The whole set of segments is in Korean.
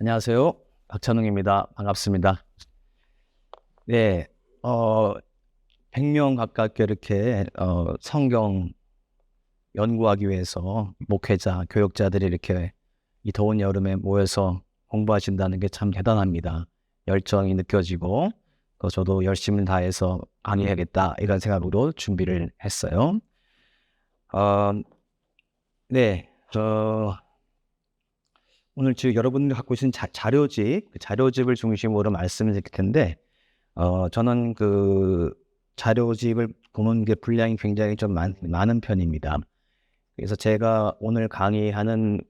안녕하세요. 박찬웅입니다. 반갑습니다. 네, 100명 가깝게 이렇게 성경 연구하기 위해서 목회자, 교역자들이 이렇게 이 더운 여름에 모여서 공부하신다는 게 참 대단합니다. 열정이 느껴지고 또 저도 열심을 다해서 강의해야겠다 이런 생각으로 준비를 했어요. 어, 네, 오늘 지금 여러분들이 갖고 있는 자료집, 그 자료집을 중심으로 말씀을 드릴 텐데 저는 그 자료집을 보는 게 분량이 굉장히 좀 많은 편입니다. 그래서 제가 오늘 강의하는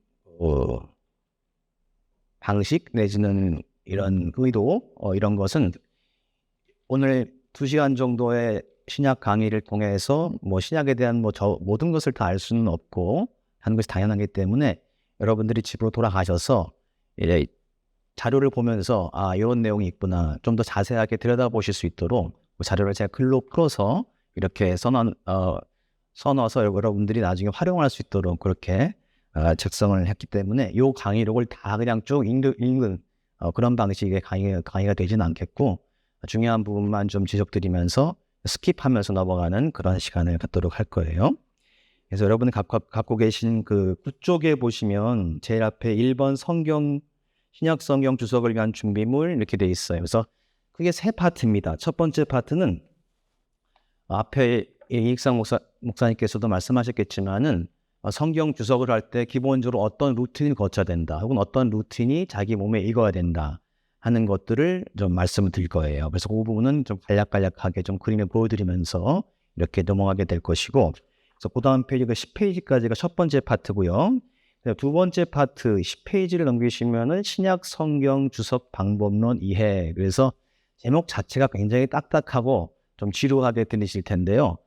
방식 내지는 이런 의도 이런 것은 오늘 2시간 정도의 신약 강의를 통해서 뭐 신약에 대한 모든 것을 다 알 수는 없고 하는 것이 당연하기 때문에 여러분들이 집으로 돌아가셔서 이제 자료를 보면서 이런 내용이 있구나 좀 더 자세하게 들여다보실 수 있도록 그 자료를 제가 글로 풀어서 이렇게 써놔서 여러분들이 나중에 활용할 수 있도록 그렇게 작성을 했기 때문에 이 강의록을 다 그냥 쭉 읽는 그런 방식의 강의가 되지는 않겠고 중요한 부분만 좀 지적드리면서 스킵하면서 넘어가는 그런 시간을 갖도록 할 거예요. 그래서 여러분이 갖고 계신 그 끝쪽에 보시면 제일 앞에 1번 신약 성경 주석을 위한 준비물 이렇게 돼 있어요. 그래서 그게 세 파트입니다. 첫 번째 파트는 앞에 이익상 목사님께서도 말씀하셨겠지만은 성경 주석을 할 때 기본적으로 어떤 루틴을 거쳐야 된다. 혹은 어떤 루틴이 자기 몸에 익어야 된다 하는 것들을 좀 말씀을 드릴 거예요. 그래서 그 부분은 좀 간략하게 좀 그림을 보여드리면서 이렇게 넘어가게 될 것이고, 그래서 그 다음 페이지가 10페이지까지가 첫 번째 파트고요. 두 번째 파트 10페이지를 넘기시면은 신약 성경 주석 방법론 이해. 그래서 제목 자체가 굉장히 딱딱하고 좀 지루하게 들리실 텐데요.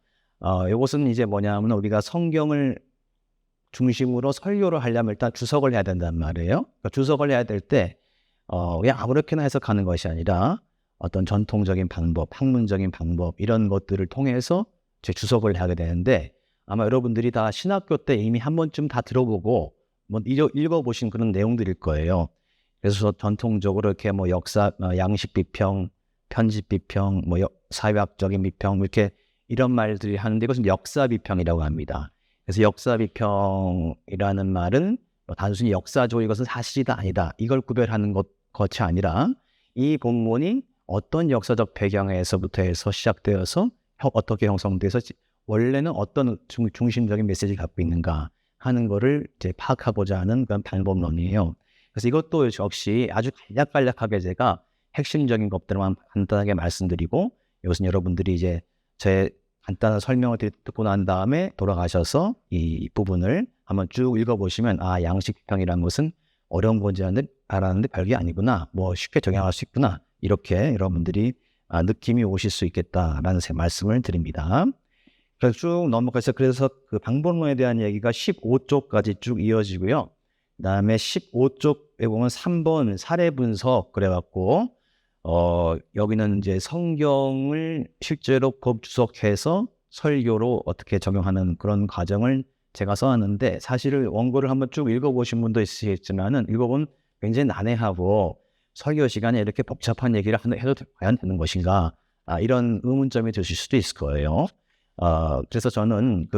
이것은 이제 뭐냐면 우리가 성경을 중심으로 설교를 하려면 일단 주석을 해야 된단 말이에요. 그러니까 주석을 해야 될 때 그냥 아무렇게나 해석하는 것이 아니라 어떤 전통적인 방법, 학문적인 방법 이런 것들을 통해서 제 주석을 하게 되는데 아마 여러분들이 다 신학교 때 이미 한 번쯤 다 들어보고 뭐 읽어보신 그런 내용들일 거예요. 그래서 전통적으로 이렇게 뭐 역사, 양식 비평, 편집 비평, 사회학적인 비평 이렇게 이런 말들이 하는데 이것은 역사 비평이라고 합니다. 그래서 역사 비평이라는 말은 단순히 역사적으로 이것은 사실이다 아니다 이걸 구별하는 것이 아니라 이 본문이 어떤 역사적 배경에서부터 해서 시작되어서 어떻게 형성돼서 원래는 어떤 중심적인 메시지를 갖고 있는가 하는 거를 이제 파악하고자 하는 그런 방법론이에요. 그래서 이것도 역시 아주 간략하게 제가 핵심적인 것들만 간단하게 말씀드리고 이것은 여러분들이 이제 제 간단한 설명을 듣고 난 다음에 돌아가셔서 이 부분을 한번 쭉 읽어보시면 양식 비평이라는 것은 어려운 건지 알았는데 별게 아니구나 쉽게 적용할 수 있구나 이렇게 여러분들이 느낌이 오실 수 있겠다라는 말씀을 드립니다. 그래서 쭉 넘어가서 그래서 그 방법론에 대한 얘기가 15쪽까지 쭉 이어지고요. 그 다음에 15쪽에 보면 3번 사례 분석 그래갖고 여기는 이제 성경을 실제로 법주석해서 설교로 어떻게 적용하는 그런 과정을 제가 써놨는데 사실은 원고를 한번 쭉 읽어보신 분도 있으시겠지만은 읽어보면 굉장히 난해하고 설교 시간에 이렇게 복잡한 얘기를 해도 과연 되는 것인가 이런 의문점이 드실 수도 있을 거예요. 그래서 저는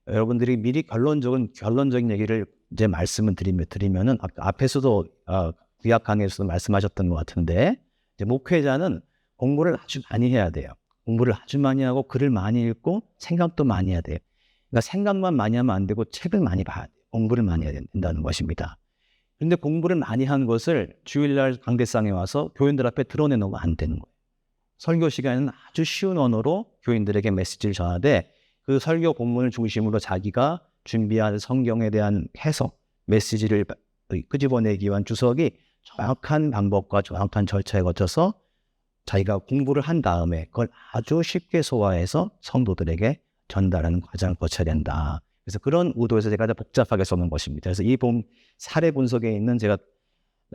여러분들이 미리 결론적인 얘기를 이제 말씀을 드리면은 앞에서도 구약 강의에서도 말씀하셨던 것 같은데 이제 목회자는 공부를 아주 많이 해야 돼요. 공부를 아주 많이 하고 글을 많이 읽고 생각도 많이 해야 돼요. 그러니까 생각만 많이 하면 안 되고 책을 많이 봐야 돼요. 공부를 많이 해야 된다는 것입니다. 그런데 공부를 많이 한 것을 주일날 강대상에 와서 교인들 앞에 드러내놓으면 안 되는 거예요. 설교 시간에는 아주 쉬운 언어로 교인들에게 메시지를 전하되 그 설교 본문을 중심으로 자기가 준비한 성경에 대한 해석, 메시지를 끄집어내기 위한 주석이 정확한 방법과 정확한 절차에 거쳐서 자기가 공부를 한 다음에 그걸 아주 쉽게 소화해서 성도들에게 전달하는 과정을 거쳐야 된다. 그래서 그런 의도에서 제가 복잡하게 써놓은 것입니다. 그래서 이 사례 분석에 있는 제가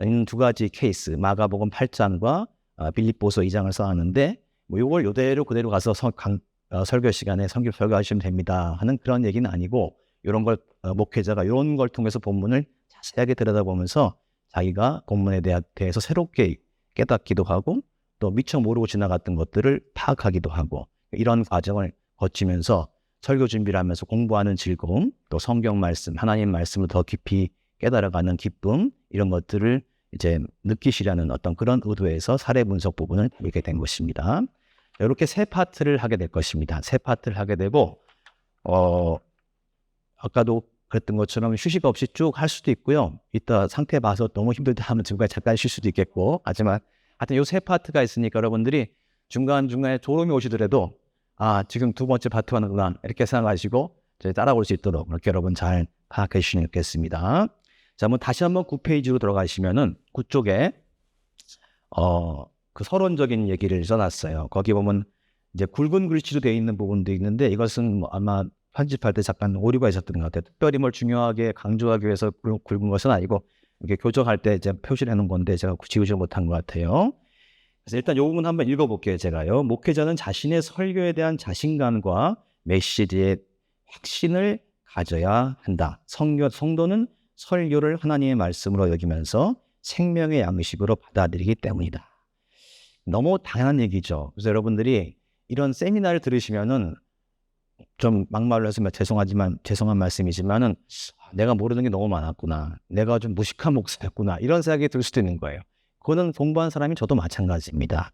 있는 두 가지 케이스, 마가복음 8장과 빌립보서 2장을 써놨는데 이걸 그대로 가서 설교 시간에 설교하시면 됩니다 하는 그런 얘기는 아니고 이런 걸 목회자가 이런 걸 통해서 본문을 자세하게 들여다보면서 자기가 본문에 대해서 새롭게 깨닫기도 하고 또 미처 모르고 지나갔던 것들을 파악하기도 하고 이런 과정을 거치면서 설교 준비를 하면서 공부하는 즐거움, 또 성경 말씀, 하나님 말씀을 더 깊이 깨달아가는 기쁨, 이런 것들을 이제 느끼시라는 어떤 그런 의도에서 사례 분석 부분을 다루게 된 것입니다. 이렇게 세 파트를 하게 될 것입니다. 세 파트를 하게 되고 아까도 그랬던 것처럼 휴식 없이 쭉 할 수도 있고요. 이따 상태 봐서 너무 힘들다 하면 중간에 잠깐 쉴 수도 있겠고, 하지만 하여튼 이 세 파트가 있으니까 여러분들이 중간중간에 졸음이 오시더라도 지금 두 번째 파트 하는구나 이렇게 생각하시고 따라올 수 있도록 이렇게 여러분 잘 파악해 주시면 좋겠습니다. 자, 다시 한번 9페이지로 들어가시면은 9쪽에 그 서론적인 얘기를 써놨어요. 거기 보면 이제 굵은 글씨로 되어 있는 부분도 있는데 이것은 아마 편집할 때 잠깐 오류가 있었던 것 같아요. 특별히 뭘 중요하게 강조하기 위해서 굵은 것은 아니고 이렇게 교정할 때 이제 표시를 해놓은 건데 제가 지우지 못한 것 같아요. 그래서 일단 이 부분 한번 읽어볼게요. 제가요. 목회자는 자신의 설교에 대한 자신감과 메시지의 확신을 가져야 한다. 성도는 설교를 하나님의 말씀으로 여기면서 생명의 양식으로 받아들이기 때문이다. 너무 당연한 얘기죠. 그래서 여러분들이 이런 세미나를 들으시면은 좀 막말로 해서 죄송한 말씀이지만은 내가 모르는 게 너무 많았구나. 내가 좀 무식한 목사였구나. 이런 생각이 들 수도 있는 거예요. 그거는 공부한 사람이 저도 마찬가지입니다.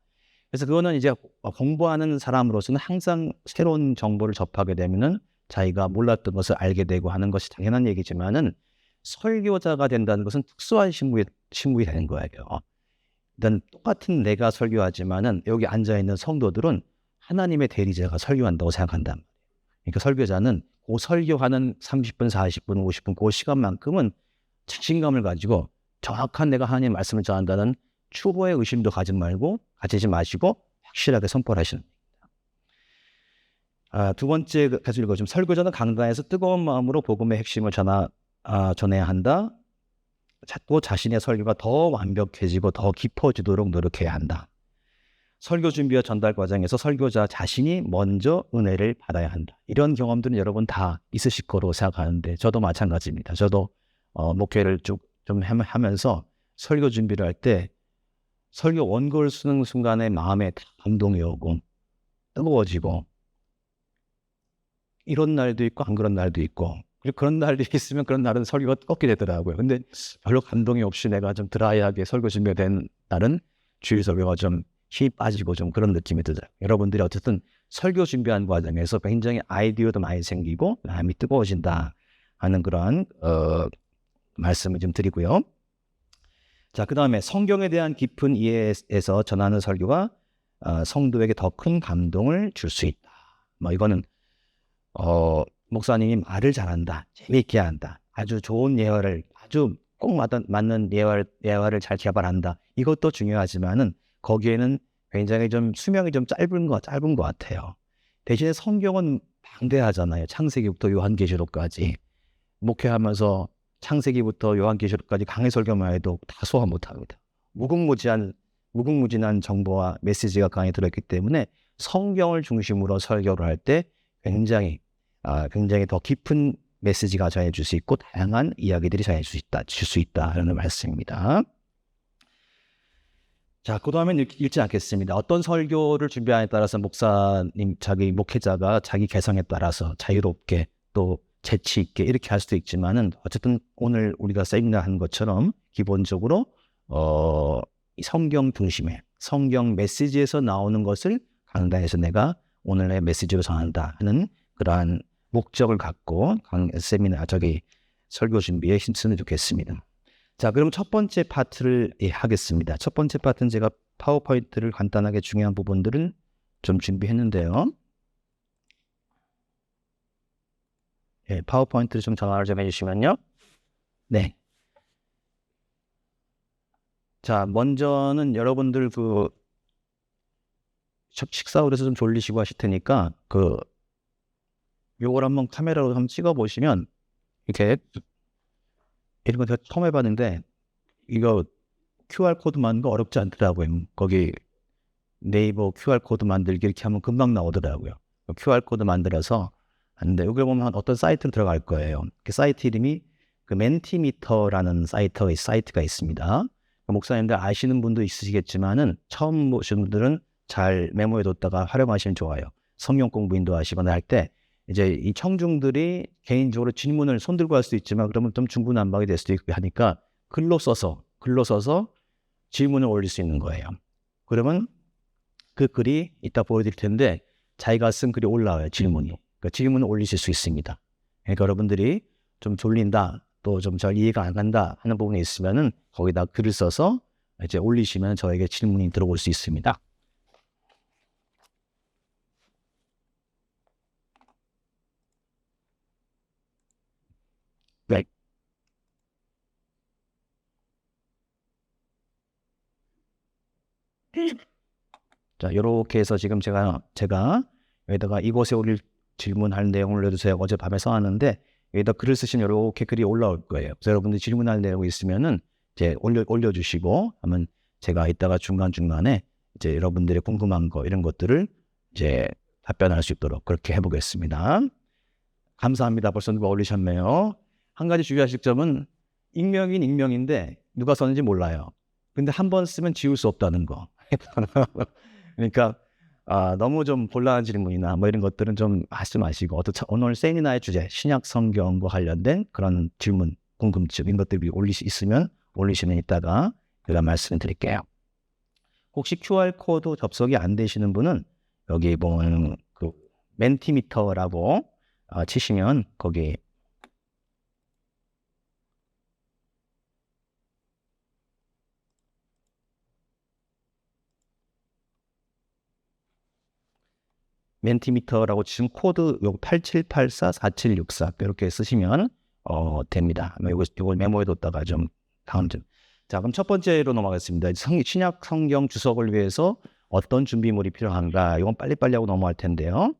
그래서 그거는 이제 공부하는 사람으로서는 항상 새로운 정보를 접하게 되면은 자기가 몰랐던 것을 알게 되고 하는 것이 당연한 얘기지만은 설교자가 된다는 것은 특수한 신분이 되는 거예요. 일단 똑같은 내가 설교하지만은 여기 앉아있는 성도들은 하나님의 대리자가 설교한다고 생각한단 말이에요. 그러니까 설교자는 그 설교하는 30분, 40분, 50분 그 시간만큼은 자신감을 가지고 정확한 내가 하나님의 말씀을 전한다는 추호의 의심도 가지지 마시고 확실하게 선포를 하시는 겁니다. 두 번째 계속 읽어주면 설교자는 강단에서 뜨거운 마음으로 복음의 핵심을 전해야 한다. 또 자신의 설교가 더 완벽해지고 더 깊어지도록 노력해야 한다. 설교 준비와 전달 과정에서 설교자 자신이 먼저 은혜를 받아야 한다. 이런 경험들은 여러분 다 있으실 거로 생각하는데 저도 마찬가지입니다. 저도 목회를 좀 하면서 설교 준비를 할 때 설교 원고를 쓰는 순간에 마음에 감동이 오고 뜨거워지고 이런 날도 있고 안 그런 날도 있고 그리고 그런 날이 있으면 그런 날은 설교가 꺾게 되더라고요. 근데 별로 감동이 없이 내가 좀 드라이하게 설교 준비가 된 날은 주일 설교가 좀 힘이 빠지고 좀 그런 느낌이 들어요. 여러분들이 어쨌든 설교 준비하는 과정에서 굉장히 아이디어도 많이 생기고 마음이 뜨거워진다 하는 그러한 말씀을 좀 드리고요. 자, 그 다음에 성경에 대한 깊은 이해에서 전하는 설교가 성도에게 더 큰 감동을 줄 수 있다. 이거는 목사님이 말을 잘한다, 재미있게 한다, 아주 좋은 예화를 아주 꼭 맞는 예화를 잘 개발한다. 이것도 중요하지만은 거기에는 굉장히 좀 수명이 좀 짧은 것 같아요. 대신에 성경은 방대하잖아요. 창세기부터 요한계시록까지 목회하면서 창세기부터 요한계시록까지 강해 설교만 해도 다 소화 못합니다. 무궁무진한 정보와 메시지가 강에 들어있기 때문에 성경을 중심으로 설교를 할 때 굉장히 더 깊은 메시지가 전해질 수 있고 다양한 이야기들이 전해질 수 있다라는 말씀입니다. 자, 그 다음엔 읽지 않겠습니다. 어떤 설교를 준비하냐에 따라서 자기 목회자가 자기 개성에 따라서 자유롭게 또 재치 있게 이렇게 할 수도 있지만은 어쨌든 오늘 우리가 세미나 한 것처럼 기본적으로 성경 중심의 성경 메시지에서 나오는 것을 강단에서 내가 오늘의 메시지로 전한다 하는 그러한 목적을 갖고 설교 준비에 힘쓰면 좋겠습니다. 자, 그럼 첫 번째 파트를 하겠습니다. 첫 번째 파트는 제가 파워포인트를 간단하게 중요한 부분들을 좀 준비했는데요. 파워포인트를 좀 전화를 좀 해주시면요. 네. 자, 먼저는 여러분들 식사 후에서 좀 졸리시고 하실 테니까 요걸 한번 카메라로 한번 찍어 보시면 이렇게 이런 거 제가 처음 해봤는데 이거 QR코드 만드는 거 어렵지 않더라고요. 거기 네이버 QR코드 만들기 이렇게 하면 금방 나오더라고요. QR코드 만들어서 하는데 여기 보면 어떤 사이트로 들어갈 거예요. 그 사이트 이름이 그 멘티미터라는 사이트가 있습니다. 목사님들 아시는 분도 있으시겠지만은 처음 보신 분들은 잘 메모해 뒀다가 활용하시면 좋아요. 성경 공부 인도하시거나 할 때 이제 이 청중들이 개인적으로 질문을 손들고 할 수도 있지만 그러면 좀 중구난방이 될 수도 있고 하니까 글로 써서 질문을 올릴 수 있는 거예요. 그러면 그 글이 이따 보여드릴 텐데 자기가 쓴 글이 올라와요. 질문이. 그러니까 질문을 올리실 수 있습니다. 그러니까 여러분들이 좀 졸린다, 또 좀 잘 이해가 안 간다 하는 부분이 있으면은 거기다 글을 써서 이제 올리시면 저에게 질문이 들어올 수 있습니다. 네. 자, 이렇게 해서 지금 제가 여기다가 이곳에 올릴 질문할 내용을 올려주세요. 어젯밤에 써놨는데 여기다 글을 쓰시면 이렇게 글이 올라올 거예요. 그래서 여러분들 질문할 내용이 있으면은 이제 올려주시고 하면 제가 이따가 중간중간에 이제 여러분들의 궁금한 거 이런 것들을 이제 답변할 수 있도록 그렇게 해보겠습니다. 감사합니다. 벌써 누가 올리셨네요. 한 가지 주의하실 점은 익명인 익명인데 누가 썼는지 몰라요. 근데 한 번 쓰면 지울 수 없다는 거. 그러니까 너무 좀 곤란한 질문이나 뭐 이런 것들은 좀 하지 마시고 오늘 세미나의 주제 신약 성경과 관련된 그런 질문, 궁금증 이런 것들이 있으면 올리시면 이따가 제가 말씀을 드릴게요. 혹시 QR코드 접속이 안 되시는 분은 여기 보면 그 멘티미터라고 치시면 거기 멘티미터라고 지금 코드 요 87844764 이렇게 쓰시면 됩니다. 이걸 메모해뒀다가 좀 다음 좀. 자, 그럼 첫 번째로 넘어가겠습니다. 신약 성경 주석을 위해서 어떤 준비물이 필요한가? 이건 빨리빨리 하고 넘어갈 텐데요.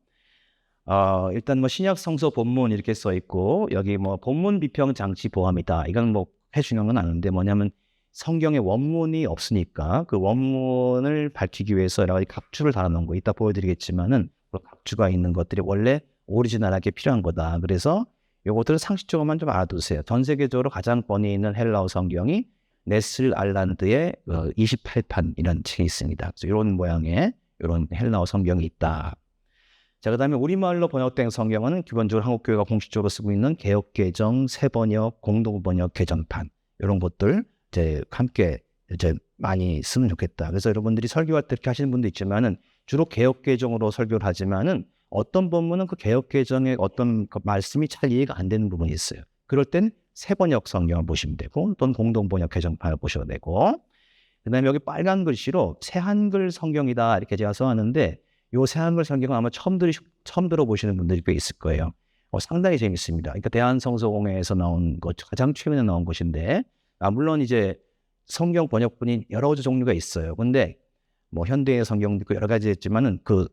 일단 뭐 신약 성서 본문 이렇게 써 있고 여기 뭐 본문 비평 장치 보함이다. 이건 뭐 해주는 건 아닌데 뭐냐면 성경의 원문이 없으니까 그 원문을 밝히기 위해서 여러 가지 각주를 달아놓은 거 이따 보여드리겠지만은 그 각주가 있는 것들이 원래 오리지널하게 필요한 거다. 그래서 요것들은 상식적으로만 좀 알아두세요. 전 세계적으로 가장 권위 있는 헬라어 성경이 네슬 알란드의 28판 이런 책이 있습니다. 그래서 이런 모양의 이런 헬라어 성경이 있다. 자, 그 다음에 우리말로 번역된 성경은 기본적으로 한국교회가 공식적으로 쓰고 있는 개역개정, 새번역, 공동번역, 개정판 이런 것들 이제 함께 이제 많이 쓰면 좋겠다. 그래서 여러분들이 설교할 때 이렇게 하시는 분도 있지만은 주로 개역개정으로 설교를 하지만은 어떤 본문은 그 개역개정의 어떤 그 말씀이 잘 이해가 안 되는 부분이 있어요. 그럴 땐 새번역 성경을 보시면 되고 또는 공동번역 개정판을 보셔도 되고 그 다음에 여기 빨간 글씨로 새한글 성경이다 이렇게 제가 써놨는데 요 새한글 성경은 아마 처음 들어보시는 분들이 꽤 있을 거예요. 상당히 재밌습니다. 그러니까 대한성서공회에서 나온 것, 가장 최근에 나온 것인데, 물론 이제 성경 번역본이 여러 가지 종류가 있어요. 근데 뭐 현대의 성경도 있고 여러 가지 있지만은 그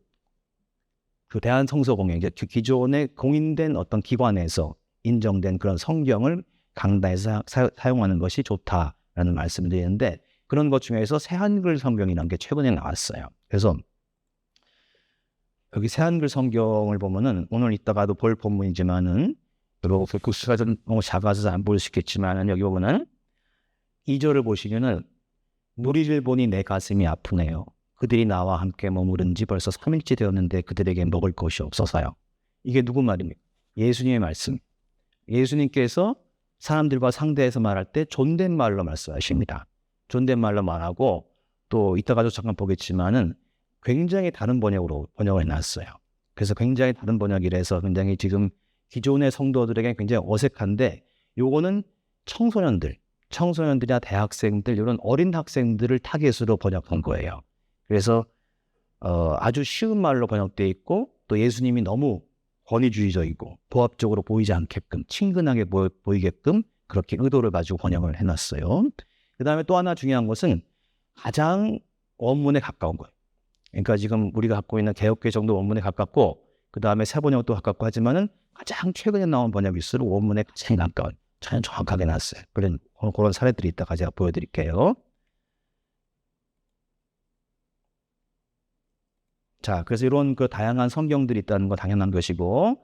대한성서공회, 이제 기존의 공인된 어떤 기관에서 인정된 그런 성경을 강단에서 사용하는 것이 좋다라는 말씀을 드리는데 그런 것 중에서 새한글 성경이라는 게 최근에 나왔어요. 그래서 여기 새한글 성경을 보면은 오늘 이따가도 볼 본문이지만은 그리고 그 글씨가 좀 너무 작아서 안 보일 수 있겠지만은 여기 보면은 2절을 보시면은 무리를 보니 내 가슴이 아프네요. 그들이 나와 함께 머무른 지 벌써 3일째 되었는데 그들에게 먹을 것이 없어서요. 이게 누구 말입니까? 예수님의 말씀. 예수님께서 사람들과 상대해서 말할 때 존댓말로 말씀하십니다. 존댓말로 말하고 또 이따가도 잠깐 보겠지만은 굉장히 다른 번역으로 번역을 해놨어요. 그래서 굉장히 다른 번역이라서 굉장히 지금 기존의 성도들에게 굉장히 어색한데 요거는 청소년들이나 대학생들 이런 어린 학생들을 타겟으로 번역한 거예요. 그래서 아주 쉬운 말로 번역되어 있고 또 예수님이 너무 권위주의적이고 도합적으로 보이지 않게끔 친근하게 보이게끔 그렇게 의도를 가지고 번역을 해놨어요. 그 다음에 또 하나 중요한 것은 가장 원문에 가까운 거예요. 그러니까 지금 우리가 갖고 있는 개역개정도 원문에 가깝고 그 다음에 새번역도 가깝고 하지만은 가장 최근에 나온 번역일수록 원문에 가장 가까운 참 정확하게 나왔어요. 그런 사례들이 있다가 제가 보여드릴게요. 자, 그래서 이런 그 다양한 성경들이 있다는 거 당연한 것이고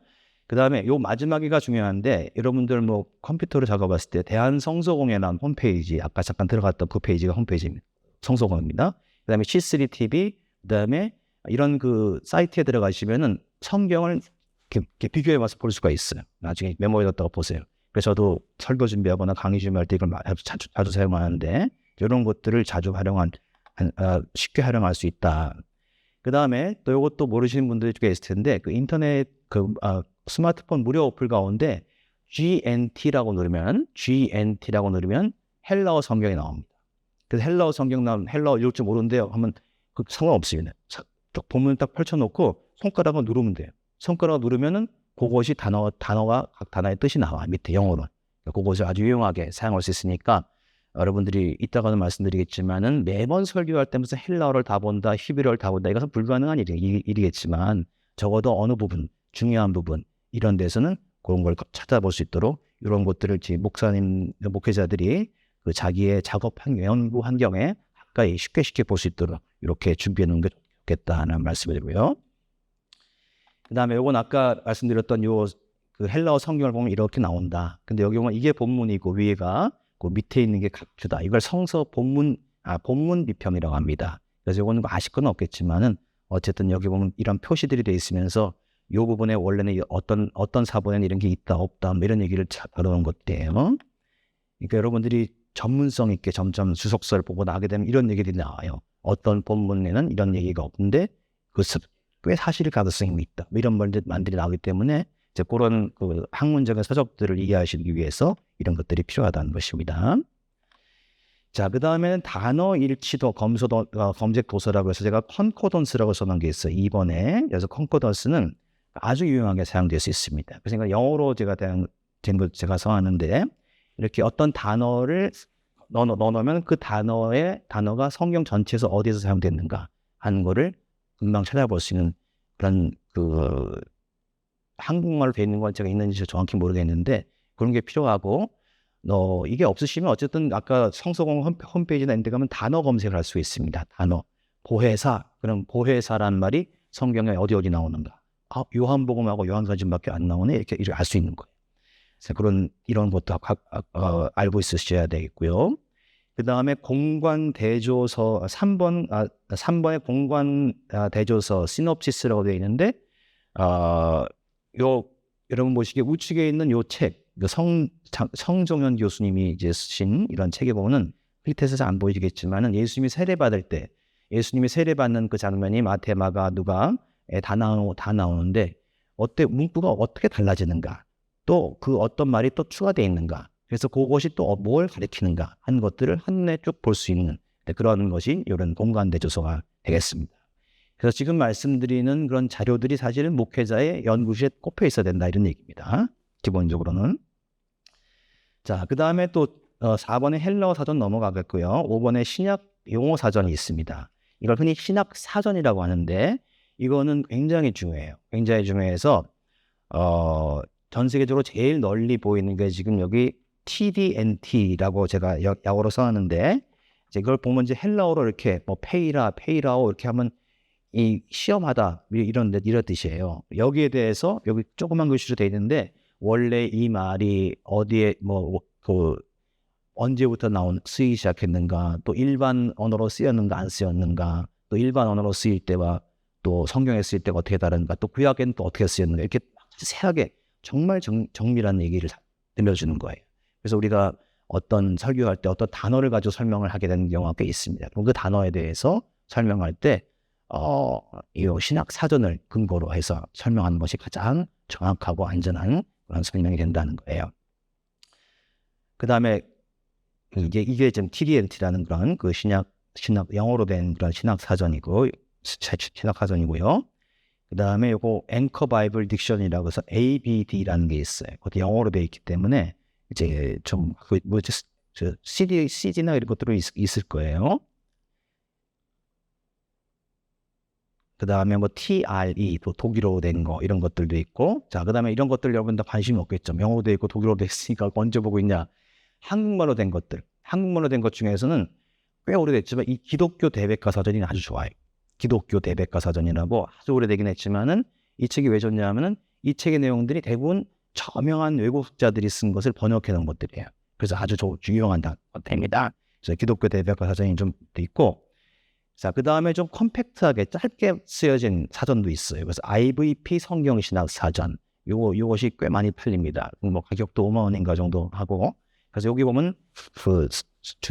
그다음에 요 마지막이가 중요한데 여러분들 뭐 컴퓨터로 작업했을 때 대한성서공회란 홈페이지 아까 잠깐 들어갔던 그 페이지가 홈페이지입니다. 성서공입니다. 그다음에 C3TV 그다음에 이런 그 사이트에 들어가시면은 성경을 이렇게 비교해 봐서 볼 수가 있어요. 나중에 메모해 뒀다가 보세요. 그래서 저도 설교 준비하거나 강의 준비할 때 이걸 자주 사용하는데 이런 것들을 자주 쉽게 활용할 수 있다. 그 다음에 또 이것도 모르시는 분들이 꽤 있을 텐데 그 인터넷 스마트폰 무료 어플 가운데 GNT라고 누르면 헬라어 성경이 나옵니다. 그래서 헬라어 성경 나오면 헬라어 읽을 줄 모르는데요 하면 그 상관없습니다. 쭉 본문 딱 펼쳐놓고 손가락을 누르면 돼요. 손가락을 누르면은 그것이 각 단어의 뜻이 나와 밑에 영어로. 그것을 아주 유용하게 사용할 수 있으니까 여러분들이 이따가는 말씀드리겠지만은 매번 설교할 때 무슨 헬라어를 다 본다, 히브리어를 다 본다 이것은 불가능한 일이겠지만 적어도 어느 부분, 중요한 부분 이런 데서는 그런 걸 찾아볼 수 있도록 이런 것들을 목회자들이 그 자기의 연구 환경에 가까이 쉽게 볼 수 있도록 이렇게 준비해 놓은 게 좋겠다는 말씀을 드리고요. 그 다음에 요건 아까 말씀드렸던 그 헬라어 성경을 보면 이렇게 나온다. 근데 여기 보면 이게 본문이고 위에가 그 밑에 있는 게 각주다. 이걸 본문 비평이라고 합니다. 그래서 요거는 아실 건 없겠지만은 어쨌든 여기 보면 이런 표시들이 돼 있으면서 이 부분에 원래는 어떤 사본에는 이런 게 있다 없다 뭐 이런 얘기를 다루는 것들이에요. 그러니까 여러분들이 전문성 있게 점점 주석서를 보고 나게 되면 이런 얘기들이 나와요. 어떤 본문에는 이런 얘기가 없는데 꽤 사실 가능성이 있다. 뭐 이런 말들이 나오기 때문에 이제 그런 그 학문적인 서적들을 이해하시기 위해서 이런 것들이 필요하다는 것입니다. 자, 그 다음에는 단어 일치도 검색 도서라고 해서 제가 컨코던스라고 써놓은 게 있어요. 2번에. 그래서 컨코던스는 아주 유용하게 사용될 수 있습니다. 그래서 영어로 제가 써놨는데 이렇게 어떤 단어를 넣으면 그 단어가 성경 전체에서 어디에서 사용됐는가 하는 거를 금방 찾아볼 수 있는 그런 한국말로 되어 있는 건 제가 있는지 정확히 모르겠는데 그런 게 필요하고 이게 없으시면 어쨌든 아까 성서공 홈페이지나 이런 데 가면 단어 검색을 할 수 있습니다. 단어 보혜사 그럼 보혜사란 말이 성경에 어디 나오는가 요한복음하고 요한사진밖에 안 나오네 이렇게 알 수 있는 거예요. 그래서 이런 것도 알고 있으셔야 되겠고요. 그 다음에 공관대조서 3번에 공관대조서 시놉시스라고 되어 있는데 여러분 보시기에 우측에 있는 요 책 성종현 교수님이 이제 쓰신 이런 책에 보면은 밑에서 안 보이시겠지만은 예수님이 세례받는 그 장면이 마태, 마가, 누가에 다 나오는데 문구가 어떻게 달라지는가 또 그 어떤 말이 또 추가되어 있는가 그래서 그것이 또 뭘 가리키는가 하는 것들을 한눈에 쭉 볼 수 있는 그런 것이 이런 공관대조서가 되겠습니다. 그래서 지금 말씀드리는 그런 자료들이 사실은 목회자의 연구실에 꼽혀 있어야 된다 이런 얘기입니다. 기본적으로는. 자, 그 다음에 또 4번에 헬라어 사전 넘어가겠고요. 5번에 신약 용어 사전이 있습니다. 이걸 흔히 신약 사전이라고 하는데 이거는 굉장히 중요해요. 굉장히 중요해서 전 세계적으로 제일 널리 보이는 게 지금 여기 TDNT라고 제가 영어로 써놨는데 이제 그걸 보면 이제 헬라어로 이렇게 뭐 페이라오 이렇게 하면 이 시험하다 이런 뜻이에요. 여기에 대해서 여기 조그만 글씨로 되어 있는데 원래 이 말이 어디에 언제부터 쓰이기 시작했는가 또 일반 언어로 쓰였는가 안 쓰였는가 또 일반 언어로 쓰일 때와 또 성경에 쓰일 때가 어떻게 다른가 또 구약에는 또 어떻게 쓰였는가 이렇게 세하게 정말 정밀한 얘기를 들려주는 거예요. 그래서 우리가 어떤 설교할 때 어떤 단어를 가지고 설명을 하게 되는 경우가 꽤 있습니다. 그럼 그 단어에 대해서 설명할 때 이 신학 사전을 근거로 해서 설명하는 것이 가장 정확하고 안전한 그런 설명이 된다는 거예요. 그 다음에 이게 지금 TDNT라는 그런 그 신학 영어로 된 그런 신학 사전이고요. 그 다음에 요거 앵커 바이블 딕션이라고 해서 ABD라는 게 있어요. 그것도 영어로 되어 있기 때문에 이제 좀 CD나 이런 것들도 있을 거예요. 그 다음에 뭐 TRE 또 독일어로 된 거 이런 것들도 있고 자 그 다음에 이런 것들 여러분들 관심이 없겠죠. 영어로 되어 있고 독일어로 되어 있으니까 언제 보고 있냐. 한국말로 된 것 중에서는 꽤 오래됐지만 이 기독교 대백과 사전이 아주 좋아요. 기독교 대백과 사전이라고 아주 오래되긴 했지만은 이 책이 왜 좋냐면은 이 책의 내용들이 대부분 저명한 외국자들이 쓴 것을 번역해 놓은 것들이에요. 그래서 아주 유용한 됩니다. 그래서 기독교 대백과 사전이 좀 있고, 자, 그 다음에 좀 컴팩트하게 짧게 쓰여진 사전도 있어요. 그래서 IVP 성경신학 사전, 요것이 꽤 많이 팔립니다. 뭐 가격도 5만 원인가 정도 하고, 그래서 여기 보면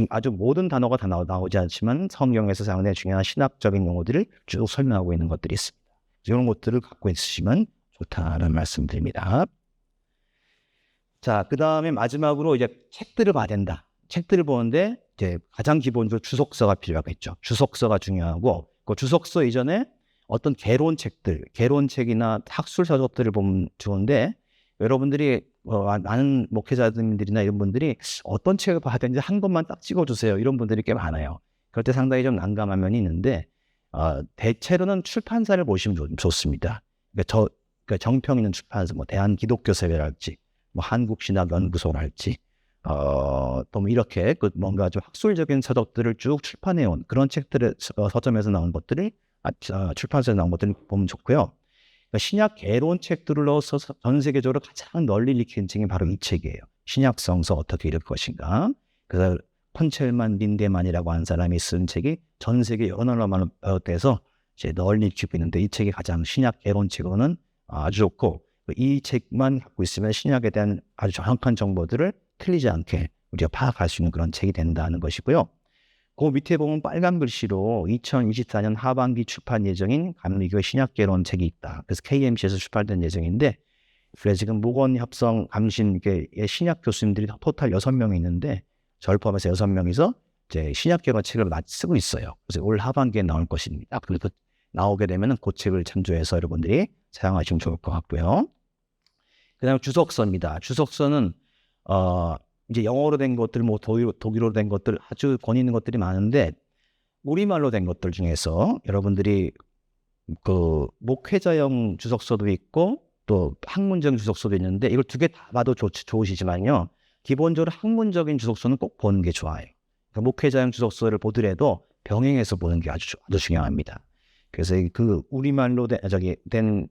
아주 모든 단어가 다 나오지 않지만 성경에서 사용된 중요한 신학적인 용어들을 쭉 설명하고 있는 것들이 있습니다. 이런 것들을 갖고 있으시면 좋다는 말씀드립니다. 자, 그 다음에 마지막으로 이제 책들을 봐야 된다. 책들을 보는데 이제 가장 기본적으로 주석서가 필요하겠죠. 주석서가 중요하고, 그 주석서 이전에 어떤 개론책이나 학술 서적들을 보면 좋은데, 여러분들이 많은 목회자들이나 이런 분들이 어떤 책을 봐야 되는지 한 것만 딱 찍어주세요. 이런 분들이 꽤 많아요. 그럴 때 상당히 좀 난감한 면이 있는데, 대체로는 출판사를 보시면 좋습니다. 그러니까 정평 있는 출판사, 뭐 대한기독교세계랄지, 뭐 한국신학연구소랄지, 또 뭐 이렇게 뭔가 좀 학술적인 서적들을 쭉 출판해온 그런 책들을 서점에서 나온 것들을 출판사에서 나온 것들을 보면 좋고요. 그러니까 신약 개론 책들을 넣어서 전 세계적으로 가장 널리 읽힌 책이 바로 이 책이에요. 신약성서 어떻게 읽을 것인가. 그래서 펀첼만 린데만이라고 하는 사람이 쓴 책이 전 세계 여러 나라로 번역돼서 이제 널리 읽히고 있는데, 이 책이 가장 신약 개론 책으로는 아주 좋고, 이 책만 갖고 있으면 신약에 대한 아주 정확한 정보들을 틀리지 않게 우리가 파악할 수 있는 그런 책이 된다는 것이고요. 그 밑에 보면 빨간 글씨로 2024년 하반기 출판 예정인 감리교 신약개론 책이 있다. 그래서 KMC에서 출판된 예정인데, 그래서 지금 목원협성 감신의 신약 교수님들이 토탈 6명이 있는데, 저를 포함해서 6명이서 이제 신약개론 책을 쓰고 있어요. 그래서 올 하반기에 나올 것입니다. 그래서 나오게 되면 그 책을 참조해서 여러분들이 사용하시면 좋을 것 같고요. 그 다음에 주석서입니다. 주석서는 이제 영어로 된 것들, 뭐 독일어로 된 것들, 아주 권위 있는 것들이 많은데, 우리말로 된 것들 중에서 여러분들이 그 목회자용 주석서도 있고 또 학문적인 주석서도 있는데, 이걸 두 개 다 봐도 좋으시지만요, 기본적으로 학문적인 주석서는 꼭 보는 게 좋아요. 그러니까 목회자용 주석서를 보더라도 병행해서 보는 게 아주 중요합니다. 그래서 그 우리말로 된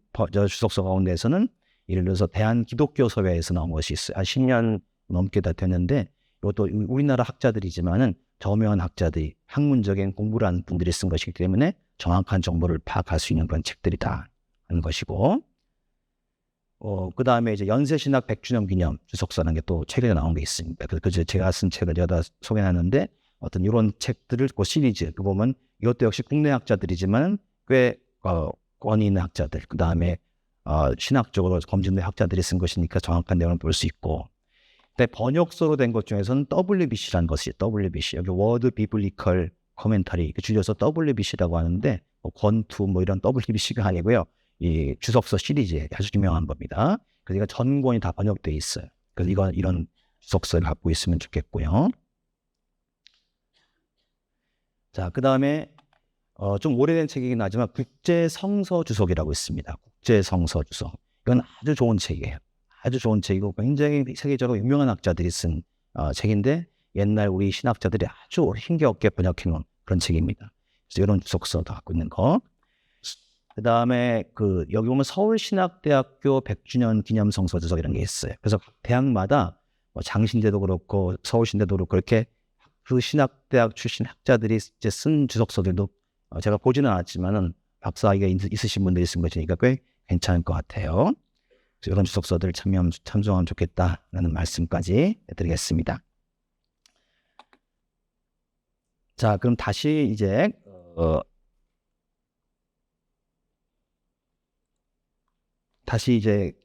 주석서 가운데에서는 예를 들어서 대한기독교서회에서 나온 것이 있어요. 한 10년 넘게 다 됐는데, 이것도 우리나라 학자들이지만은 저명한 학자들이 학문적인 공부를 하는 분들이 쓴 것이기 때문에 정확한 정보를 파악할 수 있는 그런 책들이다 하는 것이고, 그 다음에 이제 연세신학 100주년 기념 주석서라는 게 또 책에 나온 게 있습니다. 그래서 제가 쓴 책을 여기다 소개하는데, 어떤 이런 책들을 그 시리즈 보면 이것도 역시 국내 학자들이지만 꽤 권위 있는 학자들, 그 다음에 신학적으로 검증된 학자들이 쓴 것이니까 정확한 내용을 볼 수 있고, 근데 번역서로 된 것 중에서는 WBC라는 것이 WBC, 여기 워드 비블리컬 코멘터리, 줄여서 WBC라고 하는데, 권투 뭐 이런 WBC가 아니고요, 이 주석서 시리즈에 아주 유명한 겁니다. 그래서 이거 전 권이 다 번역되어 있어요. 그래서 이런 주석서를 갖고 있으면 좋겠고요. 자, 그 다음에 좀 오래된 책이긴 하지만 국제성서 주석이라고 있습니다. 국제성서 주석. 이건 아주 좋은 책이에요. 아주 좋은 책이고 굉장히 세계적으로 유명한 학자들이 쓴 책인데, 옛날 우리 신학자들이 아주 힘겹게 번역해 놓은 그런 책입니다. 그래서 이런 주석서도 갖고 있는 거. 그 다음에 여기 보면 서울신학대학교 100주년 기념성서 주석 이런 게 있어요. 그래서 각 대학마다 뭐 장신대도 그렇고 서울신대도 그렇고 그렇게 그 신학대학 출신 학자들이 이제 쓴 주석서들도 제가 보지는 않았지만은 박사학위가 있으신 분들이 쓴 것이니까 꽤 괜찮을 것 같아요. 그래서 이런 주석서들을 참조하면 좋겠다라는 말씀까지 해드리겠습니다. 자, 그럼 다시 이제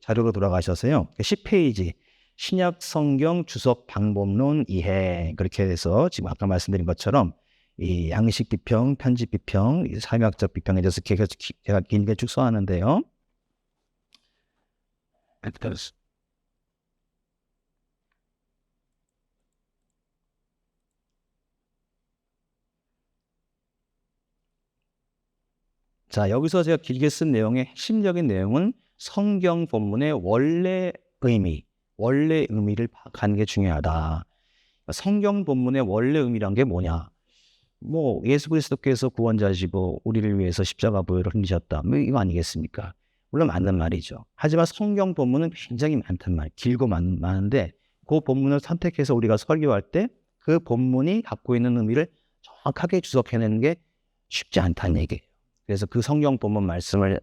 자료로 돌아가셔서요, 10페이지 신약 성경 주석 방법론 이해, 그렇게 해서 지금 아까 말씀드린 것처럼 이 양식 비평, 편집 비평, 사회학적 비평에 대해서 제가 길게 쭉 써하는데요. 자, 여기서 제가 길게 쓴 내용의 핵심적인 내용은 성경 본문의 원래 의미를 파악하는 게 중요하다. 성경 본문의 원래 의미란 게 뭐냐? 뭐 예수 그리스도께서 구원자시고 우리를 위해서 십자가 보혈을 흘리셨다. 뭐 이거 아니겠습니까? 물론 맞는 말이죠. 하지만 성경 본문은 굉장히 많단 말이에요. 길고 많은데 그 본문을 선택해서 우리가 설교할 때 그 본문이 갖고 있는 의미를 정확하게 주석해내는 게 쉽지 않다는 얘기예요. 그래서 그 성경 본문 말씀을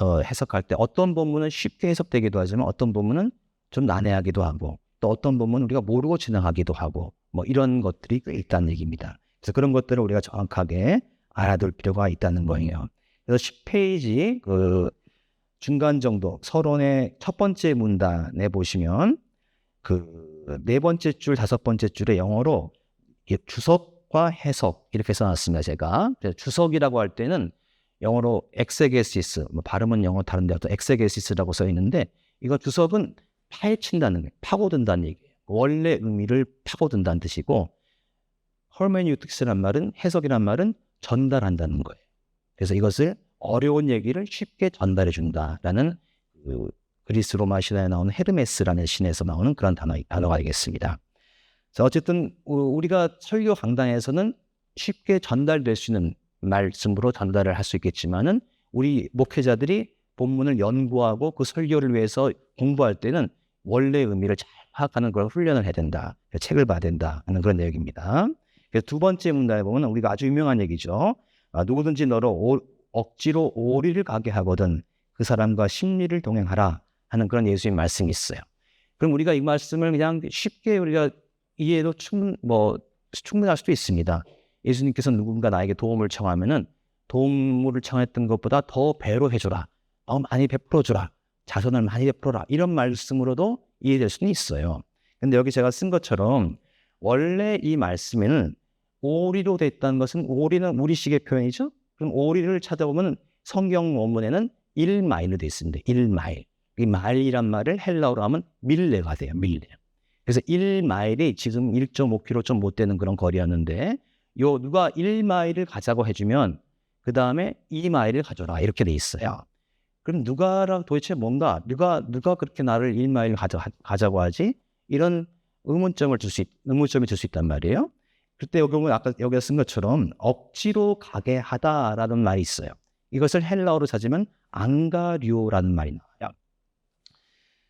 해석할 때 어떤 본문은 쉽게 해석되기도 하지만 어떤 본문은 좀 난해하기도 하고 또 어떤 본문은 우리가 모르고 지나가기도 하고 뭐 이런 것들이 꽤 있다는 얘기입니다. 그래서 그런 것들을 우리가 정확하게 알아둘 필요가 있다는 거예요. 그래서 10페이지 그 중간 정도 서론의 첫 번째 문단에 보시면 그 네 번째 줄, 다섯 번째 줄에 영어로 주석과 해석 이렇게 써놨습니다. 제가 주석이라고 할 때는 영어로 엑세게시스, 뭐 발음은 영어 다른데 또 엑세게시스라고 써 있는데 이거 주석은 파헤친다는 거예요. 파고든다는 얘기예요. 원래 의미를 파고든다는 뜻이고 hermeneutics란 말은 해석이란 말은 전달한다는 거예요. 그래서 이것을 어려운 얘기를 쉽게 전달해 준다라는 그 그리스 로마 신화에 나오는 헤르메스라는 신에서 나오는 그런 단어가 되겠습니다. 자, 어쨌든 우리가 설교 강단에서는 쉽게 전달될 수 있는 말씀으로 전달을 할 수 있겠지만은 우리 목회자들이 본문을 연구하고 그 설교를 위해서 공부할 때는 원래 의미를 잘 파악하는 그런 훈련을 해야 된다. 책을 봐야 된다 하는 그런 내용입니다. 그래서 두 번째 문단에 보면 우리가 아주 유명한 얘기죠. 누구든지 너로 억지로 오리를 가게 하거든 그 사람과 심리를 동행하라 하는 그런 예수님 말씀이 있어요. 그럼 우리가 이 말씀을 그냥 쉽게 우리가 이해도 충분할 수도 있습니다. 예수님께서 누군가 나에게 도움을 청하면은 도움을 청했던 것보다 더 배로 해줘라. 많이 베풀어줘라. 자선을 많이 베풀어라. 이런 말씀으로도 이해될 수는 있어요. 근데 여기 제가 쓴 것처럼 원래 이 말씀에는 오리로 돼 있다는 것은 오리는 우리식의 표현이죠. 그럼 오리를 찾아보면 성경 원문에는 1마일로 돼 있습니다. 1마일. 이 마일이란 말을 헬라어로 하면 밀레가 돼요. 밀레. 그래서 1마일이 지금 1.5km 좀 못 되는 그런 거리였는데 누가 1마일을 가자고 해주면 그 다음에 2마일을 가져라 이렇게 돼 있어요. 그럼 누가랑 도대체 뭔가 누가 그렇게 나를 1마일 가자고 하지? 이런 의문점이 줄 수 있단 말이에요. 그때 여기 보면 아까 여기다 쓴 것처럼 억지로 가게 하다라는 말이 있어요. 이것을 헬라어로 찾으면 앙가류라는 말이 나와요.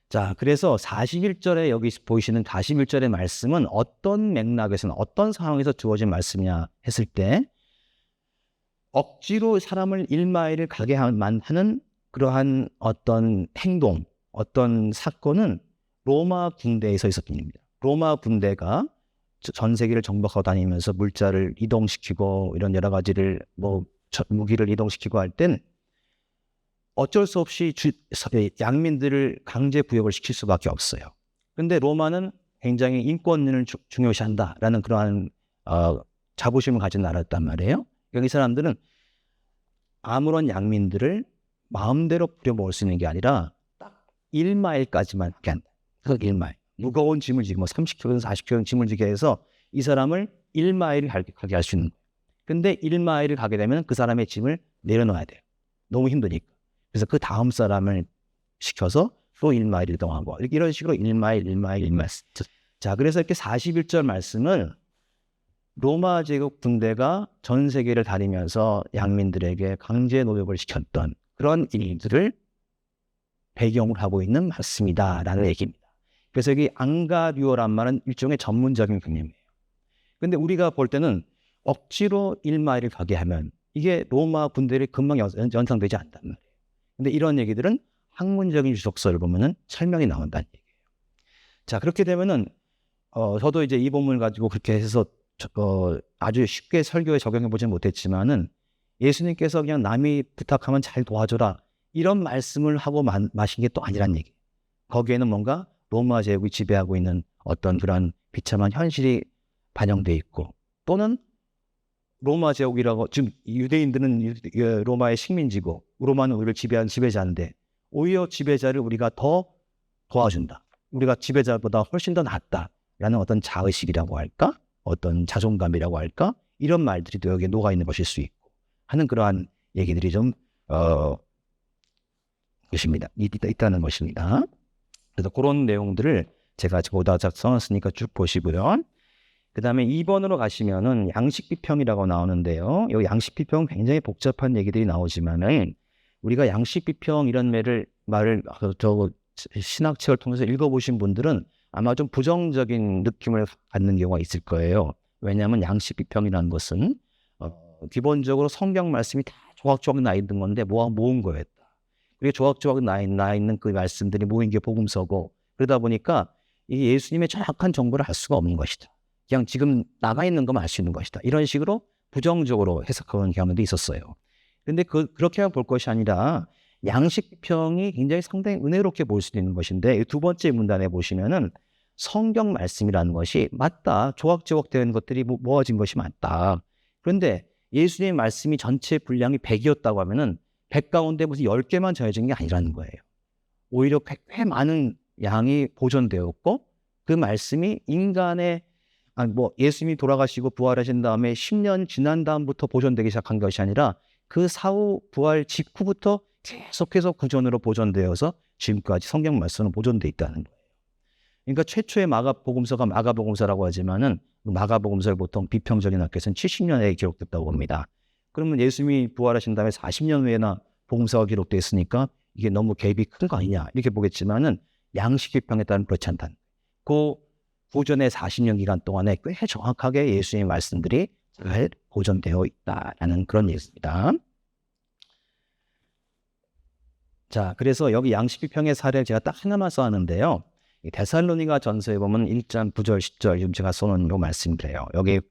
자, 그래서 41절에 여기 보이시는 41절의 말씀은 어떤 맥락에서는 어떤 상황에서 주어진 말씀이냐 했을 때 억지로 사람을 1마일을 가게 하는 그러한 어떤 행동, 어떤 사건은 로마 군대에서 있었던 일입니다. 로마 군대가 전 세계를 정복하고 다니면서 물자를 이동시키고 이런 여러 가지를 무기를 이동시키고 할 땐 어쩔 수 없이 양민들을 강제 부역을 시킬 수밖에 없어요. 그런데 로마는 굉장히 인권을 중요시한다라는 그러한 자부심을 가진 나라였단 말이에요. 그러니까 이 사람들은 아무런 양민들을 마음대로 부려먹을 수 있는 게 아니라 딱 1마일까지만 하게 한다. 그래서 1마일. 무거운 짐을 지고 30kg, 40kg 짐을 지게 해서 이 사람을 1마일을 가게 할 수 있는 거예요. 근데 1마일을 가게 되면 그 사람의 짐을 내려놓아야 돼요. 너무 힘드니까. 그래서 그 다음 사람을 시켜서 또 1마일 이동하고 이런 식으로 1마일. 자, 그래서 이렇게 41절 말씀을 로마 제국 군대가 전 세계를 다니면서 양민들에게 강제 노역을 시켰던 그런 일들을 배경으로 하고 있는 말씀이다라는 얘기입니다. 그래서 여기 앙가류어란 말은 일종의 전문적인 개념이에요. 근데 우리가 볼 때는 억지로 1마일을 가게 하면 이게 로마 군대를 금방 연상되지 않단 말이에요. 근데 이런 얘기들은 학문적인 주석서를 보면은 설명이 나온다는 얘기예요. 자, 그렇게 되면은 저도 이제 이 본문을 가지고 그렇게 해서 아주 쉽게 설교에 적용해 보지는 못했지만은 예수님께서 그냥 남이 부탁하면 잘 도와줘라 이런 말씀을 하고 마신 게 또 아니란 얘기예요. 거기에는 뭔가 로마 제국이 지배하고 있는 어떤 그런 비참한 현실이 반영돼 있고 또는 로마 제국이라고 지금 유대인들은 로마의 식민지고 로마는 우리를 지배한 지배자인데 오히려 지배자를 우리가 더 도와준다. 우리가 지배자보다 훨씬 더 낫다라는 어떤 자의식이라고 할까? 어떤 자존감이라고 할까? 이런 말들이 또 여기에 녹아있는 것일 수 있고 하는 그러한 얘기들이 좀 있다는 것입니다. 그래서 그런 내용들을 제가 거기다 써놨으니까 쭉 보시고요. 그 다음에 2번으로 가시면은 양식 비평이라고 나오는데요. 이 양식 비평은 굉장히 복잡한 얘기들이 나오지만은 우리가 양식 비평 이런 말을 신학책을 통해서 읽어보신 분들은 아마 좀 부정적인 느낌을 갖는 경우가 있을 거예요. 왜냐하면 양식 비평이라는 것은 기본적으로 성경 말씀이 다 조각조각 나 있는 건데 모은 거였다. 그리고 조각조각 나 있는 그 말씀들이 모인 게 복음서고, 그러다 보니까 이 예수님의 정확한 정보를 알 수가 없는 것이다. 그냥 지금 남아 있는 것만 알 수 있는 것이다. 이런 식으로 부정적으로 해석하는 경우도 있었어요. 그런데 그렇게만 볼 것이 아니라 양식 비평이 굉장히 상당히 은혜롭게 볼 수 있는 것인데, 두 번째 문단에 보시면은 성경 말씀이라는 것이 맞다. 조각조각 되는 것들이 모아진 것이 맞다. 그런데 예수님의 말씀이 전체 분량이 100이었다고 하면은 100 가운데 무슨 10개만 전해진 게 아니라는 거예요. 오히려 꽤 많은 양이 보존되었고, 그 말씀이 인간의 예수님이 돌아가시고 부활하신 다음에 10년 지난 다음부터 보존되기 시작한 것이 아니라 그 사후 부활 직후부터 계속해서 구전으로 보존되어서 지금까지 성경 말씀은 보존되어 있다는 거예요. 그러니까 최초의 마가복음서가 마가복음서라고 하지만은 마가복음서를 보통 비평적인 학교에서는 70년에 기록됐다고 봅니다. 그러면 예수님이 부활하신 다음에 40년 후에나 복음서가 기록되어 있으니까 이게 너무 갭이 큰 거 아니냐 이렇게 보겠지만은 양식 비평에 따른 그렇지 않다. 그 구전의 40년 기간 동안에 꽤 정확하게 예수님의 말씀들이 잘 보존되어 있다라는 그런 얘기입니다. 자, 그래서 여기 양식 비평의 사례를 제가 딱 하나만 써왔는데요. 데살로니가 전서에 보면 1장 9절 10절 지금 제가 써놓은 요 말씀이래요. 여기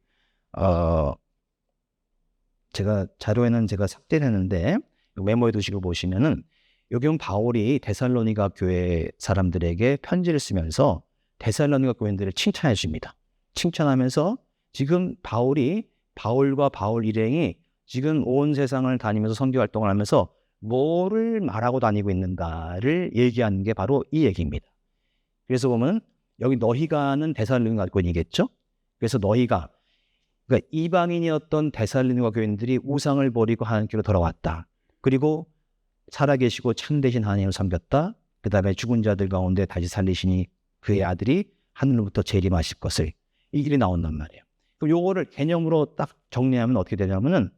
제가 자료에는 제가 삭제를 했는데 메모해 두시고 보시면은 여기 바울이 데살로니가 교회 사람들에게 편지를 쓰면서 데살로니가 교인들을 칭찬해 줍니다. 칭찬하면서 지금 바울과 바울 일행이 지금 온 세상을 다니면서 선교 활동을 하면서 뭐를 말하고 다니고 있는가를 얘기하는 게 바로 이 얘기입니다. 그래서 보면 여기 너희가는 데살로니가 교인이겠죠. 그래서 그러니까 이방인이었던 데살로니가 교인들이 우상을 버리고 하나님께로 돌아왔다. 그리고 살아계시고 참되신 하나님을 섬겼다. 그 다음에 죽은 자들 가운데 다시 살리시니 그의 아들이 하늘로부터 재림하실 것을, 이 일이 나온단 말이에요. 그럼 요거를 개념으로 딱 정리하면 어떻게 되냐면은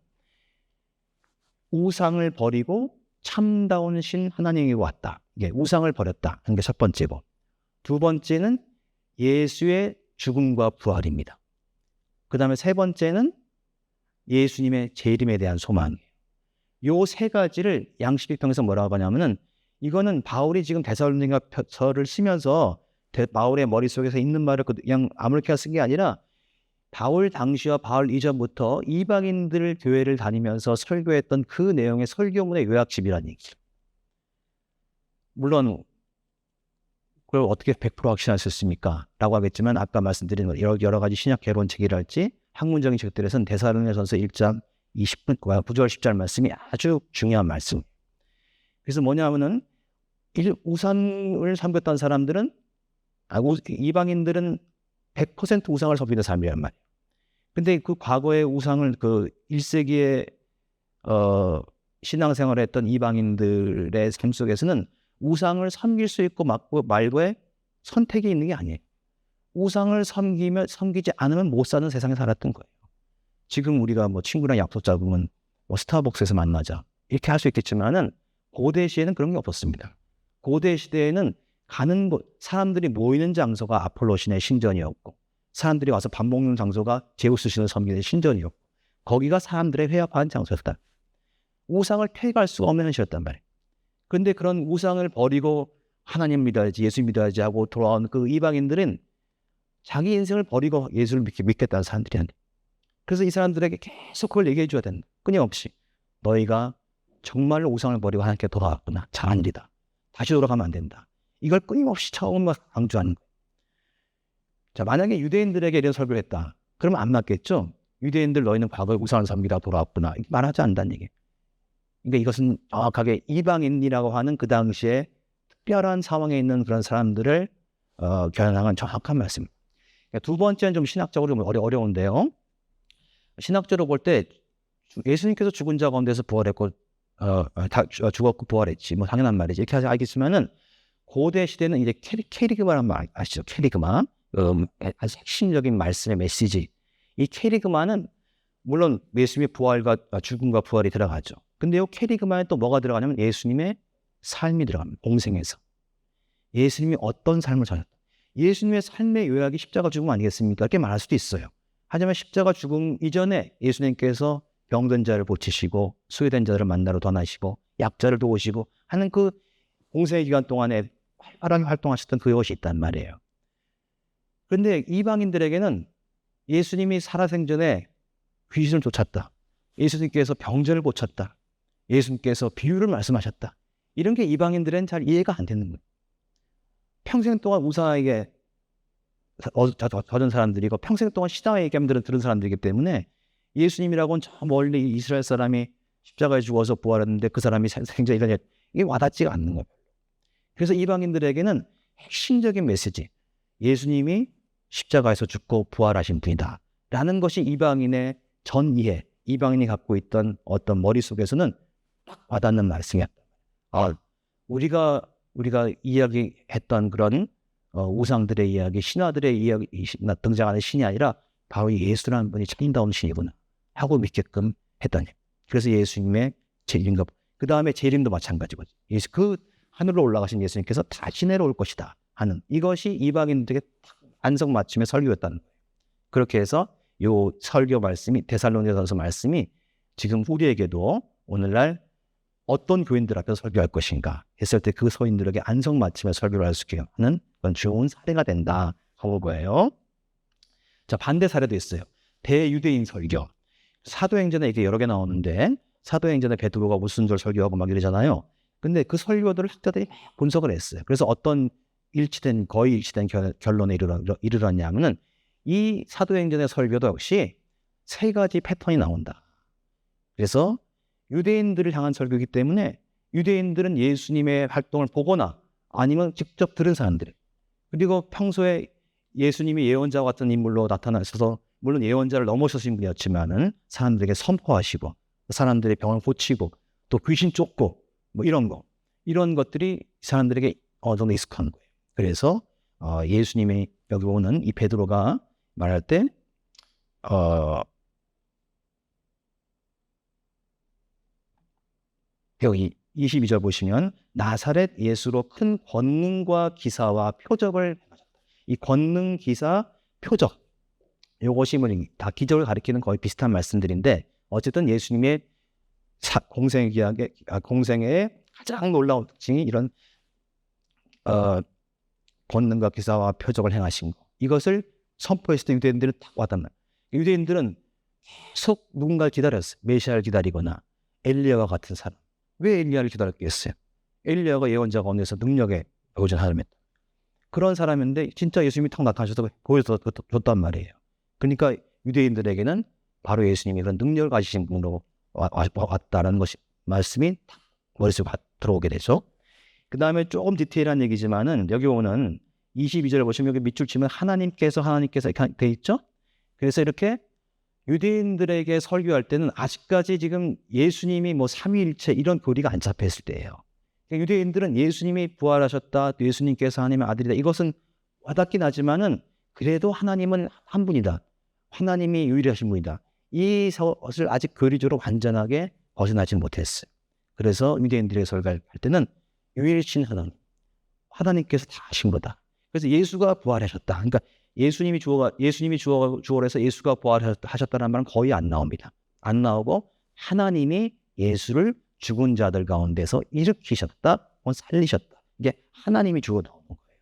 우상을 버리고 참다운 신 하나님이 왔다. 이게 우상을 버렸다 하는 게 첫 번째고, 두 번째는 예수의 죽음과 부활입니다. 그 다음에 세 번째는 예수님의 재림에 대한 소망이에요. 요 세 가지를 양식 비평에서 뭐라고 하냐면은, 이거는 바울이 지금 데살로니가서를 쓰면서 바울의 머릿속에서 있는 말을 그냥 아무렇게나 쓴 게 아니라 바울 당시와 바울 이전부터 이방인들 교회를 다니면서 설교했던 그 내용의 설교문의 요약집이라는 얘기죠. 물론 그걸 어떻게 100% 확신할 수 있습니까? 라고 하겠지만 아까 말씀드린 여러 가지 신약 개론책이랄지 학문적인 책들에서는 데살로니가전서 1장 20분 9절 10절 말씀이 아주 중요한 말씀. 그래서 뭐냐면은 우상을 섬겼던 사람들은 이방인들은 100% 우상을 섬기는 삶이란 말이에요. 근데 그 과거의 우상을 그 1세기에 신앙생활을 했던 이방인들의 삶 속에서는 우상을 섬길 수 있고 말고의 선택이 있는 게 아니에요. 우상을 섬기지 않으면 못 사는 세상에 살았던 거예요. 지금 우리가 친구랑 약속 잡으면 스타벅스에서 만나자 이렇게 할 수 있겠지만은 고대 시에는 그런 게 없었습니다. 고대 시대에는 사람들이 모이는 장소가 아폴로 신의 신전이었고, 사람들이 와서 밥 먹는 장소가 제우스 신을 섬기는 신전이었고, 거기가 사람들의 회합하는 장소였다. 우상을 퇴거할 수가 없는 현실이었단 말이에요. 그런데 그런 우상을 버리고 하나님 믿어야지, 예수 믿어야지 하고 돌아온 그 이방인들은 자기 인생을 버리고 예수를 믿겠다는 사람들이 아니에요. 그래서 이 사람들에게 계속 그걸 얘기해 줘야 된다. 끊임없이. 너희가 정말로 우상을 버리고 하나님께 돌아왔구나. 잘한 일이다. 다시 돌아가면 안 된다. 이걸 끊임없이 처음 강조하는 거예요. 자, 만약에 유대인들에게 이런 설교를 했다. 그러면 안 맞겠죠? 유대인들 너희는 과거에 우상을 섬기다 돌아왔구나. 말하지 않는다는 얘기예요. 그러니까 이것은 정확하게 이방인이라고 하는 그 당시에 특별한 상황에 있는 그런 사람들을 겨냥한 정확한 말씀. 그러니까 두 번째는 좀 신학적으로 좀 어려운데요. 신학적으로 볼 때 예수님께서 죽은 자 가운데서 부활했고 다 죽었고 부활했지. 당연한 말이지. 이렇게 알겠지만은 고대 시대는 이제 캐리그마라는 말 아시죠? 캐리그마. 아주 핵심적인 말씀의 메시지. 이 캐리그마는 물론 예수님의 부활과 죽음과 부활이 들어가죠. 근데 요 캐리그마에 또 뭐가 들어가냐면 예수님의 삶이 들어갑니다. 공생에서. 예수님이 어떤 삶을 사셨다. 예수님의 삶의 요약이 십자가 죽음 아니겠습니까? 이렇게 말할 수도 있어요. 하지만 십자가 죽음 이전에 예수님께서 병든 자를 고치시고 소외된 자들을 만나러 떠나시고 약자를 도우시고 하는 그 공생의 기간 동안에 활발하게 활동하셨던 그것이 있단 말이에요. 그런데 이방인들에게는 예수님이 살아생전에 귀신을 쫓았다. 예수님께서 병자를 고쳤다. 예수님께서 비유를 말씀하셨다. 이런 게 이방인들은 잘 이해가 안 되는 거예요. 평생 동안 우상에게 젖은 사람들이고 평생 동안 신앙의 얘기하면 들은 사람들이기 때문에 예수님이라고는 저 멀리 이스라엘 사람이 십자가에 죽어서 부활했는데 그 사람이 생전 이런 이게 와닿지가 않는 거예요. 그래서 이방인들에게는 핵심적인 메시지, 예수님이 십자가에서 죽고 부활하신 분이다 라는 것이 이방인의 전 이해, 이방인이 갖고 있던 어떤 머릿속에서는 딱 와닿는 말씀이었다. 우리가 이야기했던 그런 우상들의 이야기, 신화들의 이야기, 등장하는 신이 아니라 바로 예수라는 분이 참다운 신이구나 하고 믿게끔 했다니. 그래서 예수님의 재림과 그 다음에 재림도 마찬가지고 그 하늘로 올라가신 예수님께서 다시 내려올 것이다 하는 이것이 이방인들에게 안성맞춤의 설교였다는 거예요. 그렇게 해서 요 설교 말씀이 데살로니가서 말씀이 지금 우리에게도 오늘날 어떤 교인들 앞에서 설교할 것인가 했을 때 그 서인들에게 안성맞춤의 설교를 할 수 있게 하는 그런 좋은 사례가 된다 하는 거예요. 자, 반대 사례도 있어요. 대유대인 설교. 사도행전에 이게 여러 개 나오는데 사도행전에 베드로가 무슨 설교하고 막 이러잖아요. 근데 그 설교들을 학자들이 분석을 했어요. 그래서 어떤 거의 일치된 결론에 이르렀냐면은 이 사도행전의 설교도 역시 세 가지 패턴이 나온다. 그래서 유대인들을 향한 설교이기 때문에 유대인들은 예수님의 활동을 보거나 아니면 직접 들은 사람들, 그리고 평소에 예수님이 예언자와 같은 인물로 나타나셔서 물론 예언자를 넘어서신 분이었지만은 사람들에게 선포하시고 사람들의 병을 고치고 또 귀신 쫓고 뭐 이런 것들이 사람들에게 어느 정도 익숙한 거예요. 그래서 예수님이 여기 오는 이 베드로가 말할 때 여기 22절 보시면 나사렛 예수로 큰 권능과 기사와 표적을 행하셨다. 이 권능, 기사, 표적 이것이 다 기적을 가리키는 거의 비슷한 말씀들인데 어쨌든 예수님의 공생의 가장 놀라운 특징이 이런 권능과 기사와 표적을 행하신 거. 이것을 선포했을 때 유대인들은 딱 와닿는. 유대인들은 계속 누군가를 기다렸어요. 메시아를 기다리거나 엘리야와 같은 사람. 왜 엘리야를 기다렸겠어요? 엘리야가 예언자 가운데서 능력에 보여준 사람이었다. 그런 사람인데 진짜 예수님이 탁 나타나셔서 보여줬단 말이에요. 그러니까 유대인들에게는 바로 예수님이 그런 능력을 가지신 분으로 왔다라는 것이 말씀이 탁 머릿속에 들어오게 되죠. 그 다음에 조금 디테일한 얘기지만은 여기 오는 22절에 보시면 여기 밑줄 치면 하나님께서 이렇게 돼 있죠. 그래서 이렇게 유대인들에게 설교할 때는 아직까지 지금 예수님이 뭐 삼위일체 이런 교리가 안 잡혔을 때예요. 그러니까 유대인들은 예수님이 부활하셨다, 예수님께서 하나님의 아들이다, 이것은 와닿긴 하지만은 그래도 하나님은 한 분이다, 하나님이 유일하신 분이다, 이것을 아직 교리적으로 완전하게 벗어나지 못했어요. 그래서 유대인들의 설교할 때는 유일신 하나님께서 다 하신 거다. 그래서 예수가 부활하셨다. 그러니까 예수님이 주어해서 예수가 부활하셨다는 말은 거의 안 나옵니다. 안 나오고 하나님이 예수를 죽은 자들 가운데서 일으키셨다, 살리셨다. 이게 하나님이 주어 나오는 거예요.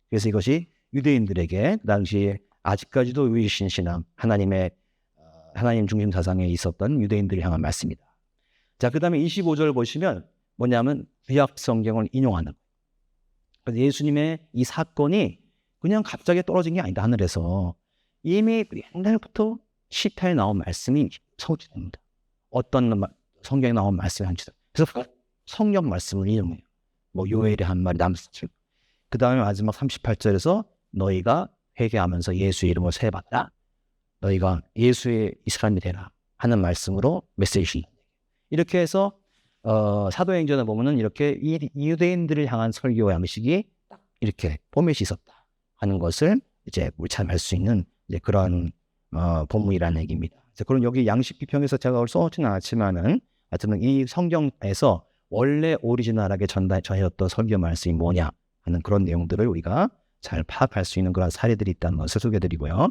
그래서 이것이 유대인들에게 그 당시에 아직까지도 유일신 신앙, 하나님 중심 사상에 있었던 유대인들을 향한 말씀이다. 자, 그 다음에 25절 보시면 뭐냐면 구약 성경을 인용하는 거예요. 그래서 예수님의 이 사건이 그냥 갑자기 떨어진 게 아니다. 하늘에서 이미 옛날부터 시편에 나온 말씀이 성취됩니다. 어떤 성경에 나온 말씀이 한치다. 그래서 성경 말씀을 인용해요. 뭐 요엘이 한 말이 남사칠. 그 다음에 마지막 38절에서 너희가 회개하면서 예수의 이름을 세받라, 너희가 예수의 이 사람이 되라 하는 말씀으로 메시지. 이렇게 해서 사도행전에 보면은 이렇게 유대인들을 향한 설교 양식이 딱 이렇게 포맷이 있었다 하는 것을 이제 물찬할 수 있는 이제 그런 본문이라는 얘기입니다. 그래서 그런 여기 양식 비평에서 제가 써놓지는 않았지만은 하여튼 이 성경에서 원래 오리지널하게 전해졌던 설교 말씀이 뭐냐 하는 그런 내용들을 우리가 잘 파악할 수 있는 그런 사례들이 있다는 것을 소개해드리고요.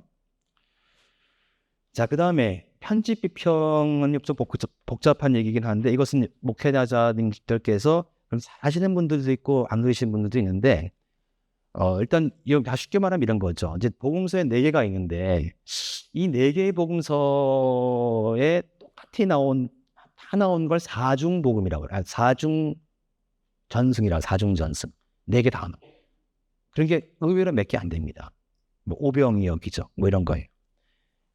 자, 그 다음에 편집 비평은 좀 복잡한 얘기긴 한데 이것은 목회자님들께서 하시는 분들도 있고 안 그러시는 분들도 있는데 일단 다 쉽게 말하면 이런 거죠. 이제 복음서에 4개가 있는데 이 4개의 복음서에 똑같이 다 나온 걸 사중복음이라고 해요. 사중전승이라고, 사중전승. 4개 다 나와요. 그런 게 의외로 몇 개 안 됩니다. 뭐 오병이어기죠. 뭐 이런 거예요.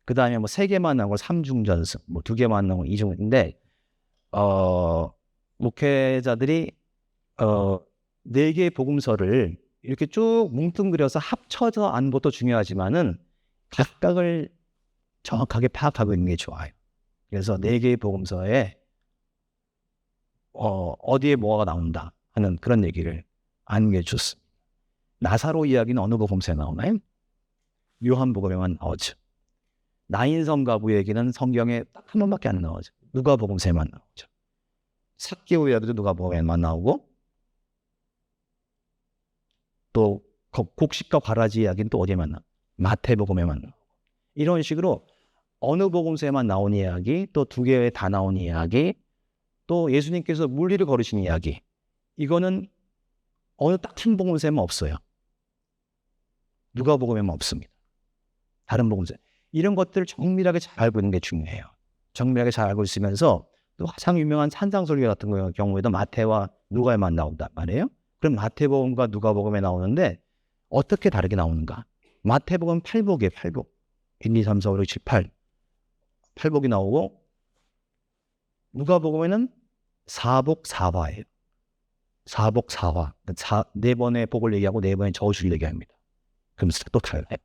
그 다음에 뭐 3개만 나온 걸 3중전승, 뭐 2개만 나온 걸 2중인데 목회자들이 4개의 복음서를 이렇게 쭉 뭉뚱그려서 합쳐서 아는 것도 중요하지만은 각각을 정확하게 파악하고 있는 게 좋아요. 그래서 4개의 복음서에 어디에 뭐가 나온다 하는 그런 얘기를 아는 게 좋습니다. 나사로 이야기는 어느 복음서에 나오나요? 요한복음에만 나오죠. 나인성 가부 얘기는 성경에 딱 한 번밖에 안 나오죠. 누가복음서에만 나오죠. 삭개오 이야기도 누가복음에만 나오고 또 곡식과 과라지 이야기는 또 어디에만 나오고 마태복음에만 나오고 이런 식으로 어느 복음서에만 나온 이야기, 또 2개에 다 나온 이야기, 또 예수님께서 물리를 걸으신 이야기, 이거는 어느 딱 한 복음서에만 없어요. 누가복음에만 없습니다. 다른 복음서. 이런 것들을 정밀하게 잘 알고 있는 게 중요해요. 정밀하게 잘 알고 있으면서 또 가장 유명한 산상설교 같은 경우에도 마태와 누가에만 나온단 말이에요. 그럼 마태복음과 누가복음에 나오는데 어떻게 다르게 나오는가? 마태복음 8복이에요. 8복. 1, 2, 3, 4, 5, 6, 7, 8. 8복이 나오고 누가복음에는 4복 4화예요. 4복 4화. 4번의 복을 얘기하고 4번의 저주를 얘기합니다. 그럼 또 달라요.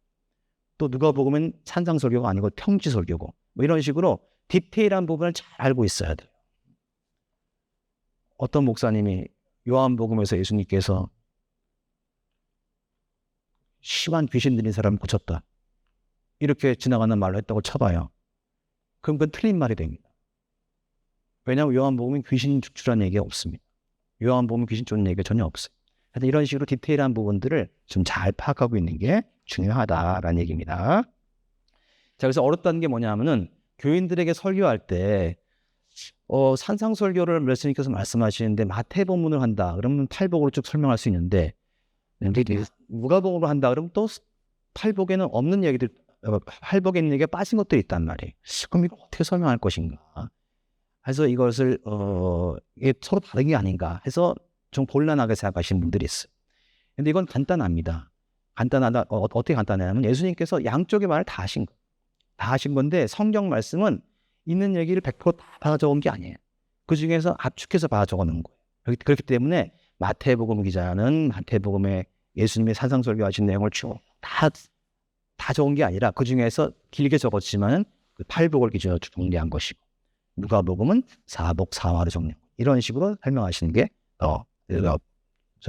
또 누가복음은 산상설교가 아니고 평지설교고 뭐 이런 식으로 디테일한 부분을 잘 알고 있어야 돼요. 어떤 목사님이 요한복음에서 예수님께서 심한 귀신 들린 사람을 고쳤다, 이렇게 지나가는 말로 했다고 쳐봐요. 그럼 그건 틀린 말이 됩니다. 왜냐하면 요한복음은 귀신 축출한 얘기가 없습니다. 요한복음은 귀신 쫓는 얘기가 전혀 없어요. 하여튼 이런 식으로 디테일한 부분들을 좀 잘 파악하고 있는 게 중요하다라는 얘기입니다. 자, 그래서 어렵다는 게 뭐냐면은 교인들에게 설교할 때 산상설교를 예수님께서 말씀하시는데 마태복음을 한다 그러면 8복으로 쭉 설명할 수 있는데 누가복음으로 한다 그러면 또 8복에는 없는 얘기들, 8복에 있는 얘기가 빠진 것들이 있단 말이에요. 그럼 이걸 어떻게 설명할 것인가 해서 이것을 이게 서로 다른 게 아닌가 해서 좀 곤란하게 생각하시는 분들이 있어요. 근데 이건 간단합니다. 간단하다. 어떻게 간단하냐면 예수님께서 양쪽의 말을 다 하신 거예요. 다 하신 건데 성경 말씀은 있는 얘기를 100%다 받아 적은 게 아니에요. 그 중에서 압축해서 받아 적어 놓은 거예요. 그렇기 때문에 마태복음 기자는 마태복음에 예수님의 산상설교 하신 내용을 쭉 다 적은 게 아니라 그 중에서 길게 적었지만 그 8복을 기준으로 정리한 것이고 누가복음은 4복 4화로 정리. 이런 식으로 설명하시는 게 더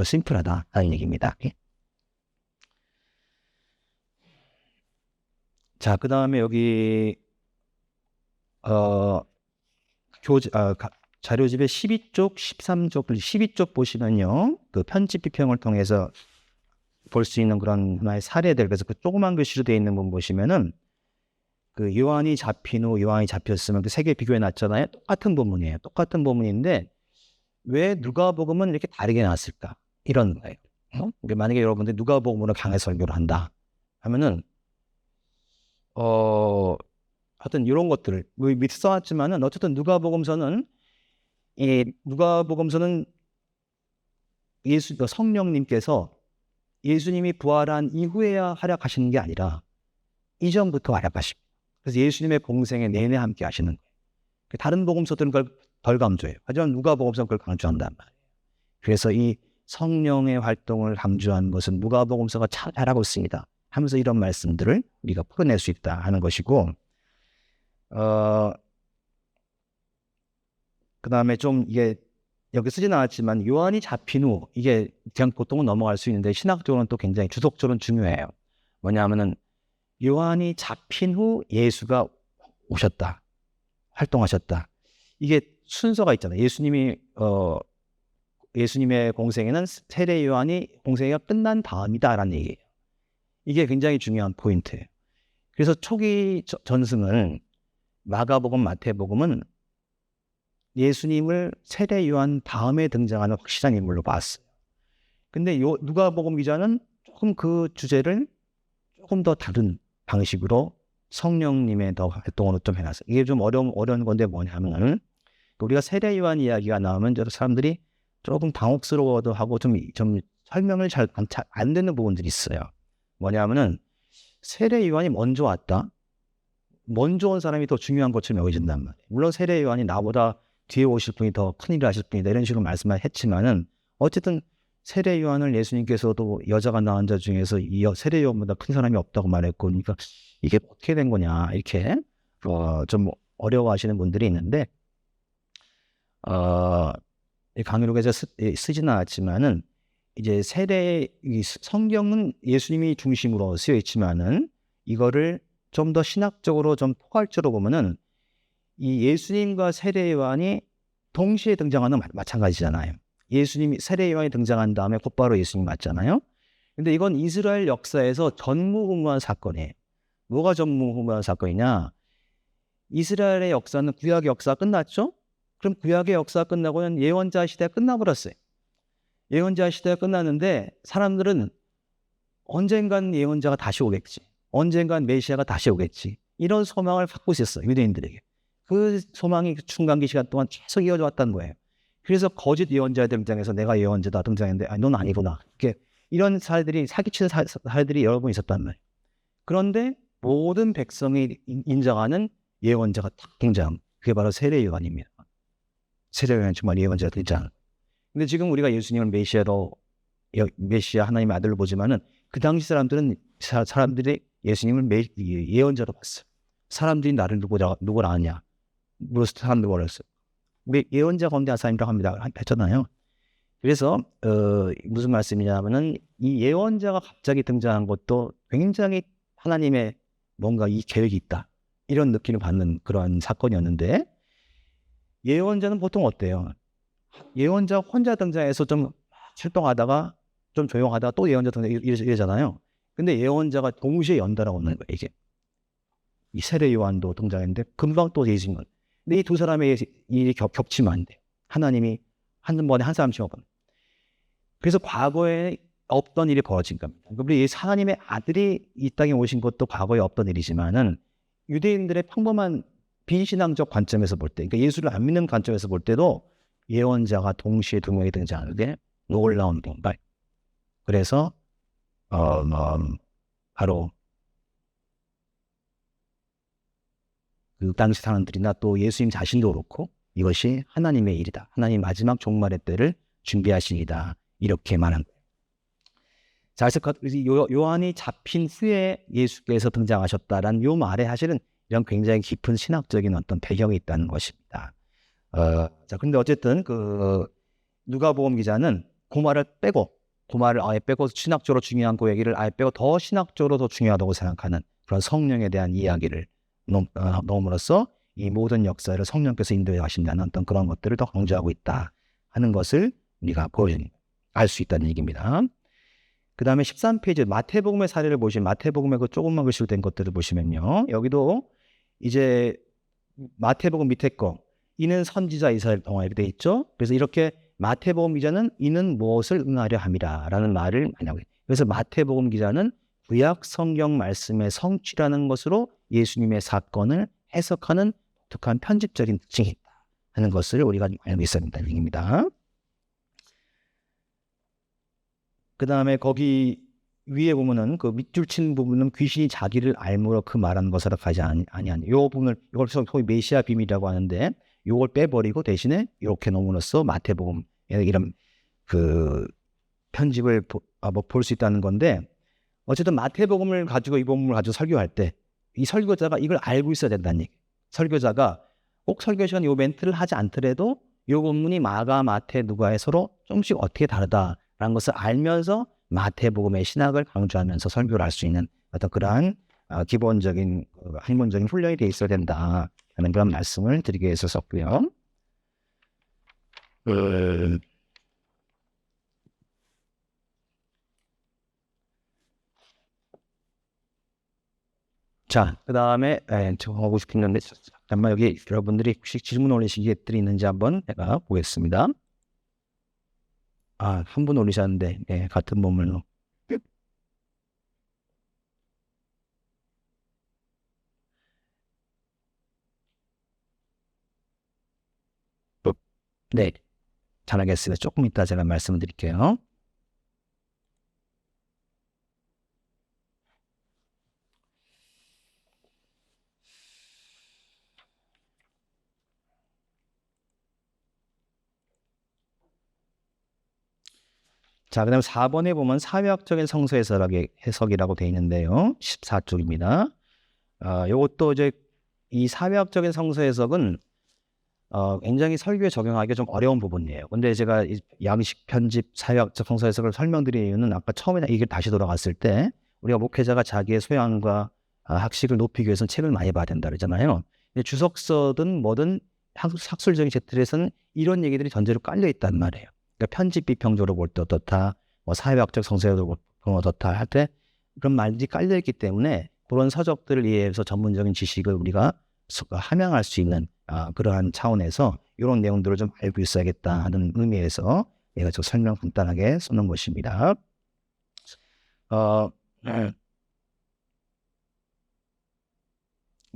심플하다는 얘기입니다. 자, 그 다음에 여기 자료집에 12쪽, 13쪽, 12쪽 보시면요, 그 편집 비평을 통해서 볼 수 있는 그런 하나의 사례들, 그래서 그 조그만 글씨로 되어 있는 부분 보시면은 그 요한이 잡힌 후 요한이 잡혔으면 그 3개 비교해 놨잖아요. 똑같은 본문이에요. 똑같은 본문인데 왜 누가복음은 이렇게 다르게 나왔을까? 이런 거예요. 만약에 여러분들 누가복음으로 강해 설교를 한다 하면은 하여튼 이런 것들을 밑에 써놨지만은 어쨌든 누가복음서는 성령님께서 예수님이 부활한 이후에야 활약하시는 게 아니라 이전부터 활약하십니다. 그래서 예수님의 공생에 내내 함께 하시는 거예요. 다른 복음서들은 그걸 덜 강조해요. 하지만 누가복음서는 그걸 강조한단 말이에요. 그래서 이 성령의 활동을 강조한 것은 누가복음서가 참 잘하고 있습니다 하면서 이런 말씀들을 우리가 풀어낼 수 있다 하는 것이고, 그 다음에 좀 이게 여기 쓰진 않았지만 요한이 잡힌 후, 이게 그냥 보통은 넘어갈 수 있는데 신학적으로는 또 굉장히 주석적으로는 중요해요. 뭐냐면은 요한이 잡힌 후 예수가 오셨다, 활동하셨다. 이게 순서가 있잖아요. 예수님의 공생애는 세례 요한이 공생애가 끝난 다음이다라는 얘기예요. 이게 굉장히 중요한 포인트예요. 그래서 초기 전승을 마가복음, 마태복음은 예수님을 세례 요한 다음에 등장하는 확실한 인물로 봤어요. 근데 누가복음 기자는 조금 그 주제를 조금 더 다른 방식으로 성령님의 더 활동으로 좀 해놨어요. 이게 좀 어려운 건데 뭐냐면 우리가 세례 요한 이야기가 나오면 사람들이 조금 당혹스러워도 하고 좀 설명을 잘 안 되는 부분들이 있어요. 뭐냐면은 세례 요한이 먼저 왔다. 먼저 온 사람이 더 중요한 것처럼 여겨진단 말이에요. 물론 세례 요한이 나보다 뒤에 오실 분이 더 큰일을 하실 분이다 이런 식으로 말씀을 했지만은 어쨌든 세례 요한을 예수님께서도 여자가 낳은 자 중에서 이 세례 요한보다 큰 사람이 없다고 말했고, 그러니까 이게 어떻게 된 거냐 이렇게 좀 어려워하시는 분들이 있는데 강의록에서 쓰지는 않았지만은 이제 성경은 예수님이 중심으로 쓰여 있지만은 이거를 좀 더 신학적으로 좀 포괄적으로 보면은 이 예수님과 세례 요한이 동시에 등장하는 마찬가지잖아요. 예수님이 세례 요한이 등장한 다음에 곧바로 예수님 맞잖아요. 근데 이건 이스라엘 역사에서 전무후무한 사건이에요. 뭐가 전무후무한 사건이냐? 이스라엘의 역사는 구약의 역사가 끝났죠? 그럼 구약의 역사가 끝나고는 예언자 시대가 끝나버렸어요. 예언자 시대가 끝났는데 사람들은 언젠간 예언자가 다시 오겠지. 언젠간 메시아가 다시 오겠지. 이런 소망을 갖고 있었어요. 유대인들에게. 그 소망이 중간기 시간 동안 계속 이어져 왔다는 거예요. 그래서 거짓 예언자들 등장해서 내가 예언자다 등장했는데 넌 아니구나. 이런 사례들이 사기치는 사례들이 여러 번 있었단 말이에요. 그런데 모든 백성이 인정하는 예언자가 딱 등장. 그게 바로 세례 요한입니다. 세례 요한이 정말 예언자가 등장. 근데 지금 우리가 예수님을 메시아 하나님의 아들로 보지만은 그 당시 사람들이 예수님을 예언자로 봤어요. 사람들이 나를 누구라 하냐? 물어서 사람들 뭐랬어요? 예언자 가운데 한 사람이라고 합니다. 했잖아요. 그래서 무슨 말씀이냐면은 이 예언자가 갑자기 등장한 것도 굉장히 하나님의 뭔가 이 계획이 있다. 이런 느낌을 받는 그런 사건이었는데 예언자는 보통 어때요? 예언자 혼자 등장해서 좀 활동하다가 좀 조용하다가 또 예언자 등장 이러잖아요. 근데 예언자가 동시에 연달아 오는 거예요. 이게 이 세례 요한도 등장했는데 금방 또 예수님은. 근데 이 두 사람의 일이 겹치면 안 돼. 하나님이 한 번에 한 사람씩 오고. 그래서 과거에 없던 일이 벌어진 겁니다. 우리 하나님의 아들이 이 땅에 오신 것도 과거에 없던 일이지만은 유대인들의 평범한 비신앙적 관점에서 볼 때, 그러니까 예수를 안 믿는 관점에서 볼 때도 예언자가 동시에 두 명이 등장하는 게 놀라운 건가요? 그래서 바로 그 당시 사람들이나 또 예수님 자신도 그렇고 이것이 하나님의 일이다. 하나님 마지막 종말의 때를 준비하시니다. 이렇게 말한 거예요. 자, 그래서 요한이 잡힌 후에 예수께서 등장하셨다라는 요 말에 사실은 이런 굉장히 깊은 신학적인 어떤 배경이 있다는 것입니다. 자, 근데 어쨌든 누가복음 기자는 그 말을 아예 빼고 신학적으로 중요한 그 얘기를 아예 빼고 더 신학적으로 더 중요하다고 생각하는 그런 성령에 대한 이야기를 넣음으로써 이 모든 역사를 성령께서 인도해 가신다는 어떤 그런 것들을 더 강조하고 있다 하는 것을 우리가 알 수 있다는 얘기입니다. 그 다음에 13페이지 마태복음의 사례를 보시면 마태복음의 그 조금만 글씨로 된 것들을 보시면요. 여기도 이제 마태복음 밑에 거 이는 선지자 이사야를 통하여 이렇게 돼 있죠. 그래서 이렇게 마태복음 기자는 이는 무엇을 응하려 함이라 라는 말을 많이 하고 있어요. 그래서 마태복음 기자는 구약 성경 말씀의 성취라는 것으로 예수님의 사건을 해석하는 독특한 편집적인 특징이 있다 하는 것을 우리가 알고 있어야 된다는 얘기입니다. 그 다음에 거기 위에 보면은 그 밑줄 친 부분은 귀신이 자기를 알므로 그 말하는 것으로 가지 아니하니 요 부분을 이걸 소위 메시아 비밀이라고 하는데 요걸 빼버리고 대신에 이렇게 놓음으로써 마태복음 이런 그 편집을 볼 수 있다는 건데 어쨌든 마태복음을 가지고 이 본문을 가지고 설교할 때 이 설교자가 이걸 알고 있어야 된다는 얘기. 설교자가 꼭 설교 시간 요 멘트를 하지 않더라도 요 본문이 마가, 마태, 누가에 서로 조금씩 어떻게 다르다라는 것을 알면서 마태복음의 신학을 강조하면서 설교를 할 수 있는 어떤 그러한 기본적인 학문적인 훈련이 돼 있어야 된다 하는 그런 말씀을 드리기 위해서 썼고요. 자, 그 다음에 저 하고 싶었는데 잠깐만 여기 여러분들이 혹시 질문 올리신 것들이 있는지 한번 제가 보겠습니다. 한 분 올리셨는데 같은 본문으로. 네, 잘하겠습니다. 조금 이따 제가 말씀을 드릴게요. 자, 그 다음 4번에 보면 사회학적인 성서 해석이라고 되어 있는데요. 14쪽입니다. 요것도 이제 이 사회학적인 성서 해석은 굉장히 설교에 적용하기가 좀 어려운 부분이에요. 근데 제가 이 양식 편집 사회학적 성서 해석을 설명드린 이유는 아까 처음에 이게 다시 돌아갔을 때 우리가 목회자가 자기의 소양과 학식을 높이기 위해서는 책을 많이 봐야 된다 그러잖아요. 근데 주석서든 뭐든 학술적인 책들에서는 이런 얘기들이 전제로 깔려 있단 말이에요. 그러니까 편집 비평적으로 볼 때 어떻다, 뭐 사회학적 성서적으로 보면 어떻다 할 때 그런 말들이 깔려 있기 때문에 그런 서적들을 이해해서 전문적인 지식을 우리가 함양할 수 있는 그러한 차원에서 이런 내용들을 좀 알고 있어야겠다 하는 의미에서 제가 좀 설명 간단하게 써놓은 것입니다.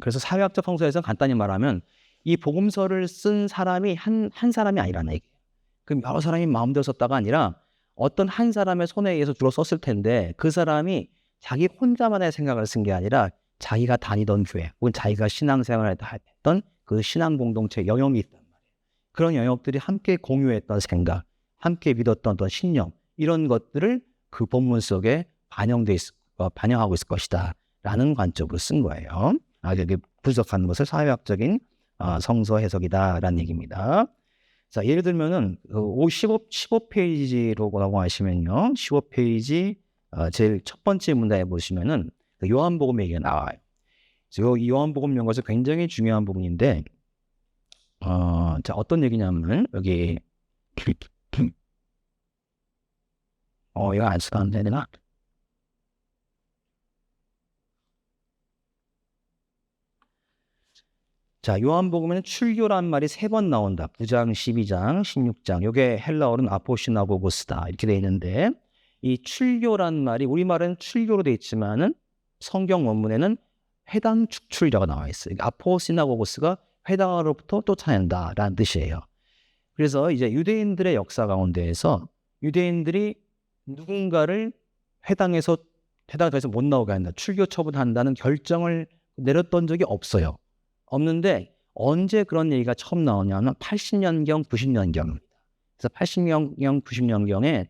그래서 사회학적 성서에서 간단히 말하면 이 복음서를 쓴 사람이 한 사람이 아니라는 얘기예요. 그 여러 사람이 마음대로 썼다가 아니라 어떤 한 사람의 손에 의해서 주로 썼을 텐데 그 사람이 자기 혼자만의 생각을 쓴 게 아니라 자기가 다니던 교회 혹은 자기가 신앙생활을 했던 그 신앙 공동체 영역이 있단 말이에요. 그런 영역들이 함께 공유했던 생각, 함께 믿었던 어떤 신념 이런 것들을 그 본문 속에 반영하고 있을 것이다 라는 관점으로 쓴 거예요. 여기 분석하는 것을 사회학적인 성서 해석이다라는 얘기입니다. 자, 예를 들면은 15페이지라고 하시면요. 15페이지 제일 첫 번째 문단에 보시면은 요한복음 얘기가 나와요. 그래서 이 요한복음 연구에서 굉장히 중요한 부분인데 자, 어떤 얘기냐면 여기 이거 안 쓰면 안 되나? 자, 요한복음에는 출교란 말이 3번 나온다. 9장, 12장, 16장. 이게 헬라어는 아포시나고고스다. 이렇게 돼 있는데 이 출교란 말이 우리말은 출교로 돼 있지만은 성경 원문에는 회당 축출이라고 나와 있어요. 아포시나고고스가 회당으로부터 쫓아낸다라는 뜻이에요. 그래서 이제 유대인들의 역사 가운데에서 유대인들이 누군가를 회당에서 더 이상 못 나오게 한다, 출교 처분한다는 결정을 내렸던 적이 없어요. 없는데 언제 그런 얘기가 처음 나오냐면 80년경, 90년경입니다. 그래서 80년경, 90년경에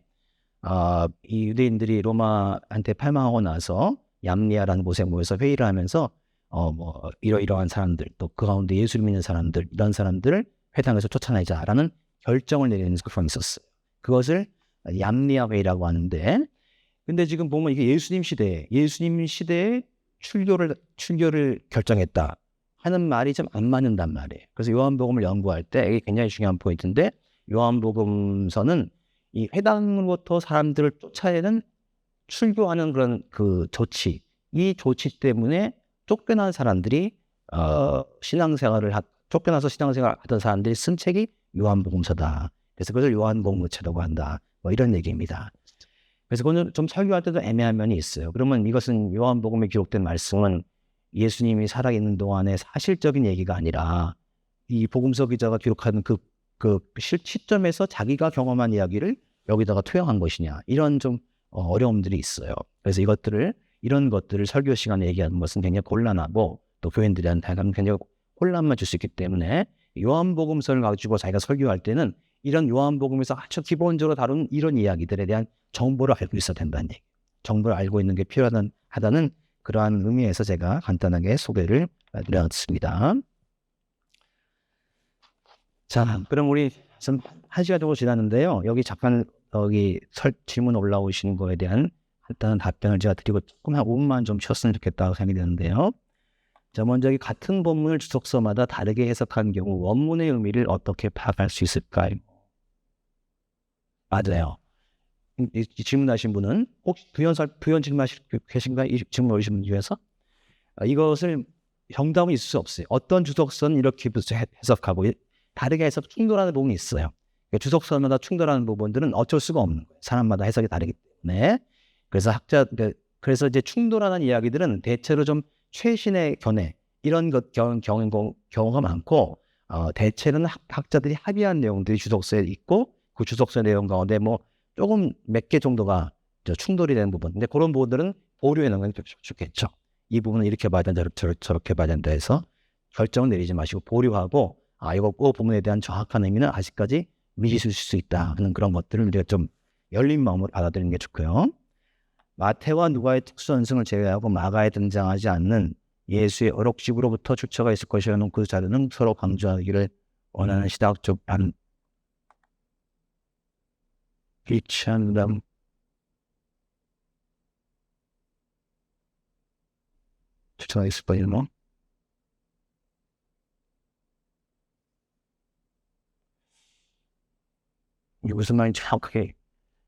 이 유대인들이 로마한테 패망하고 나서 얌리아라는 곳에 모여서 회의를 하면서 뭐 이러이러한 사람들 또 그 가운데 예수를 믿는 사람들 이런 사람들을 회당에서 쫓아내자라는 결정을 내리는 그런 있었어요. 그것을 얌리아 회의라고 하는데 근데 지금 보면 이게 예수님 시대에 출교를 결정했다 하는 말이 좀 안 맞는단 말이에요. 그래서 요한복음을 연구할 때 이게 굉장히 중요한 포인트인데 요한복음서는 이 회당으로부터 사람들을 쫓아내는 출교하는 그런 그 조치, 이 조치 때문에 쫓겨난 사람들이 쫓겨나서 신앙생활 하던 사람들이 쓴 책이 요한복음서다. 그래서 그것을 요한복음서라고 한다. 뭐 이런 얘기입니다. 그래서 그거는 좀 설교할 때도 애매한 면이 있어요. 그러면 이것은 요한복음에 기록된 말씀은 예수님이 살아있는 동안의 사실적인 얘기가 아니라 이 복음서 기자가 기록하는 그 시점에서 자기가 경험한 이야기를 여기다가 투영한 것이냐 이런 좀 어려움들이 있어요. 그래서 이런 것들을 설교 시간에 얘기하는 것은 굉장히 곤란하고 또 교인들한테 굉장히 혼란만 줄 수 있기 때문에 요한복음서를 가지고 자기가 설교할 때는 이런 요한복음에서 아주 기본적으로 다룬 이런 이야기들에 대한 정보를 알고 있어야 된다는 얘기. 정보를 알고 있는 게 필요하다는 그러한 의미에서 제가 간단하게 소개를 드렸습니다. 자, 그럼 우리 지금 1시간 정도 지났는데요. 여기 질문 올라오시는 거에 대한 간단한 답변을 제가 드리고 조금 한 5분만 좀 쉬었으면 좋겠다고 생각이 드는데요. 자, 먼저 이 같은 본문을 주석서마다 다르게 해석한 경우 원문의 의미를 어떻게 파악할 수 있을까요? 맞아요. 이 질문하신 분은 혹시 부연 질문하실 계신가? 이 질문 올리신 분 중에서 이것을 정답은 있을 수 없어요. 어떤 주석서는 이렇게 해석하고 다르게 해석 충돌하는 부분이 있어요. 그러니까 주석서마다 충돌하는 부분들은 어쩔 수가 없는 거예요. 사람마다 해석이 다르기 때문에. 그래서 그래서 이제 충돌하는 이야기들은 대체로 좀 최신의 견해 이런 경우가 많고 대체는 학자들이 합의한 내용들이 주석서에 있고 그 주석서 내용 가운데 뭐 조금 몇 개 정도가 충돌이 되는 부분. 근데 그런 부분들은 보류해 놓는 게 좋겠죠. 이 부분은 이렇게 봐야 된다, 저렇게 봐야 된다 해서 결정을 내리지 마시고 보류하고 이거 그 부분에 대한 정확한 의미는 아직까지 미지수일 수 있다 하는 그런 것들을 우리가 좀 열린 마음으로 받아들이는 게 좋고요. 마태와 누가의 특수전승을 제외하고 마가에 등장하지 않는 예수의 어록집으로부터 출처가 있을 것이라는 그 자료는 서로 강조하기를 원하는 시대학적 반 일치한다. 출처가 있을 것이라는 뭐? 이게 무슨 말인지 정확하게.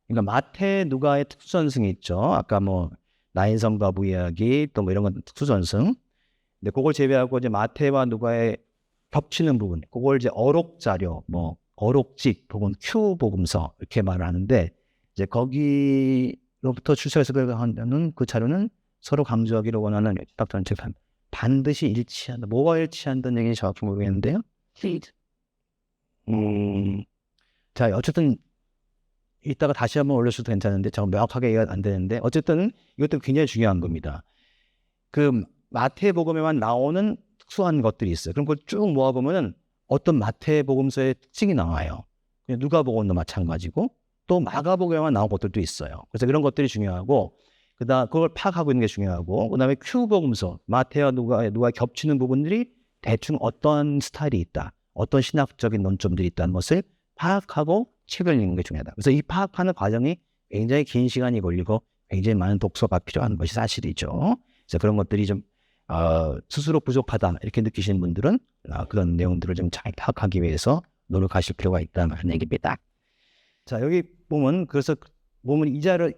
그러니까 마태, 누가의 특수전승이 있죠. 아까 뭐 나인성 과부 이야기 또 뭐 이런 건 특수전승. 근데 그걸 제외하고 이제 마태와 누가의 겹치는 부분, 그걸 이제 어록 자료, 뭐 어록집 혹은 큐 복음서 이렇게 말을 하는데 이제 거기로부터 출처해서 하는 그 자료는 서로 강조하기를 원하는 딱 전체판 반드시 일치한다. 뭐가 일치한다는 얘기는 정확히 모르겠는데요. 자, 어쨌든 이따가 다시 한번 올려줘도 괜찮은데 저 명확하게 이해가 안 되는데 어쨌든 이것도 굉장히 중요한 겁니다. 그 마태복음에만 나오는 특수한 것들이 있어요. 그럼 그걸 쭉 모아보면은 어떤 마태복음서의 특징이 나와요. 누가복음도 마찬가지고 또 마가복음에만 나온 것들도 있어요. 그래서 그런 것들이 중요하고 그걸 파악하고 있는 게 중요하고 그다음에 큐복음서 마태와 누가 겹치는 부분들이 대충 어떤 스타일이 있다. 어떤 신학적인 논점들이 있다는 것을 파악하고 책을 읽는 게 중요하다. 그래서 이 파악하는 과정이 굉장히 긴 시간이 걸리고 굉장히 많은 독서가 필요한 것이 사실이죠. 그래서 그런 것들이 좀 스스로 부족하다 이렇게 느끼시는 분들은 그런 내용들을 좀 잘 파악하기 위해서 노력하실 필요가 있다는 얘기입니다. 자, 여기 보면 그래서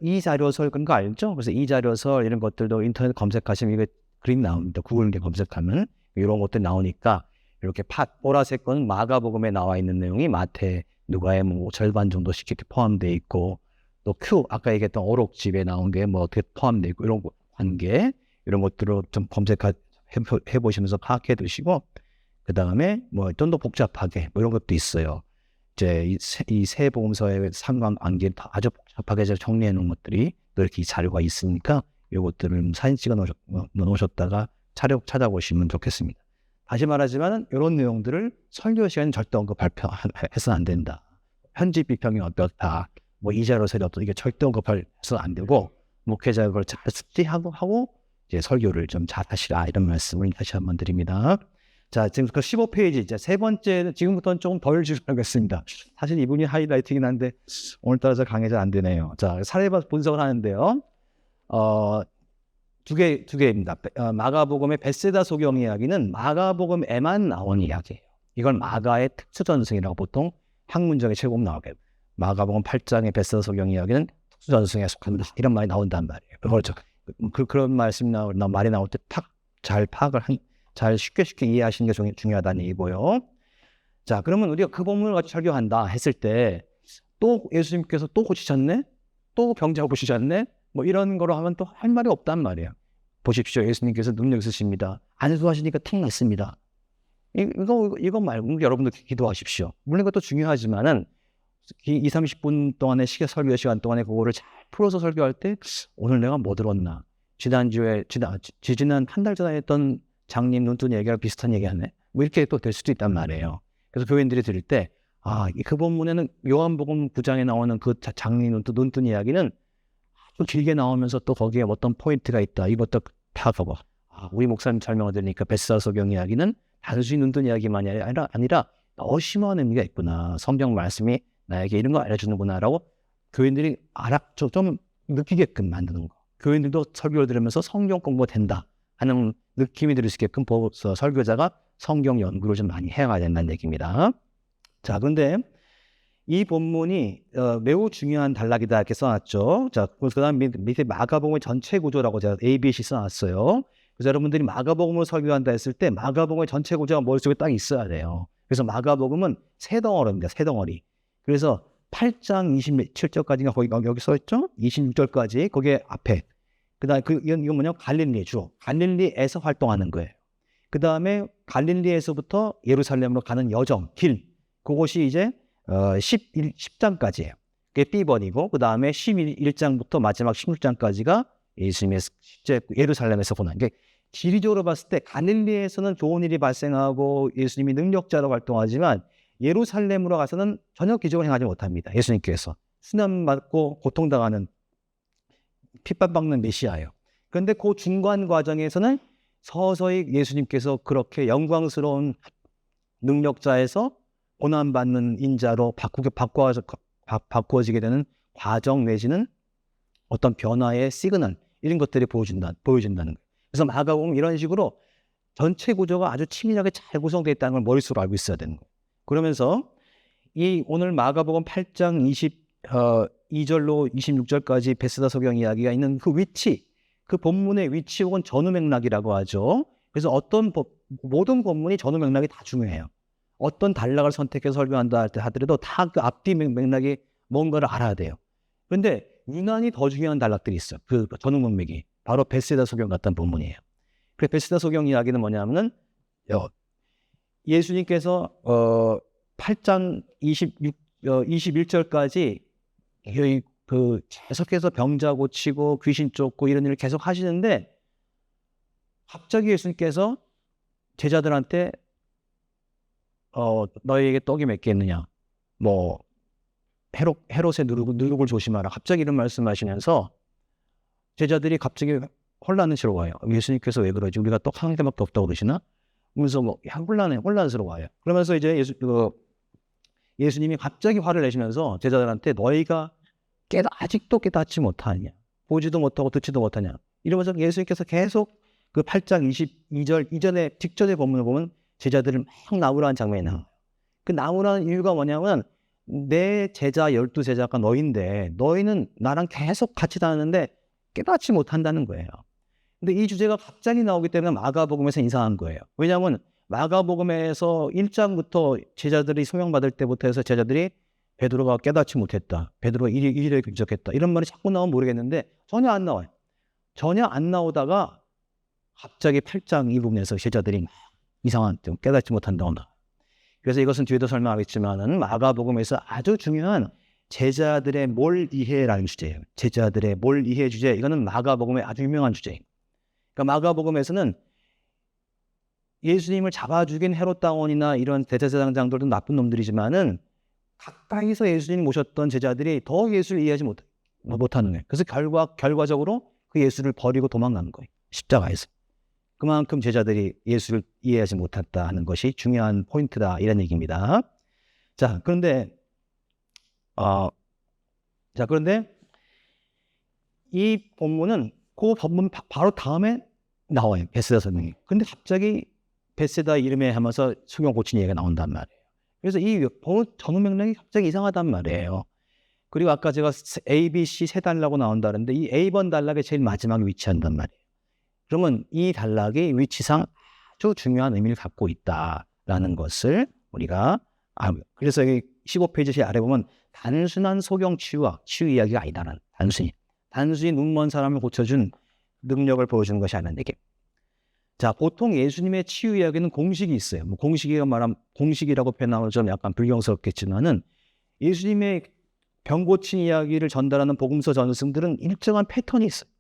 이 자료설 그런 거 알죠? 그래서 이 자료설 이런 것들도 인터넷 검색하시면 이거 그림 나옵니다. 구글 검색하면 이런 것들 나오니까 이렇게 보라색 건 마가복음에 나와 있는 내용이 마태, 누가의 뭐 절반 정도씩 이렇게 포함되어 있고 또 큐 아까 얘기했던 어록집에 나온 게 뭐 어떻게 포함되어 있고 이런 관계 이런 것들을 좀 검색해 보시면서 파악해 두시고 그 다음에 뭐 좀 더 복잡하게 뭐 이런 것도 있어요. 이제 이 세 복음서의 상관관계를 아주 복잡하게 정리해 놓은 것들이 또 이렇게 이 자료가 있으니까 이것들을 사진 찍어 놓으셨다가 찾아보시면 좋겠습니다. 다시 말하지만 이런 내용들을 설교 시간에 절대 언급해서는 안 된다. 편집 비평이 어떻다. 뭐 이 자료설이 어떻다. 이게 절대 언급해서는 안 되고 목회자가 그걸 잘 숙지하고 이제 설교를 좀 잘 하시라 이런 말씀을 다시 한번 드립니다. 자, 지금 그 15페이지 이제 세 번째는 지금부터는 조금 덜 줄여가겠습니다. 사실 이분이 하이라이팅이긴 한데 오늘따라 저 강의 잘 안 되네요. 자, 사례 분석을 하는데요. 두 개입니다. 마가복음의 벳세다 소경 이야기는 마가복음에만 나온 이야기예요. 이걸 마가의 특수전승이라고 보통 학문적인 책으로 나오게. 마가복음 8장의 벳세다 소경 이야기는 특수전승에 속한다. 이런 말이 나온단 말이에요. 그렇죠. 그런 말이 나올 때 잘 파악을 잘 쉽게 이해하시는 게 중요하다는 얘기고요. 자, 그러면 우리가 그 본문을 같이 설교한다 했을 때 또 예수님께서 또 고치셨네? 또 병자 고치셨네? 뭐 이런 거로 하면 또 할 말이 없단 말이에요. 보십시오. 예수님께서 능력 있으십니다. 안수하시니까 탁 났습니다. 이거 말고 여러분도 기도하십시오. 물론 이것도 중요하지만은 20-30분 동안의 설교 시간 동안에 그거를 잘 풀어서 설교할 때 오늘 내가 뭐 들었나? 지난 한 달 전에 했던 장님 눈뜨는 얘기랑 비슷한 얘기 하네. 뭐 이렇게 또 될 수도 있단 말이에요. 그래서 교인들이 들을 때 그 본문에는 요한복음 9장에 나오는 그 장님 눈뜬 이야기는 또 길게 나오면서 또 거기에 어떤 포인트가 있다. 이것도 파악하고 우리 목사님 설명을 들으니까 벳세다 소경 이야기는 단순히 눈뜬 이야기만이 아니라 더 심한 의미가 있구나. 성경 말씀이 나에게 이런 거 알려주는구나 라고 교인들이 좀 느끼게끔 만드는 거. 교인들도 설교를 들으면서 성경 공부가 된다 하는 느낌이 들 수 있게끔 설교자가 성경 연구를 좀 많이 해야 된다는 얘기입니다. 자, 그런데 이 본문이 매우 중요한 단락이다 이렇게 써놨죠. 자, 그다음 밑에 마가복음의 전체 구조라고 제가 ABC 써놨어요. 그래서 여러분들이 마가복음을 설교한다 했을 때 마가복음의 전체 구조가 머릿속에 딱 있어야 돼요. 그래서 마가복음은 세 덩어리입니다. 세 덩어리. 그래서 8장 27절까지가 거기 여기 써 있죠. 26절까지 거기에 앞에. 그다음에 이건 뭐냐? 갈릴리 주. 갈릴리에서 활동하는 거예요. 그다음에 갈릴리에서부터 예루살렘으로 가는 여정, 길. 그것이 이제 10장까지예요. 그게 B번이고 그다음에 11장부터 마지막 16장까지가 예수님의 실제 예루살렘에서 보는 게 지리적으로 봤을 때 갈릴리에서는 좋은 일이 발생하고 예수님이 능력자로 활동하지만 예루살렘으로 가서는 전혀 기적을 행하지 못합니다. 예수님께서 순환받고 고통당하는 핍박받는 메시아예요. 그런데 그 중간 과정에서는 서서히 예수님께서 그렇게 영광스러운 능력자에서 고난받는 인자로 바꾸어지게 되는 과정 내지는 어떤 변화의 시그널 이런 것들이 보여준다는 거예요. 그래서 마가복음 이런 식으로 전체 구조가 아주 치밀하게 잘 구성되어 있다는 걸 머릿속으로 알고 있어야 되는 거예요. 그러면서 이 오늘 마가복음 8장 22절로 26절까지 베스다 소경 이야기가 있는 그 위치, 그 본문의 위치 혹은 전후 맥락이라고 하죠. 그래서 모든 본문이 전후 맥락이 다 중요해요. 어떤 단락을 선택해서 설교한다 하더라도 다 그 앞뒤 맥락이 뭔가를 알아야 돼요. 그런데 유난히 더 중요한 단락들이 있어요. 그 전후 맥락이 바로 베스다 소경 같은 본문이에요. 그 베스다 소경 이야기는 뭐냐면은 예수님께서 8장 21절까지 계속해서 병자 고치고 귀신 쫓고 이런 일을 계속 하시는데 갑자기 예수님께서 제자들한테 너희에게 떡이 몇 개 있느냐, 뭐 헤롯의 누룩을 조심하라, 갑자기 이런 말씀하시면서 제자들이 갑자기 혼란스러워요. 예수님께서 왜 그러지? 우리가 떡 한 개밖에 없다고 그러시나? 그러면서 혼란스러워요. 그러면서 이제 예수님이 갑자기 화를 내시면서 제자들한테 너희가 아직도 깨닫지 못하냐, 보지도 못하고 듣지도 못하냐, 이러면서 예수님께서 계속 그 8장 22절 직전의 본문을 보면 제자들을 막 나무라는 장면이 나와요. 그 나무라는 이유가 뭐냐면 내 제자 12제자가 너희인데 너희는 나랑 계속 같이 다녔는데 깨닫지 못한다는 거예요. 근데 이 주제가 갑자기 나오기 때문에 마가복음에서 이상한 거예요. 왜냐하면 마가복음에서 1장부터 제자들이 소명받을 때부터 해서 제자들이 베드로가 깨닫지 못했다, 베드로가 이래 긍정했다 이런 말이 자꾸 나오면 모르겠는데 전혀 안 나와요. 전혀 안 나오다가 갑자기 8장 이 부분에서 제자들이 이상한 좀 깨닫지 못한다고 나와요. 그래서 이것은 뒤에도 설명하겠지만은 마가복음에서 아주 중요한 제자들의 몰 이해라는 주제예요. 제자들의 몰 이해 주제, 이거는 마가복음의 아주 유명한 주제예요. 그러니까 마가복음에서는 예수님을 잡아 죽인 헤롯 당원이나 이런 대제사장들도 나쁜 놈들이지만은 가까이서 예수님 모셨던 제자들이 더 예수를 이해하지 못하는 거예요. 그래서 결과적으로 그 예수를 버리고 도망가는 거예요. 십자가에서. 그만큼 제자들이 예수를 이해하지 못했다 하는 것이 중요한 포인트다 이런 얘기입니다. 자, 그런데 이 본문은 그 본문 바로 다음에 나와요. 베세다 설명이. 근데 갑자기 베세다 이름에 하면서 소경 고친 얘기가 나온단 말이에요. 그래서 이 전후 맥락이 갑자기 이상하단 말이에요. 그리고 아까 제가 A, B, C 세 단락으로 나온다는데 이 A번 단락에 제일 마지막에 위치한단 말이에요. 그러면 이 단락이 위치상 아주 중요한 의미를 갖고 있다라는 것을 우리가 알고요. 그래서 여기 15페이지 아래 보면 단순한 소경 치유 이야기가 아니다라는 단순히 눈먼 사람을 고쳐준 능력을 보여주는 것이 아니라는 얘기. 자, 보통 예수님의 치유 이야기는 공식이 있어요. 뭐 공식이라고 표현하면 좀 약간 불경스럽겠지만은 예수님의 병 고친 이야기를 전달하는 복음서 전승들은 일정한 패턴이 있어요.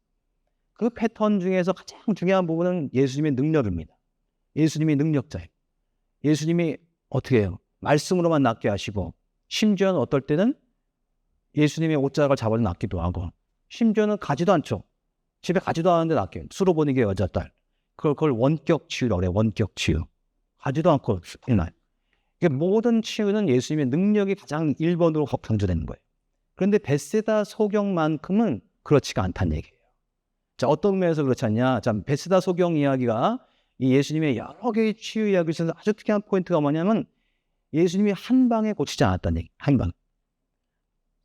그 패턴 중에서 가장 중요한 부분은 예수님의 능력입니다. 예수님이 능력자예요. 예수님이 어떻게 해요? 말씀으로만 낫게 하시고 심지어는 어떨 때는 예수님의 옷자락을 잡아서 낫기도 하고 심지어는 가지도 않죠. 집에 가지도 않았는데 낫게 해요. 수로 보내게 여자 딸. 그걸 원격 치유라고 그래요. 원격 치유. 가지도 않고 나요. 모든 치유는 예수님의 능력이 가장 1번으로 강조되는 거예요. 그런데 베세다 소경만큼은 그렇지가 않다는 얘기예요. 자, 어떤 면에서 그렇지 않냐? 자, 베세다 소경 이야기가 이 예수님의 여러 개의 치유 이야기 중에서 아주 특이한 포인트가 뭐냐면 예수님이 한 방에 고치지 않았다는 얘기. 한 방.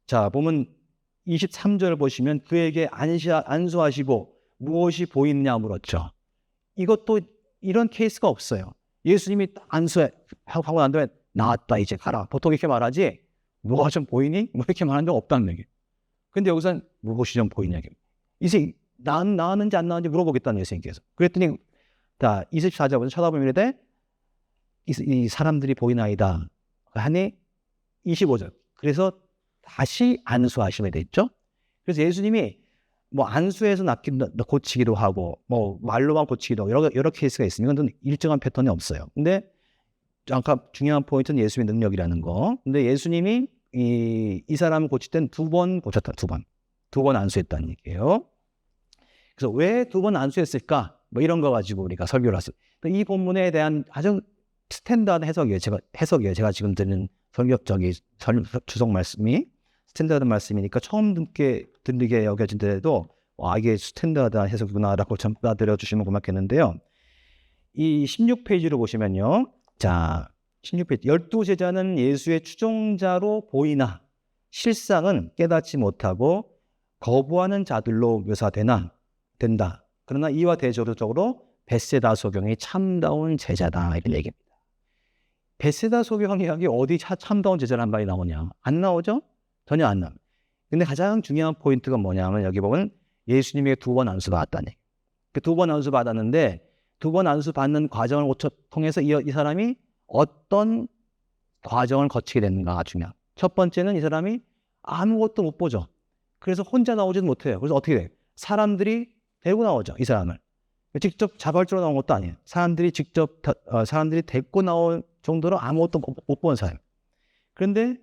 자, 보면 23절 보시면 그에게 안수하시고 무엇이 보이느냐 물었죠. 이것도 이런 케이스가 없어요. 예수님이 딱 안수하고 난 다음에 나왔다 이제 가라. 보통 이렇게 말하지 뭐가 좀 보이니? 뭐 이렇게 말하는 적 없다는 얘기. 근데 여기서는 무엇이 좀 보이냐. 이제 나왔는지 안 나왔는지 물어보겠다는 예수님께서. 그랬더니 자 24절부터 쳐다보면 이르되 이 사람들이 보이나이다 하니 25절. 그래서 다시 안수하시게 됐죠. 그래서 예수님이 뭐 안수해서 고치기도 하고 뭐 말로만 고치기도 하고 여러 케이스가 있습니다. 이건 일정한 패턴이 없어요. 근데 아까 중요한 포인트는 예수님의 능력이라는 거. 근데 예수님이 이 사람을 고칠 땐 2번 고쳤다. 2번 안수했다는 얘기예요. 그래서 왜 2번 안수했을까? 뭐 이런 거 가지고 우리가 설교를 했어요. 이 본문에 대한 아주 스탠다드 해석이에요. 제가 지금 드리는 설교적인 주석 말씀이 스탠다드 말씀이니까 처음 들리게 여겨진데도 이게 스탠다드한 해석이구나라고 좀 받아들여 주시면 고맙겠는데요. 이 16페이지로 보시면요. 자, 16페이지 12제자는 예수의 추종자로 보이나 실상은 깨닫지 못하고 거부하는 자들로 묘사된다. 그러나 이와 대조적으로 벳세다 소경이 참다운 제자다 이런 얘기입니다. 벳세다 소경 이야기 어디 참다운 제자란 말이 나오냐? 안 나오죠? 전혀 안 나옵니다. 근데 가장 중요한 포인트가 뭐냐면 여기 보면 예수님이 2번 안수 받았다니. 그 2번 안수 받았는데 2번 안수 받는 과정을 통해서 이 사람이 어떤 과정을 거치게 되는가가 중요해요. 첫 번째는 이 사람이 아무것도 못 보죠. 그래서 혼자 나오지도 못해요. 그래서 어떻게 돼요? 사람들이 데리고 나오죠. 이 사람을. 직접 자발적으로 나온 것도 아니에요. 사람들이 데리고 나올 정도로 아무것도 못 보는 사람. 그런데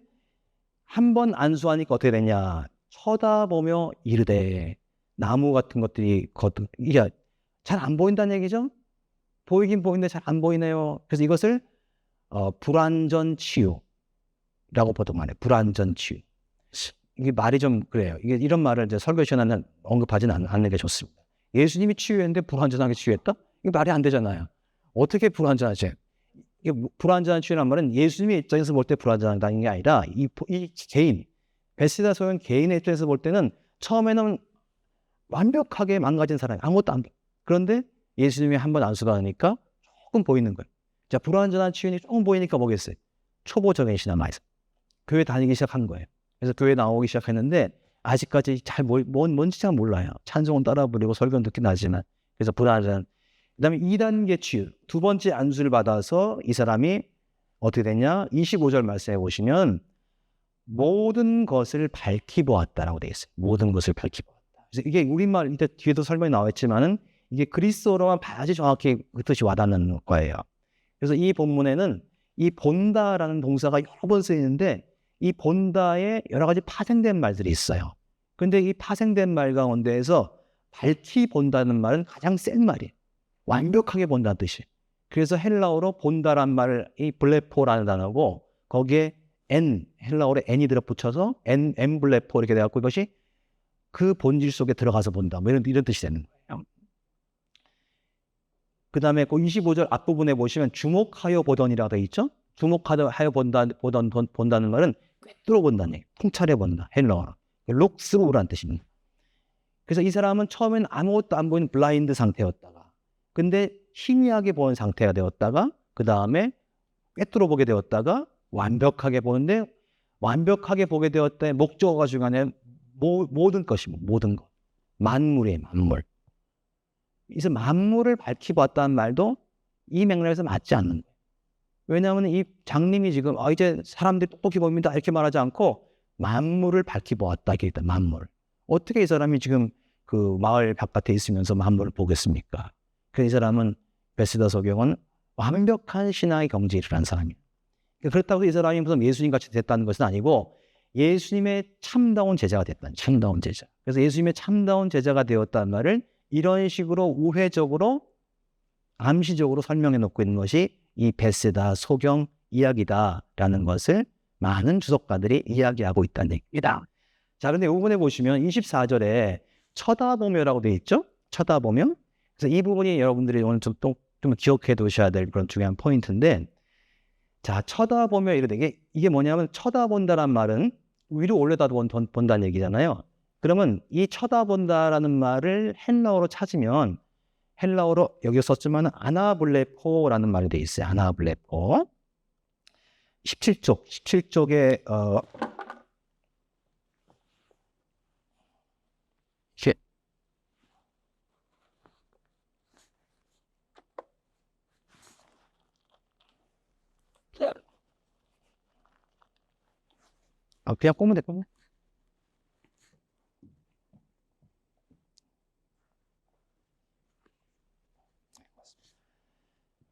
한 번 안수하니까 어떻게 되냐. 쳐다보며 이르되 나무 같은 것들이 이게 잘 안 보인다는 얘기죠. 보이긴 보이는데 잘 안 보이네요. 그래서 이것을 불완전 치유라고 보통 말해요. 불완전 치유. 이게 말이 좀 그래요. 이게 이런 말을 이제 설교 시간에 언급하지는 않는 게 좋습니다. 예수님이 치유했는데 불완전하게 치유했다? 이게 말이 안 되잖아요. 어떻게 불완전하지? 이게 불완전한 치유란 말은 예수님의 입장에서 볼 때 불완전하다는 게 아니라 이 개인, 벳세다 소경 개인의 입장에서 볼 때는 처음에는 완벽하게 망가진 사람이 아무것도 안 보여. 그런데 예수님이 한 번 안수받으니까 조금 보이는 거예요. 자, 불완전한 치유는 조금 보이니까 뭐겠어요? 초보적인 신앙마에서 교회 다니기 시작한 거예요. 그래서 교회 나오기 시작했는데 아직까지 뭔지 잘 몰라요. 찬송은 따라 부르고 설교는 듣긴 하지만. 그래서 불완전. 그다음에 2단계 치유. 2번째 안수를 받아서 이 사람이 어떻게 되냐? 25절 말씀해 보시면 모든 것을 밝히 보았다라고 되어 있어요. 모든 것을 밝히 보았다. 그래서 이게 우리말 이제 뒤에도 설명이 나왔지만은 이게 그리스어로만 봐야지 정확히 그 뜻이 와닿는 거예요. 그래서 이 본문에는 이 본다라는 동사가 여러 번 쓰이는데 이 본다에 여러 가지 파생된 말들이 있어요. 그런데 이 파생된 말 가운데에서 밝히 본다는 말은 가장 센 말이에요. 완벽하게 본다는 뜻이. 그래서 헬라어로 본다란 말을 이 블레포라는 단어고 거기에 헬라어로 n이 들어붙여서 블레포 이렇게 돼갖고 이것이 그 본질 속에 들어가서 본다. 뭐 이런 뜻이 되는 거예요. 그 다음에 그 25절 앞부분에 보시면 주목하여 보던이라고 되어 있죠. 주목하여 본다는 말은 꿰뚫어 본다는 얘기예요. 통찰해 본다. 헬라어로. 룩스루라는 뜻입니다. 그래서 이 사람은 처음엔 아무것도 안 보이는 블라인드 상태였다가 근데 희미하게 보는 상태가 되었다가 그 다음에 꿰뚫어 보게 되었다가 완벽하게 보는데 완벽하게 보게 되었다의 목적어가 중요한 모든 것이 모든 것. 만물이에요. 만물. 그래서 만물을 밝히 보았다는 말도 이 맥락에서 맞지 않는 거예요. 왜냐하면 이 장님이 지금 이제 사람들이 똑똑히 보입니다 이렇게 말하지 않고 만물을 밝히 보았다 이렇게 했다. 만물. 어떻게 이 사람이 지금 그 마을 바깥에 있으면서 만물을 보겠습니까? 그래서 이 사람은 벳세다 소경은 완벽한 신앙의 경지를 한 사람이에요. 그렇다고 이 사람이 무슨 예수님같이 됐다는 것은 아니고 예수님의 참다운 제자가 됐다는 참다운 제자. 그래서 예수님의 참다운 제자가 되었다는 말을 이런 식으로 우회적으로 암시적으로 설명해 놓고 있는 것이 이 벳세다 소경 이야기다라는 것을 많은 주석가들이 이야기하고 있다는 얘기입니다. 자, 그런데 이 부분에 보시면 24절에 쳐다보며라고 되어 있죠? 쳐다보며. 그래서 이 부분이 여러분들이 오늘 좀 기억해 두셔야 될 그런 중요한 포인트인데 자, 쳐다보며 이게 뭐냐면 쳐다본다란 말은 위로 올려다 본다는 얘기잖아요. 그러면 이 쳐다본다라는 말을 헬라어로 찾으면 헬라어로 여기 썼지만 아나블레포라는 말이 돼 있어요. 아나블레포. 17쪽에 그냥 꼬면 돼.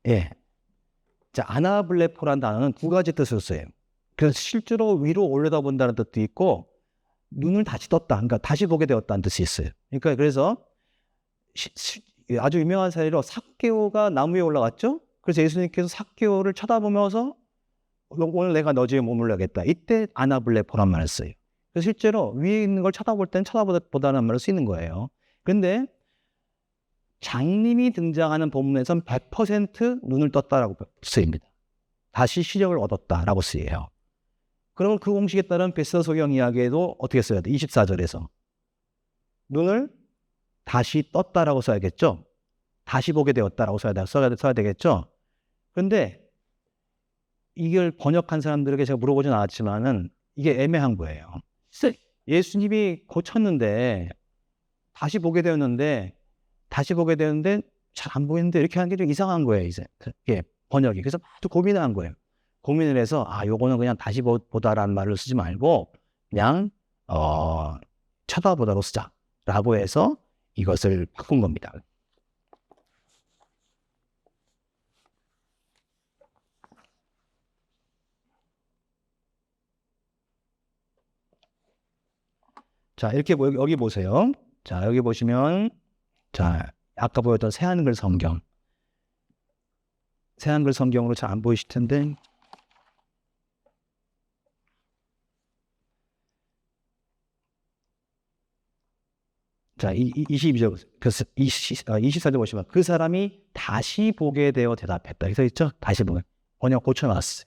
예. 자, 아나블레포라는 단어는 두 가지 뜻을 써요. 그래서 실제로 위로 올려다본다는 뜻도 있고 눈을 다시 떴다, 그러니까 다시 보게 되었다는 뜻이 있어요. 그러니까 그래서 아주 유명한 사례로 삭개오가 나무 위에 올라갔죠. 그래서 예수님께서 삭개오를 쳐다보면서 오늘 내가 너 집에 머물러야겠다. 이때 아나블레포란 말을 써요. 그래서 실제로 위에 있는 걸 쳐다볼 때는 쳐다보다는 말을 쓰는 거예요. 그런데 장님이 등장하는 본문에선 100% 눈을 떴다라고 쓰입니다. 다시 시력을 얻었다라고 쓰여요. 그러면 그 공식에 따른 베스더 소경 이야기에도 어떻게 써야 돼? 24절에서 눈을 다시 떴다라고 써야겠죠? 다시 보게 되었다라고 써야 되겠죠? 그런데 이걸 번역한 사람들에게 제가 물어보진 않았지만은 이게 애매한 거예요. 예수님이 고쳤는데 다시 보게 되었는데 잘 안 보이는데 이렇게 하는 게 좀 이상한 거예요. 이제 번역이. 그래서 또 고민을 한 거예요. 고민을 해서 요거는 그냥 다시 보다라는 말을 쓰지 말고 그냥 쳐다보다로 쓰자라고 해서 이것을 바꾼 겁니다. 자, 이렇게 여기 보세요. 자, 여기 보시면 자, 아까 보였던 새한글 성경으로 잘 안 보이실 텐데 자, 22절, 24절 보시면 그 사람이 다시 보게 되어 대답했다. 그래서 있죠? 다시 보게. 번역 고쳐놨어요.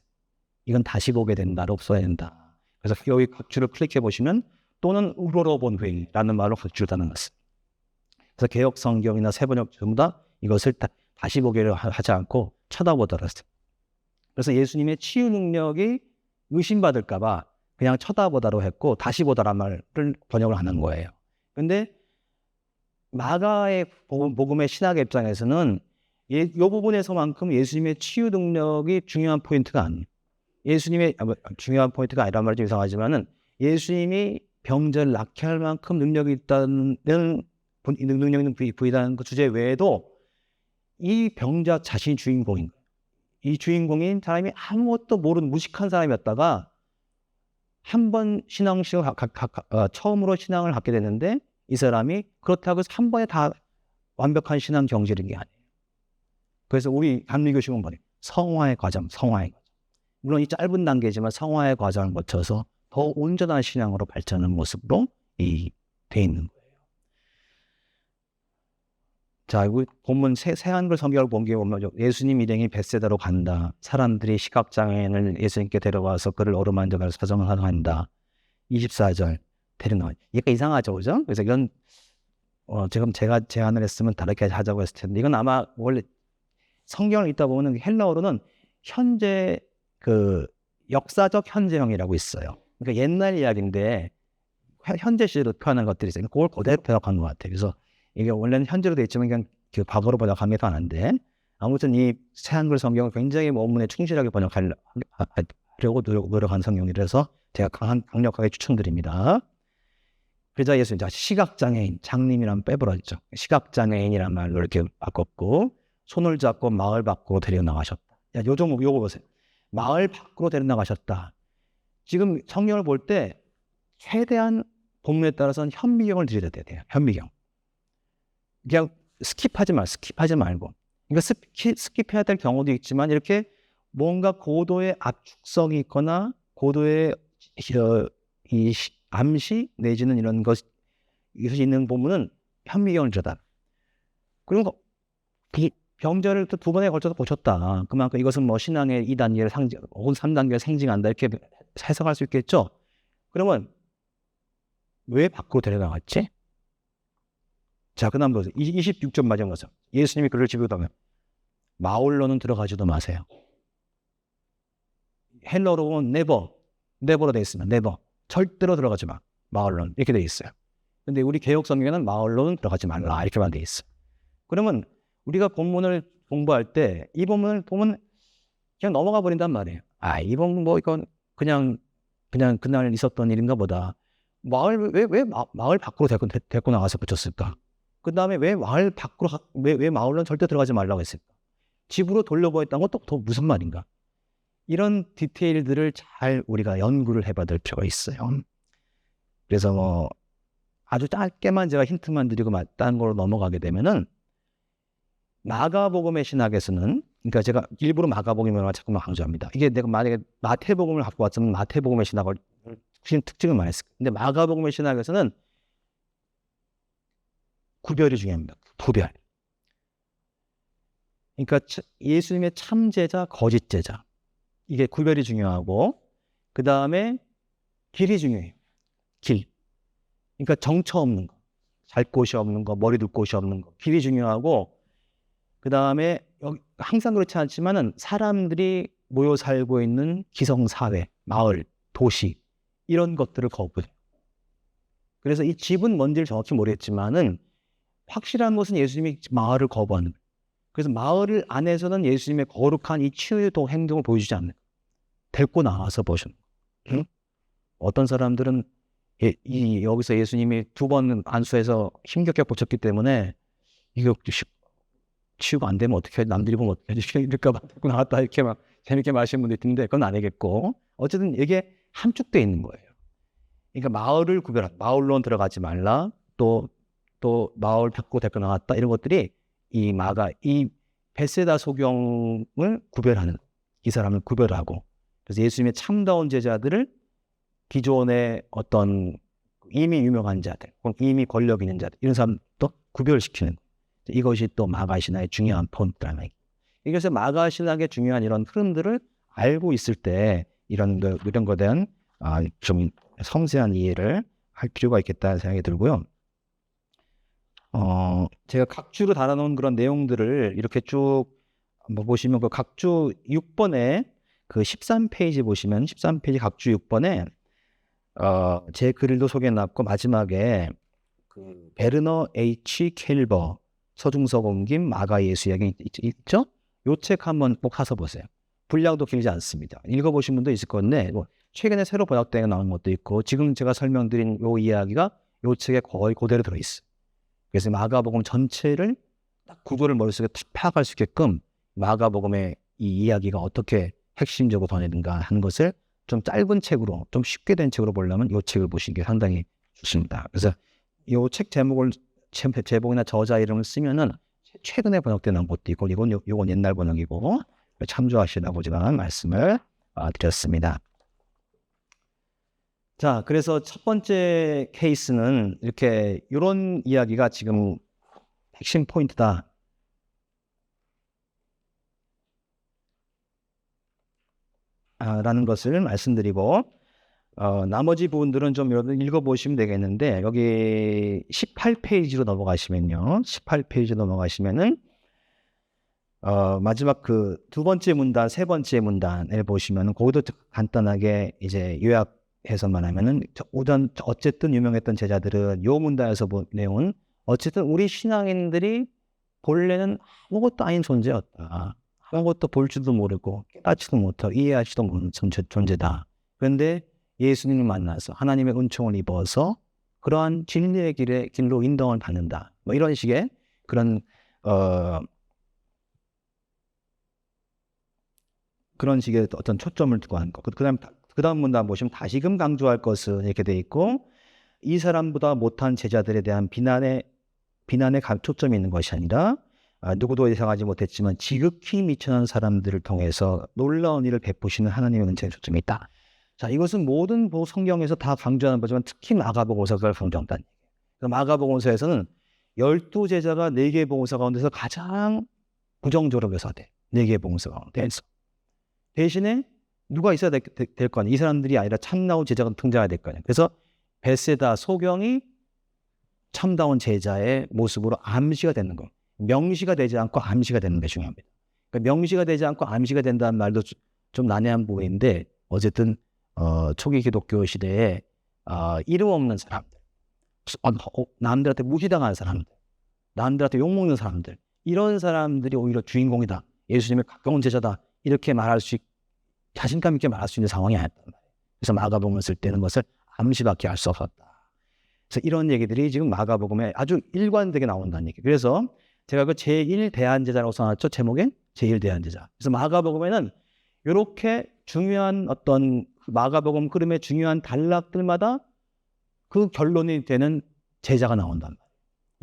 이건 다시 보게 된다로 써야 된다. 그래서 여기 각주를 클릭해 보시면 또는 우러러 본 후에라는 말로 각주를 달아놨어요. 그래서 개역 성경이나 세번역 전부 다 이것을 다시 보기를 하지 않고 쳐다보더라. 그래서 예수님의 치유 능력이 의심받을까봐 그냥 쳐다보다로 했고 다시 보다란 말을 번역을 하는 거예요. 근데 마가의 복음의 신학의 입장에서는 이 부분에서만큼 예수님의 치유 능력이 중요한 포인트가 아니에요. 예수님의 중요한 포인트가 아니란 말이 좀 이상하지만은 예수님이 병자를 낫게 할 만큼 능력이 있다는 능력 있는 부위라는 그 주제 외에도 이 병자 자신이 주인공인 거예요. 이 주인공인 사람이 아무것도 모르는 무식한 사람이었다가 한 번 처음으로 신앙을 갖게 되는데 이 사람이 그렇다고 해서 한 번에 다 완벽한 신앙 경지는 게 아니에요. 그래서 우리 감리교식은 뭐예요? 성화의 과정. 물론 이 짧은 단계지만 성화의 과정을 거쳐서 더 온전한 신앙으로 발전하는 모습으로 돼 있는 거예요. 자, 이거 본문 새한글 성경을 보면 예수님 일행이 벳세다로 간다. 사람들이 시각장애인을 예수님께 데려와서 그를 어루만져갈 사정을 한다. 24절 데려나와. 이게 이상하죠, 그죠? 그래서 이건 지금 제가 제안을 했으면 다르게 하자고 했을 텐데 이건 아마 원래 성경을 읽다 보면 헬라어로는 현재 그 역사적 현재형이라고 있어요. 그러니까 옛날 이야기인데 현재 시제로 표현한 것들이 있어요. 그걸 그대로 번역한 것 같아요. 그래서 이게 원래는 현재로 돼 있지만 그냥 그 과거로 번역한 게 더 나은데 아무튼 이 새한글 성경을 굉장히 원문에 충실하게 번역하려고 노력한 성경이라서 제가 강력하게 추천드립니다. 그러자 예수님 시각장애인, 장님이란 빼버렸죠. 시각장애인이란 말로 이렇게 바꿨고 손을 잡고 마을 밖으로 데려나가셨다. 요 종목 요거 보세요. 마을 밖으로 데려나가셨다. 지금 성경을 볼 때 최대한 본문에 따라서는 현미경을 드려야 돼요. 현미경. 그냥 스킵하지 말고. 그러니까 스킵해야 될 경우도 있지만 이렇게 뭔가 고도의 압축성이 있거나 고도의 이 암시 내지는 이런 것이 있는 부분은 현미경을 들여다. 그리고 이 병자를 또 두 번에 걸쳐서 보셨다. 그만큼 이것은 뭐 신앙의 2단계를 상징 혹은 3단계를 상징한다 이렇게 해석할 수 있겠죠. 그러면 왜 밖으로 데려나갔지? 자, 그 다음 보세요. 26절 마지막 가서 예수님이 그를 집에 오다면 마을로는 들어가지도 마세요. 헬러로 보면 never로 되어 있습니다. never. 절대로 들어가지 마. 마을로는 이렇게 되어 있어요. 근데 우리 개역 성경에는 마을로는 들어가지 말라 이렇게만 되어 있어요. 그러면 우리가 본문을 공부할 때 이 본문을 보면 그냥 넘어가 버린단 말이에요. 이 본문 뭐 이건 그냥 그날 있었던 일인가 보다. 왜 마을 밖으로 데리고 나가서 붙였을까? 그 다음에 왜 마을 밖으로 왜 마을로는 절대 들어가지 말라고 했을까? 집으로 돌려보냈다는 것도 더 무슨 말인가? 이런 디테일들을 잘 우리가 연구를 해봐야 될 필요가 있어요. 그래서 뭐 아주 짧게만 제가 힌트만 드리고 다른 걸로 넘어가게 되면은 마가복음의 신학에서는, 그러니까 제가 일부러 마가복음을 자꾸만 강조합니다. 이게 내가 만약에 마태복음을 갖고 왔으면 마태복음의 신학을 특징을 말했을 거예요. 근데 마가복음의 신학에서는 구별이 중요합니다. 구별. 그러니까 예수님의 참제자, 거짓 제자. 이게 구별이 중요하고, 그 다음에 길이 중요해요. 길. 그러니까 정처 없는 거, 잘 곳이 없는 거, 머리 둘 곳이 없는 거, 길이 중요하고, 그 다음에 항상 그렇지 않지만은 사람들이 모여 살고 있는 기성사회, 마을, 도시 이런 것들을 거부해요. 그래서 이 집은 뭔지를 정확히 모르겠지만은 확실한 것은 예수님이 마을을 거부하는 거예요. 그래서 마을 안에서는 예수님의 거룩한 이 치유도 행동을 보여주지 않는 거예요. 데리고 나와서 보시는 거예요. 응? 어떤 사람들은 여기서 예수님이 2번 안수해서 힘겹게 고쳤기 때문에 이거 치유가 안 되면 어떻게 해? 남들이 보면 어떻게 해? 이럴까 봐 데리고 나왔다 이렇게 막 재밌게 마시는 분도 있던데 그건 아니겠고, 어쨌든 이게 함축되어 있는 거예요. 그러니까 마을을 구별한, 마을로 들어가지 말라, 또 마을 밖으로 데리고 나왔다, 이런 것들이 이 베세다 소경을 구별하는, 이 사람을 구별하고, 그래서 예수님의 참다운 제자들을 기존의 어떤 이미 유명한 자들, 이미 권력 있는 자들, 이런 사람도 구별시키는, 이것이 또 마가신학의 중요한 포인트라는 얘기. 그래서 마가신학의 중요한 이런 흐름들을 알고 있을 때 이런 거에 대한 좀 섬세한 이해를 할 필요가 있겠다는 생각이 들고요. 제가 각주로 달아놓은 그런 내용들을 이렇게 쭉 보시면 그 각주 6번에 그 13페이지 보시면 13페이지 각주 6번에 제 글도 소개해놨고 마지막에 그 베르너 H. 켈버 서중석 옮김 마가 예수 이야기 있죠? 요 책 한번 꼭 사서 보세요. 분량도 길지 않습니다. 읽어보신 분도 있을 건데 뭐 최근에 새로 번역되어 나온 것도 있고 지금 제가 설명드린 요 이야기가 요 책에 거의 그대로 들어있어요. 그래서 마가복음 전체를 딱 구조를 머릿속에 탁 파악할 수 있게끔 마가복음의 이 이야기가 어떻게 핵심적으로 전해든가 하는 것을 좀 짧은 책으로, 좀 쉽게 된 책으로 보려면 이 책을 보시는 게 상당히 좋습니다. 그래서 이 책 제목이나 저자 이름을 쓰면은 최근에 번역된 것도 있고, 이건 옛날 번역이고 참조하시라고 제가 말씀을 드렸습니다. 자, 그래서 첫 번째 케이스는 이런 이야기가 지금 핵심 포인트다. 라는 것을 말씀드리고, 나머지 부분들은 좀 여러분 읽어보시면 되겠는데, 여기 18페이지로 넘어가시면요. 18페이지 넘어가시면은, 마지막 그 두 번째 문단, 세 번째 문단을 보시면은, 거기도 간단하게 이제 요약해서 말하면은, 어쨌든 유명했던 제자들은 요 문단에서 본 내용은, 어쨌든 우리 신앙인들이 본래는 아무것도 아닌 존재였다. 아무것도 볼 줄도 모르고 깨닫지도 못하고 이해하지도 못하는 존재다. 그런데 예수님을 만나서 하나님의 은총을 입어서 그러한 진리의 길로 인도를 받는다. 뭐 이런 식의 그런 식의 어떤 초점을 두고 하는 것. 그다음 문단 보시면 다시금 강조할 것은 이렇게 돼 있고, 이 사람보다 못한 제자들에 대한 비난에 초점이 있는 것이 아니라 누구도 예상하지 못했지만 지극히 미천한 사람들을 통해서 놀라운 일을 베푸시는 하나님의 은혜에 초점이 있다. 자, 이것은 모든 성경에서 다 강조하는 거지만 특히 마가복음서를 강조한다. 마가복음서에서는 12제자가 4개의 복음서 가운데서 가장 부정적으로 묘사돼. 4개의 복음서 가운데서. 대신에 누가 있어야 될 거 아니야. 이 사람들이 아니라 참나온 제자가 등장해야 될 거 아니야. 그래서 벳세다 소경이 참다운 제자의 모습으로 암시가 되는 거. 명시가 되지 않고 암시가 되는 게 중요합니다. 그러니까 명시가 되지 않고 암시가 된다는 말도 좀 난해한 부분인데 어쨌든 초기 기독교 시대에 이름 없는 사람들, 남들한테 무시당하는 사람들, 남들한테 욕먹는 사람들, 이런 사람들이 오히려 주인공이다. 예수님의 가까운 제자다. 이렇게 자신감 있게 말할 수 있는 상황이 아니었단 말이에요. 그래서 마가복음을 쓸 때는 것을 암시밖에 알 수 없었다. 그래서 이런 얘기들이 지금 마가복음에 아주 일관되게 나온다는 얘기. 그래서 제가 그 제1대한제자라고 써놨죠. 제목엔 제1대한제자. 그래서 마가복음에는 이렇게 중요한 어떤 마가복음 흐름의 중요한 단락들마다 그 결론이 되는 제자가 나온단 말이에요.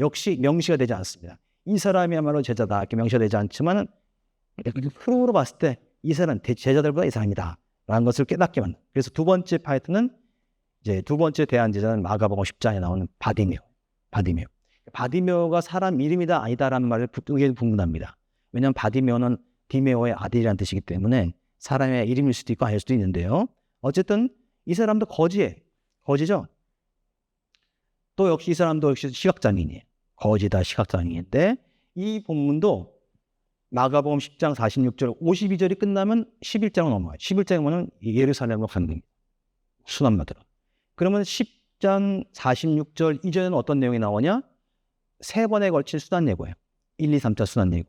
역시 명시가 되지 않습니다. 이 사람이야말로 제자다 이렇게 명시가 되지 않지만 흐름으로 봤을 때 이 사람 제자들보다 이 사람이다 라는 것을 깨닫게 만든. 그래서 두 번째 파이트는 이제 두 번째 대한제자는 마가복음 10장에 나오는 바디메오가 사람 이름이다 아니다라는 말을 의견이 분분합니다. 왜냐하면 바디메오는 디메오의 아들이라는 뜻이기 때문에 사람의 이름일 수도 있고 아닐 수도 있는데요. 어쨌든 이 사람도 거지죠. 또 역시 이 사람도 역시 시각장애인이에요. 거지다 시각장애인인데 이 본문도 마가복음 10장 46절 52절이 끝나면 11장으로 넘어가요. 11장이면 예루살렘으로 가는 겁니다. 순환마대로. 그러면 10장 46절 이전에는 어떤 내용이 나오냐? 세 번에 걸친 순환예고예요. 1, 2, 3차 순환예고.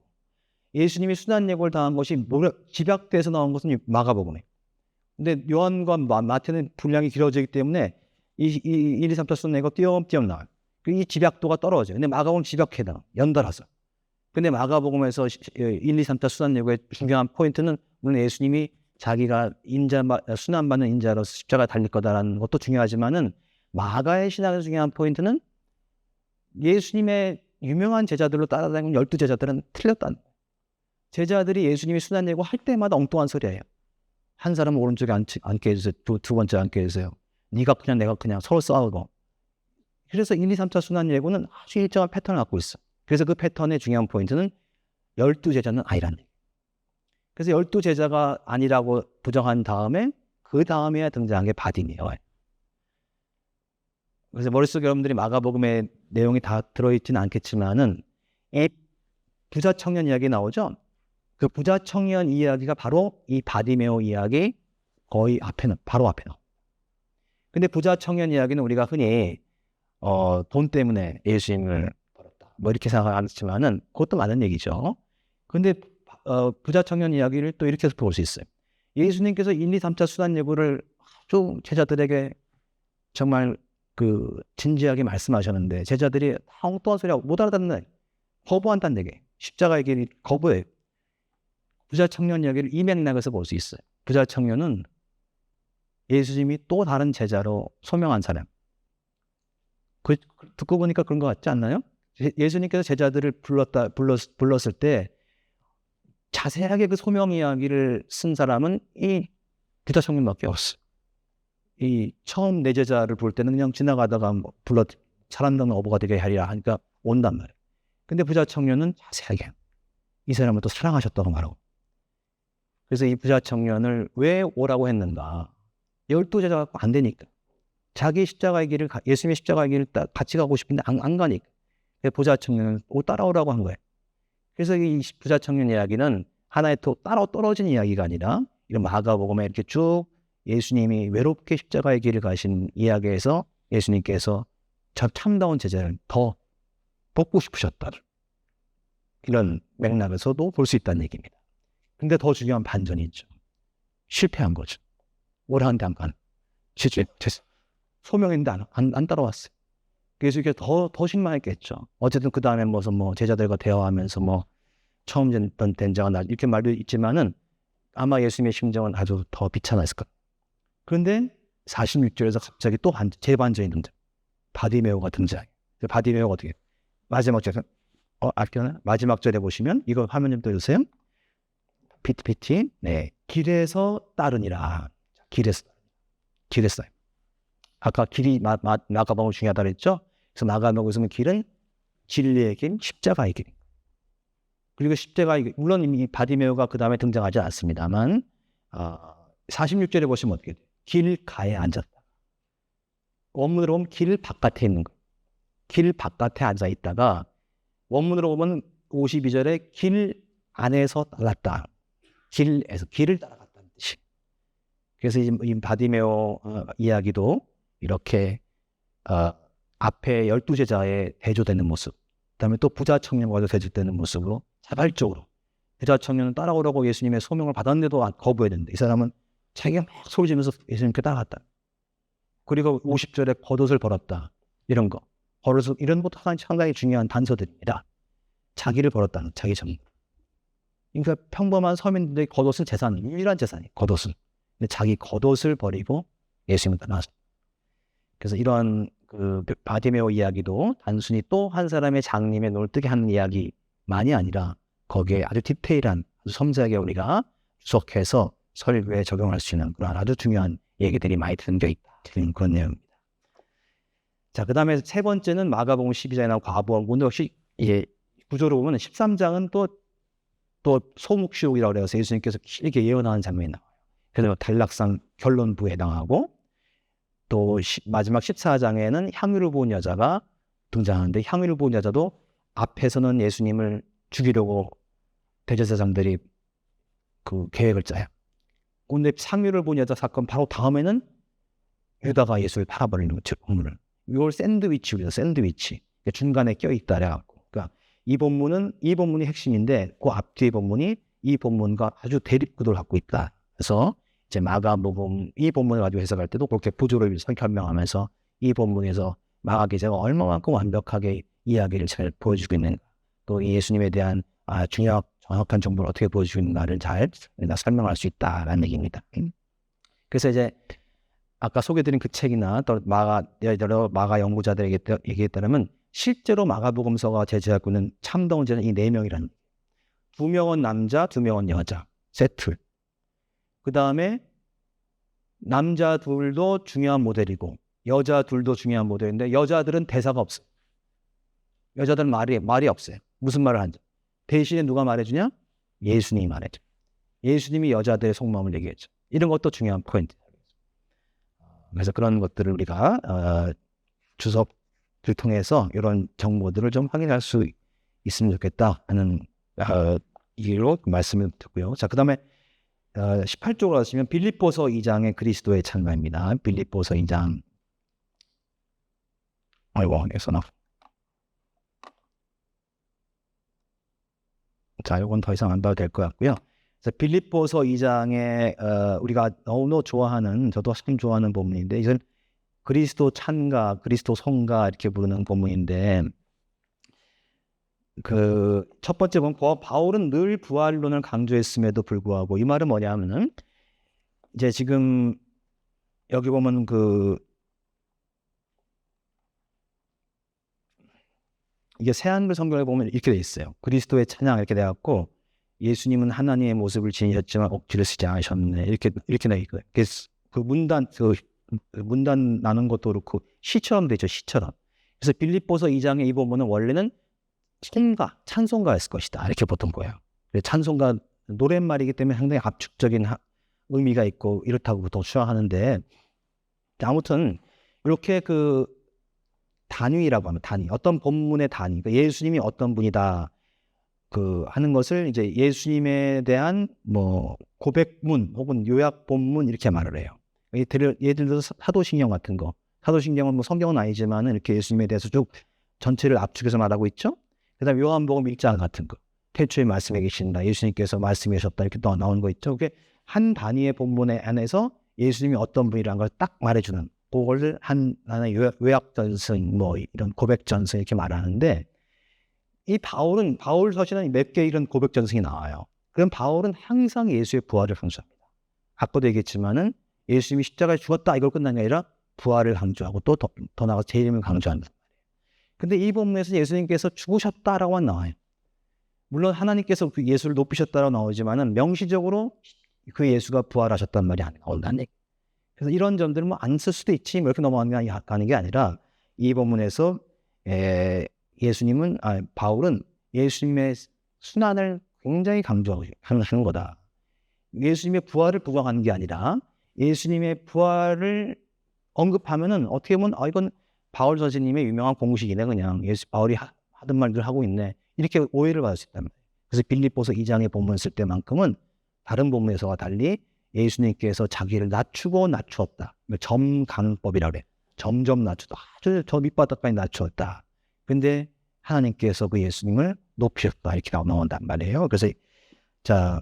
예수님이 순환예고를 당한 것이 집약돼서 나온 것은 마가복음이에요. 근데 요한과 마태는 분량이 길어지기 때문에 이 1, 2, 3차 순환예고 띄엄띄엄 나와요. 이 집약도가 떨어져요. 근데 마가복음 집약해다 연달아서. 근데 마가복음에서 1, 2, 3차 순환예고의 중요한 포인트는 물론 예수님이 자기가 순환받는 인자로서 십자가에 달릴 거다라는 것도 중요하지만은 마가의 신학의 중요한 포인트는 예수님의 유명한 제자들로 따라다니는 12제자들은 틀렸다는 거예요. 제자들이 예수님이 순환예고 할 때마다 엉뚱한 소리예요. 한 사람은 오른쪽에 앉게 해주세요. 두 번째 앉게 해주세요. 네가 그냥 내가 그냥 서로 싸우고. 그래서 1, 2, 3차 순환예고는 아주 일정한 패턴을 갖고 있어. 그래서 그 패턴의 중요한 포인트는 12제자는 아니라는 얘기예요. 그래서 12제자가 아니라고 부정한 다음에 그 다음에 등장한 게 바디메오예요. 그래서 머릿속에 여러분들이 마가복음의 내용이 다 들어있지는 않겠지만은 부자 청년 이야기 나오죠. 그 부자 청년 이야기가 바로 이 바디메오 이야기 거의 바로 앞에 나옵니다. 근데 부자 청년 이야기는 우리가 흔히 돈 때문에 예수님을 벌었다 뭐 이렇게 생각하지만은 그것도 많은 얘기죠. 근데 부자 청년 이야기를 또 이렇게 해서 볼 수 있어요. 예수님께서 1, 2, 3차 순환예고를 아주 제자들에게 정말 진지하게 말씀하셨는데 제자들이 엉뚱한 소리하고 못 알아듣는 거부한다는 얘기. 십자가의 길이 거부해요. 부자 청년 이야기를 이 맥락에서 볼 수 있어요. 부자 청년은 예수님이 또 다른 제자로 소명한 사람. 듣고 보니까 그런 것 같지 않나요? 예수님께서 제자들을 불렀을 때 자세하게 그 소명 이야기를 쓴 사람은 이 부자 청년밖에 없어요. 이 처음 내 제자를 볼 때는 그냥 지나가다가 잘한다는 어부가 되게 하리라 하니까 온단 말이에요. 근데 부자 청년은 자세하게 이 사람을 또 사랑하셨다고 말하고. 그래서 이 부자 청년을 왜 오라고 했는가? 12제자 갖고 안 되니까. 자기 십자가의 길을 예수님의 십자가의 길을 같이 가고 싶은데 안 가니까. 부자 청년은 따라오라고 한 거예요. 그래서 이 부자 청년 이야기는 하나의 따로 떨어진 이야기가 아니라 이런 마가복음에 이렇게 쭉 예수님이 외롭게 십자가의 길을 가신 이야기에서 예수님께서 참다운 제자를 더 뽑고 싶으셨다. 이런 맥락에서도 볼 수 있다는 얘기입니다. 근데 더 중요한 반전이 있죠. 실패한 거죠. 오라는데 안 가는. 소명인데 안 따라왔어요. 그래서 이게 더 실망했겠죠. 어쨌든 그 다음에 제자들과 대화하면서 처음 된장은 이렇게 말도 있지만은 아마 예수님의 심정은 아주 더 비참했을 거예요. 그런데 46절에서 갑자기 또 재반전이 등장. 바디메오가 등장해요. 바디메오가 어떻게 해요? 마지막 절에 마지막 절에 보시면 이거 화면 좀 띄워주세요. PT 네 길에서 따르니라. 길에서 아까 길이 마가복음 중요하다 그랬죠. 그래서 마가복음에서 길은 진리의 길, 십자가의 길. 그리고 십자가의 길, 물론 이 바디메오가 그 다음에 등장하지 않습니다만 46절에 보시면 어떻게 돼요? 길가에 앉았다. 원문으로 보면 길 바깥에 있는 거예요. 길 바깥에 앉아 있다가 원문으로 보면 52절에 길 안에서 따랐다. 길에서 길을 따라갔다는 뜻이. 그래서 이 바디메오 이야기도 이렇게 앞에 12제자의 대조되는 모습, 그다음에 또 부자 청년과도 대조되는 모습으로 자발적으로 부자 청년은 따라오라고 예수님의 소명을 받았는데도 거부했는데 이 사람은 자기가 막 소리 지르면서 예수님께 따라갔다. 그리고 50절에 겉옷을 벌었다. 이런 거. 버릇 이런 것도 상당히 중요한 단서들입니다. 자기를 벌었다는 자기 전부. 그러니까 평범한 서민들의 겉옷은 재산, 유일한 재산이에요. 겉옷은. 근데 자기 겉옷을 버리고 예수님을 따라갔어요. 그래서 이러한 그 바디메오 이야기도 단순히 또 한 사람의 장님의 눈을 뜨게 하는 이야기만이 아니라 거기에 아주 디테일한, 아주 섬세하게 우리가 주석해서 설교에 적용할 수 있는 그런 아주 중요한 얘기들이 많이 담겨 있다. 그런 내용입니다. 자, 그 다음에 세 번째는 마가복음 12장에 나온 과부원. 오늘 역시 이게 구조로 보면 13장은 또 소묵시록이라고 해서 예수님께서 길게 예언하는 장면이 나와요. 그래서 단락상 결론부에 해당하고 또 마지막 14장에는 향유를 부은 여자가 등장하는데 향유를 부은 여자도 앞에서는 예수님을 죽이려고 대제사장들이 그 계획을 짜요. 근데 향유를 부은 여자 사건 바로 다음에는 유다가 예수를 팔아버리는 거죠. 본문을. 이걸 샌드위치, 우리가 샌드위치 중간에 껴있다 그래갖고. 그러니까 이 본문이 핵심인데 그 앞뒤의 본문이 이 본문과 아주 대립구도를 갖고 있다. 그래서 이제 마가복음 이 본문을 가지고 해석할 때도 그렇게 구조를 설명하면서 이 본문에서 마가 기자가 얼마만큼 완벽하게 이야기를 잘 보여주고 있는가, 또 예수님에 대한 정확한 정보를 어떻게 보여주고 있는가를 잘 설명할 수 있다라는 얘기입니다. 그래서 이제 아까 소개드린 그 책이나 또 여러 마가 연구자들에게 얘기에 따르면 실제로 마가복음서가 제시하고 있는 참동제는 이 4명이라는, 2명은 남자, 2명은 여자 세트. 그 다음에 남자 둘도 중요한 모델이고 여자 둘도 중요한 모델인데 여자들은 대사가 없어요. 여자들은 말이 없어요. 무슨 말을 하죠? 대신에 누가 말해주냐? 예수님이 말해줘. 예수님이 여자들의 속마음을 얘기했죠. 이런 것도 중요한 포인트. 그래서 그런 것들을 우리가 주석을 통해서 이런 정보들을 좀 확인할 수 있으면 좋겠다 하는 이로 말씀을 드고요. 자, 그 다음에 18쪽으로 가시면 빌립보서 2장의 그리스도의 찬가입니다. 빌립보서 2장. 자, 이건 더 이상 안 봐도 될 것 같고요. 그래서 빌립보서 2장에 우리가 너무 좋아하는, 저도 참 좋아하는 본문인데 이건 그리스도 찬가, 그리스도 성가 이렇게 부르는 본문인데 그 첫 번째 보면 바울은 늘 부활론을 강조했음에도 불구하고 이 말은 뭐냐면은 이제 지금 여기 보면 이게 새한글 성경에 보면 이렇게 돼 있어요. 그리스도의 찬양 이렇게 돼 갖고 예수님은 하나님의 모습을 지니셨지만 억지를 쓰지 않으셨네 이렇게 돼 있고요. 그 문단 나눈 것도 그렇고 시처럼 되죠. 시처럼. 그래서 빌립보서 2장의 이 본문은 원래는 찬송가였을 것이다 이렇게 보통 거예요. 찬송가 노랫말이기 때문에 상당히 압축적인 의미가 있고 이렇다고 보통 추정하는데, 아무튼 이렇게 그 단위라고 하면 단위, 어떤 본문의 단위, 그러니까 예수님이 어떤 분이다 하는 것을 이제 예수님에 대한 뭐 고백문 혹은 요약 본문 이렇게 말을 해요. 예를 들어서 사도신경 같은 거, 사도신경은 뭐 성경은 아니지만은 이렇게 예수님에 대해서 쭉 전체를 압축해서 말하고 있죠. 그다음에 요한복음 1장 같은 거, 태초에 말씀에 계신다, 예수님께서 말씀해 주셨다 이렇게 또 나오는 거 있죠. 그게 한 단위의 본문에 안에서 예수님이 어떤 분이라는 걸 딱 말해주는, 그걸 하나의 요약전승 뭐 이런 고백전승 이렇게 말하는데, 이 바울 서신은 몇 개 이런 고백전승이 나와요. 그럼 바울은 항상 예수의 부활을 강조합니다. 아까도 얘기했지만은 예수님이 십자가에 죽었다 이걸 끝난 게 아니라 부활을 강조하고 또 더 나아가서 제 이름을 강조한다. 근데 이 본문에서 예수님께서 죽으셨다라고만 나와요. 물론 하나님께서 그 예수를 높이셨다라고 나오지만은 명시적으로 그 예수가 부활하셨단 말이 안 나온다는 얘기. 그래서 이런 점들은 뭐 안 쓸 수도 있지 뭐 이렇게 넘어가는 게 아니라 이 본문에서 바울은 예수님의 순환을 굉장히 강조하는 거다. 예수님의 부활을 부정하는 게 아니라 예수님의 부활을 언급하면은 어떻게 보면 이건 바울 선생님의 유명한 공식이네, 그냥 바울이 하던 말들 하고 있네, 이렇게 오해를 받을 수 있단 말이에요. 그래서 빌립보서 2장의 본문 쓸 때만큼은 다른 본문에서와 달리 예수님께서 자기를 낮추고 낮추었다. 점강법이라고 그래. 점점 낮추다. 아주 저 밑바닥까지 낮추었다. 근데 하나님께서 그 예수님을 높이셨다. 이렇게 나온단 말이에요. 그래서 자,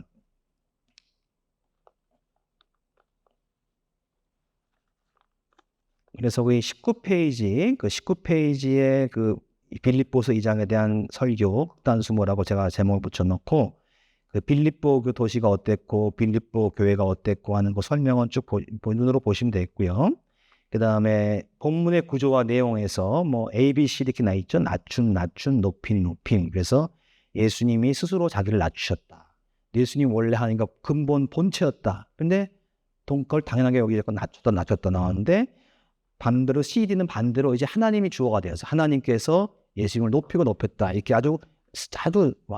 그래서 그 19페이지, 그 19페이지에 그 빌립보서 2장에 대한 설교 극단수모라고 제가 제목을 붙여놓고, 그 빌립보 그 도시가 어땠고 빌립보 교회가 어땠고 하는 거 설명은 쭉 눈으로 보시면 되겠고요. 그 다음에 본문의 구조와 내용에서 뭐 A, B, C 이렇게 나 있죠. 낮춤, 높임, 높임. 그래서 예수님이 스스로 자기를 낮추셨다. 예수님 원래 하니까 근본 본체였다. 근데 그걸 당연하게 여기 자꾸 낮췄다 나왔는데, 반대로 CD는 반대로 이제 하나님이 주어가 되어서 하나님께서 예수님을 높이고 높였다. 이렇게 아주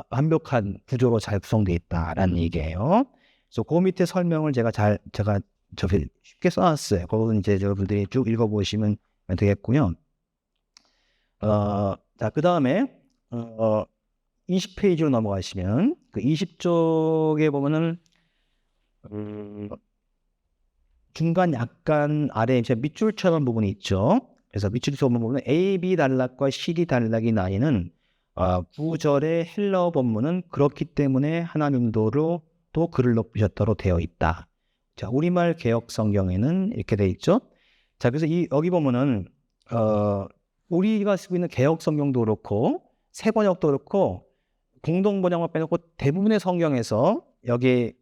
완벽한 구조로 잘 구성되어 있다라는 얘기예요. 그래서 그 밑에 설명을 제가 저기 쉽게 써놨어요. 그거는 이제 여러분들이 쭉 읽어보시면 되겠고요. 자, 그 다음에 20페이지로 넘어가시면 그 20쪽에 보면은 중간 약간 아래 이제 밑줄처럼 부분이 있죠. 그래서 밑줄처럼 부분은 A, B 단락과 CD 단락이 나뉘는 9절의 헬라어 본문은 그렇기 때문에 하나님도로 또 그를 높이셨다로 되어 있다. 자, 우리말 개역 성경에는 이렇게 되어 있죠. 자, 그래서 여기 보면은 우리가 쓰고 있는 개역 성경도 그렇고 새 번역도 그렇고 공동 번역만 빼놓고 대부분의 성경에서 여기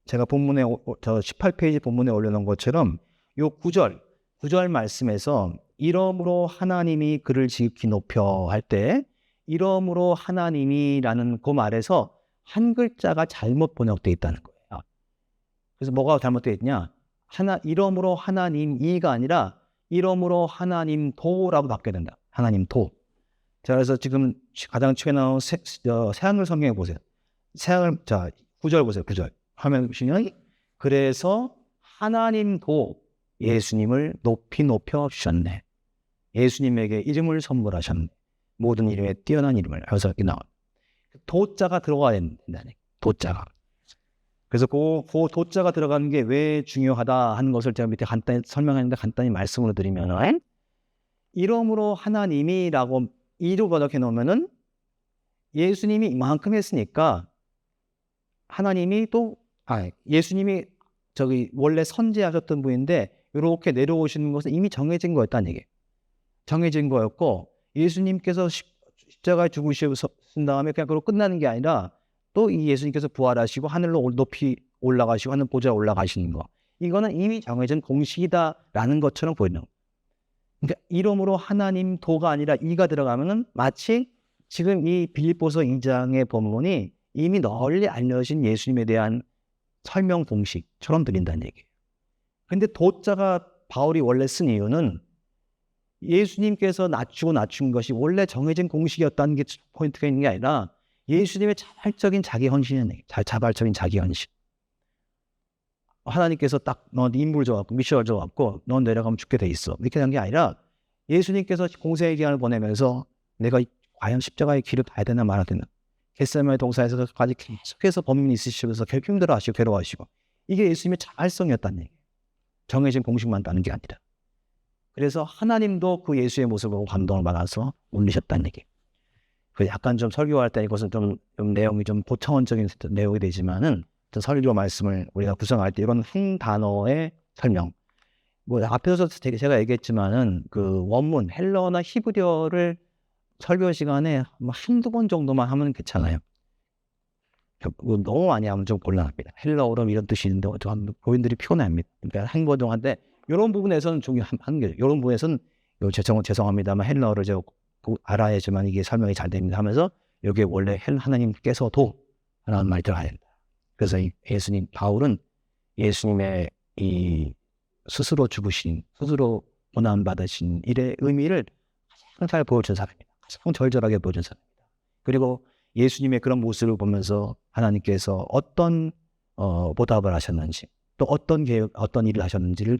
제가 본문에 저 18페이지 본문에 올려놓은 것처럼 요 9절 말씀에서 이러므로 하나님이 그를 지극히 높여 할 때 이러므로 하나님이라는 그 말에서 한 글자가 잘못 번역되어 있다는 거예요. 그래서 뭐가 잘못되어 있냐? 이러므로 하나님이가 아니라 이러므로 하나님도라고 바뀌어야 된다. 하나님도. 자, 그래서 지금 가장 최근에 나온 새한글 성경에 보세요. 자, 9절 보세요. 9절. 화면 보시면 그래서 하나님도 예수님을 높이 높여 주셨네. 예수님에게 이름을 선물하셨네. 모든 이름에 뛰어난 이름을. 그래서 이렇게 나와. 도자가 들어가야 된다네. 도자가. 그래서 그 도자가 들어가는 게 왜 중요하다 하는 것을 제가 밑에 간단히 설명했는데 간단히 말씀으로 드리면, 이러므로 하나님이라고 이로 번역해 놓으면은 예수님이 이만큼 했으니까 하나님이 또 예수님이 저기 원래 선지하셨던 분인데 이렇게 내려오시는 것은 이미 정해진 거였다는 얘기예요. 정해진 거였고 예수님께서 십자가에 죽으신 다음에 그냥 그걸로 끝나는 게 아니라 또 이 예수님께서 부활하시고 하늘로 높이 올라가시고 하늘 보좌에 올라가시는 거, 이거는 이미 정해진 공식이다라는 것처럼 보이는 거예요. 그러니까 이름으로 하나님 도가 아니라 이가 들어가면은 마치 지금 이 빌립보서 2장의 본문이 이미 널리 알려진 예수님에 대한 설명 공식처럼 들린다는 얘기예요. 근데 도자가 바울이 원래 쓴 이유는 예수님께서 낮춘 것이 원래 정해진 공식이었다는 게 포인트가 있는 게 아니라 예수님의 자발적인 자기 헌신이라는 얘기예요. 자발적인 자기 헌신. 하나님께서 딱 너 인물 줘갖고 미션을 줘갖고 넌 내려가면 죽게 돼 있어, 이렇게 한 게 아니라 예수님께서 공생의 기간을 보내면서 내가 과연 십자가의 길을 가야 되나 말아야 되나, 겟세마네 동산에서까지 계속해서 범인이 있으시면서 결국 힘들어하시고 괴로워하시고, 이게 예수님의 자발성이었다는 얘기예요. 정해진 공식만 따는 게 아니라. 그래서 하나님도 그 예수의 모습을 보고 감동을 받아서 올리셨다는 얘기예요. 약간 좀 설교할 때 이것은 좀 내용이 좀 고차원적인 내용이 되지만은 설교 말씀을 우리가 구성할 때 이런 한 단어의 설명, 뭐 앞에서 제가 얘기했지만은 그 원문 헬라어나 히브리어를 설교 시간에 한두 번 정도만 하면 괜찮아요. 너무 많이 하면 좀 곤란합니다. 헬라어로 이런 뜻이 있는데 교인들이 피곤해합니다. 그러니까 한 번 동안인데 이런 부분에서는 중요한 게, 이런 부분에서는 죄송합니다만 헬라어를 제가 알아야지만 이게 설명이 잘 됩니다 하면서 여기에 원래 하나님께서도 라는 말이 들어가야 된다. 그래서 예수님, 바울은 예수님의 이 스스로 죽으신, 스스로 고난 받으신 일의 의미를 가장 잘 보여준 사람입니다. 가장 절절하게 보여준 사람입니다. 그리고 예수님의 그런 모습을 보면서 하나님께서 어떤 보답을 하셨는지, 또 어떤 계획, 어떤 일을 하셨는지를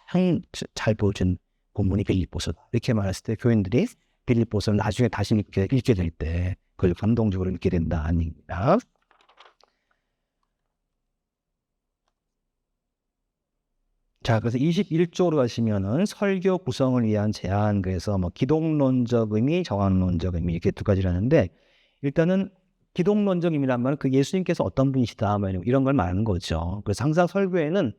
가장 잘 보여준 본문이 빌립보서다. 이렇게 말했을 때 교인들이 빌립보서를 나중에 다시 읽게 될 때 그걸 감동적으로 읽게 된다 아닙니다. 자, 그래서 21조로 가시면은 설교 구성을 위한 제안, 그래서 뭐 기독론적 의미, 정황론적 의미 이렇게 두 가지를 하는데, 일단은 기독론적 의미란 말은 그 예수님께서 어떤 분이시다 뭐 이런 걸 말하는 거죠. 그래서 항상 설교에는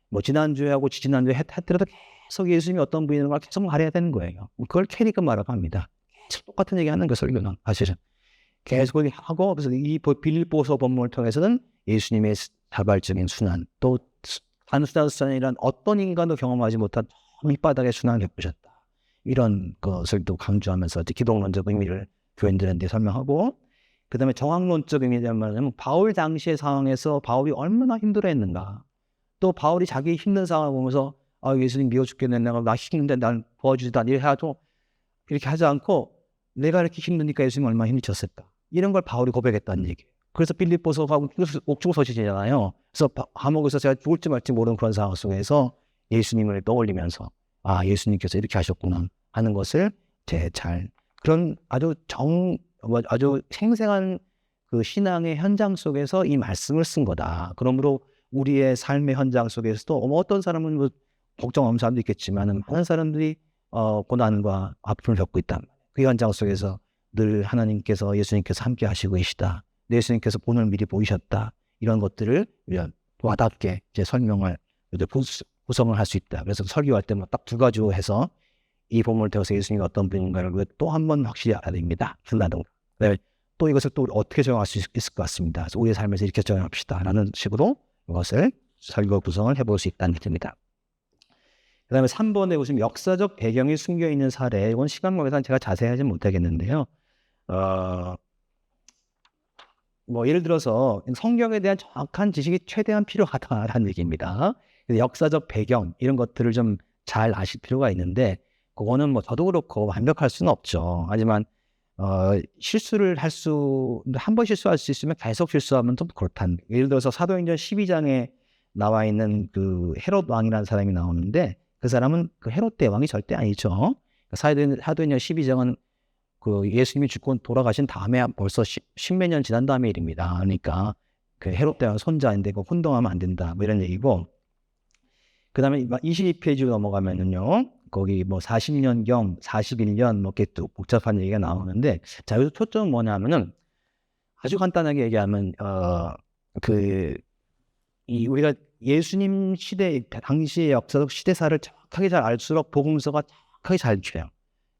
뭐 지난주에 하고 지지난주에 했더라도 계속 예수님이 어떤 분이라는 걸 계속 말해야 되는 거예요. 그걸 캐릭은 말하고 합니다. 계속 똑같은 얘기 하는 거 설교는 사실은. 계속 하고, 그래서 이 빌립보서 본문을 통해서는 예수님의 자발적인 순환, 또 단순한 순환이란 어떤 인간도 경험하지 못한 밑바닥의 순환을 해보셨다. 이런 것을 또 강조하면서 기독론적 의미를 교인들한테 설명하고, 그 다음에 정황론적 의미에 말하면 바울 당시의 상황에서 바울이 얼마나 힘들어했는가. 또 바울이 자기 힘든 상황을 보면서 예수님 미워 죽겠네, 나 힘든데 난 도와주지도 않 이렇게 하지 않고 내가 이렇게 힘드니까 예수님 얼마나 힘드셨을까. 이런 걸 바울이 고백했다는 얘기예요. 그래서 빌립보서가 옥중서신이잖아요. 그래서 감옥에서 제가 죽을지 말지 모르는 그런 상황 속에서 예수님을 떠올리면서 예수님께서 이렇게 하셨구나 하는 것을 그런 아주 생생한 그 신앙의 현장 속에서 이 말씀을 쓴 거다. 그러므로 우리의 삶의 현장 속에서도 어떤 사람은 뭐 걱정 없는 사람도 있겠지만 많은 사람들이 고난과 아픔을 겪고 있다. 그 현장 속에서 늘 하나님께서 예수님께서 함께 하시고 계시다. 예수님께서 본을 미리 보이셨다. 이런 것들을 와닿게 이제 설명을 구성을 할 수 있다. 그래서 설교할 때 딱 두 가지로 해서 이 본문을 통해서 예수님이 어떤 분인가를 또 한 번 확실히 알아야 됩니다. 한다든가. 네. 또 이것을 또 어떻게 적용할 수 있을 것 같습니다. 그래서 우리의 삶에서 이렇게 적용합시다. 라는 식으로 이것을 설교 구성을 해볼 수 있다는 뜻입니다. 그 다음에 3번에 보시면 역사적 배경이 숨겨있는 사례. 이건 시간 관계상 제가 자세히 하지 못하겠는데요. 뭐 예를 들어서 성경에 대한 정확한 지식이 최대한 필요하다라는 얘기입니다. 역사적 배경 이런 것들을 좀 잘 아실 필요가 있는데, 그거는 뭐 저도 그렇고 완벽할 수는 없죠. 하지만 한 번 실수할 수 있으면 계속 실수하면 좀 그렇다는. 예를 들어서 사도행전 12장에 나와 있는 그 헤롯 왕이라는 사람이 나오는데, 그 사람은 그 헤롯 대왕이 절대 아니죠. 사도행전 12장은 그 예수님이 죽고 돌아가신 다음에 벌써 십몇 년 지난 다음에 일입니다. 그러니까 그 헤롯 대왕 손자인데 그 혼동하면 안 된다. 뭐 이런 얘기고. 그 다음에 22페이지로 넘어가면은요, 거기 뭐 40년경, 41년 뭐 이렇게 또 복잡한 얘기가 나오는데, 자, 여기서 초점은 뭐냐면은 아주 간단하게 얘기하면 우리가 예수님 시대 당시의 역사적 시대사를 정확하게 잘 알수록 복음서가 정확하게 잘 읽혀요.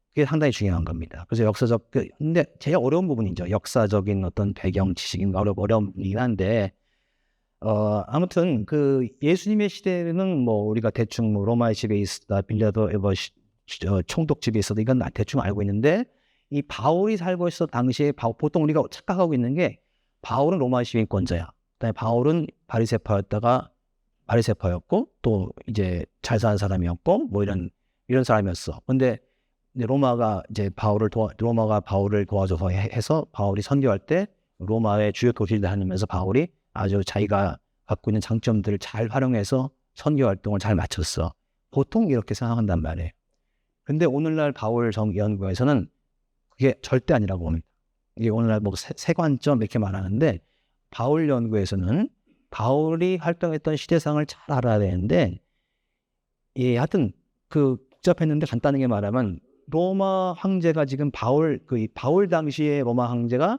그게 상당히 중요한 겁니다. 그래서 근데 제일 어려운 부분이죠. 역사적인 어떤 배경 지식인 어려운 부분이긴 한데, 아무튼 그 예수님의 시대는 뭐 우리가 대충 뭐 로마의 집에 있었다, 빌라도 총독집에 있었다, 이건 대충 알고 있는데, 이 바울이 살고 있었던 당시에 보통 우리가 착각하고 있는 게 바울은 로마 시민권자야. 그다음에 바울은 바리새파였고 또 이제 잘 사는 사람이었고 뭐 이런 사람이었어. 근데 로마가 바울을 도와줘서 해서 바울이 선교할 때 로마의 주요 도시를 다니면서 바울이 아주 자기가 갖고 있는 장점들을 잘 활용해서 선교 활동을 잘 마쳤어. 보통 이렇게 생각한단 말이에요. 근데 오늘날 바울 연구에서는 그게 절대 아니라고 봅니다. 이게 오늘날 뭐 세관점 이렇게 말하는데, 바울 연구에서는 바울이 활동했던 시대상을 잘 알아야 되는데, 하여튼 그 복잡했는데 간단하게 말하면 로마 황제가 지금 바울 당시에 로마 황제가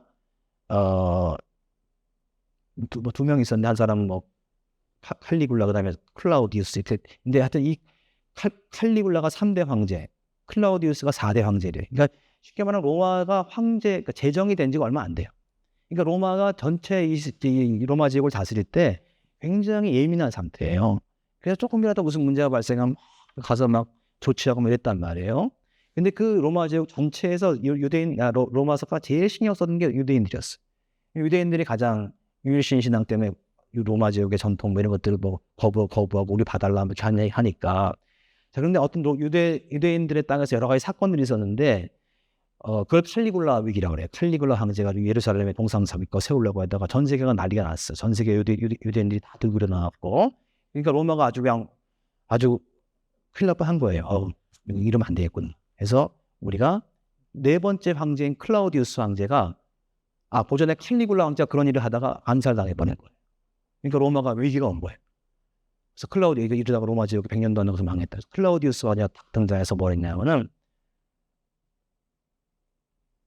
두 명 있었는데, 한 사람은 뭐 칼리굴라, 그다음에 클라우디우스. 근데 하여튼 이 칼리굴라가 3대 황제, 클라우디우스가 4대 황제래. 그러니까 쉽게 말하면 로마가 그러니까 제정이 된 지가 얼마 안 돼요. 그러니까 로마가 전체 이 로마 지역을 다스릴 때 굉장히 예민한 상태예요. 그래서 조금이라도 무슨 문제가 발생하면 가서 막 조치하고 뭐 이랬단 말이에요. 근데 그 로마 지역 전체에서 로마서가 제일 신경 썼던 게 유대인들이었어요. 유대인들이 가장 유일신 신앙 때문에 로마 지역의 전통 뭐 이런 것들을 뭐 거부하고 우리 봐달라 이렇게 하니까. 자, 그런데 어떤 유대인들의 땅에서 여러 가지 사건들이 있었는데, 그걸 칼리굴라 위기라고 그래요. 칼리굴라 황제가 예루살렘에 동상삽입과 세우려고 하다가 전 세계가 난리가 났어요. 전 세계 유대인들이 다 들고 일어나고, 그러니까 로마가 아주 큰일 날 뻔한 거예요. 이러면 안 되겠구나. 그래서 우리가 네 번째 황제인 클라우디우스 황제가 고전에 칼리굴라 황제가 그런 일을 하다가 암살당해 버린 거예요. 그러니까 로마가 위기가 온 거예요. 그래서 이러다가 로마 지역이 100년도 안 넘어서 망했다. 클라우디우스 황제가 딱 등장해서 뭘 했냐면은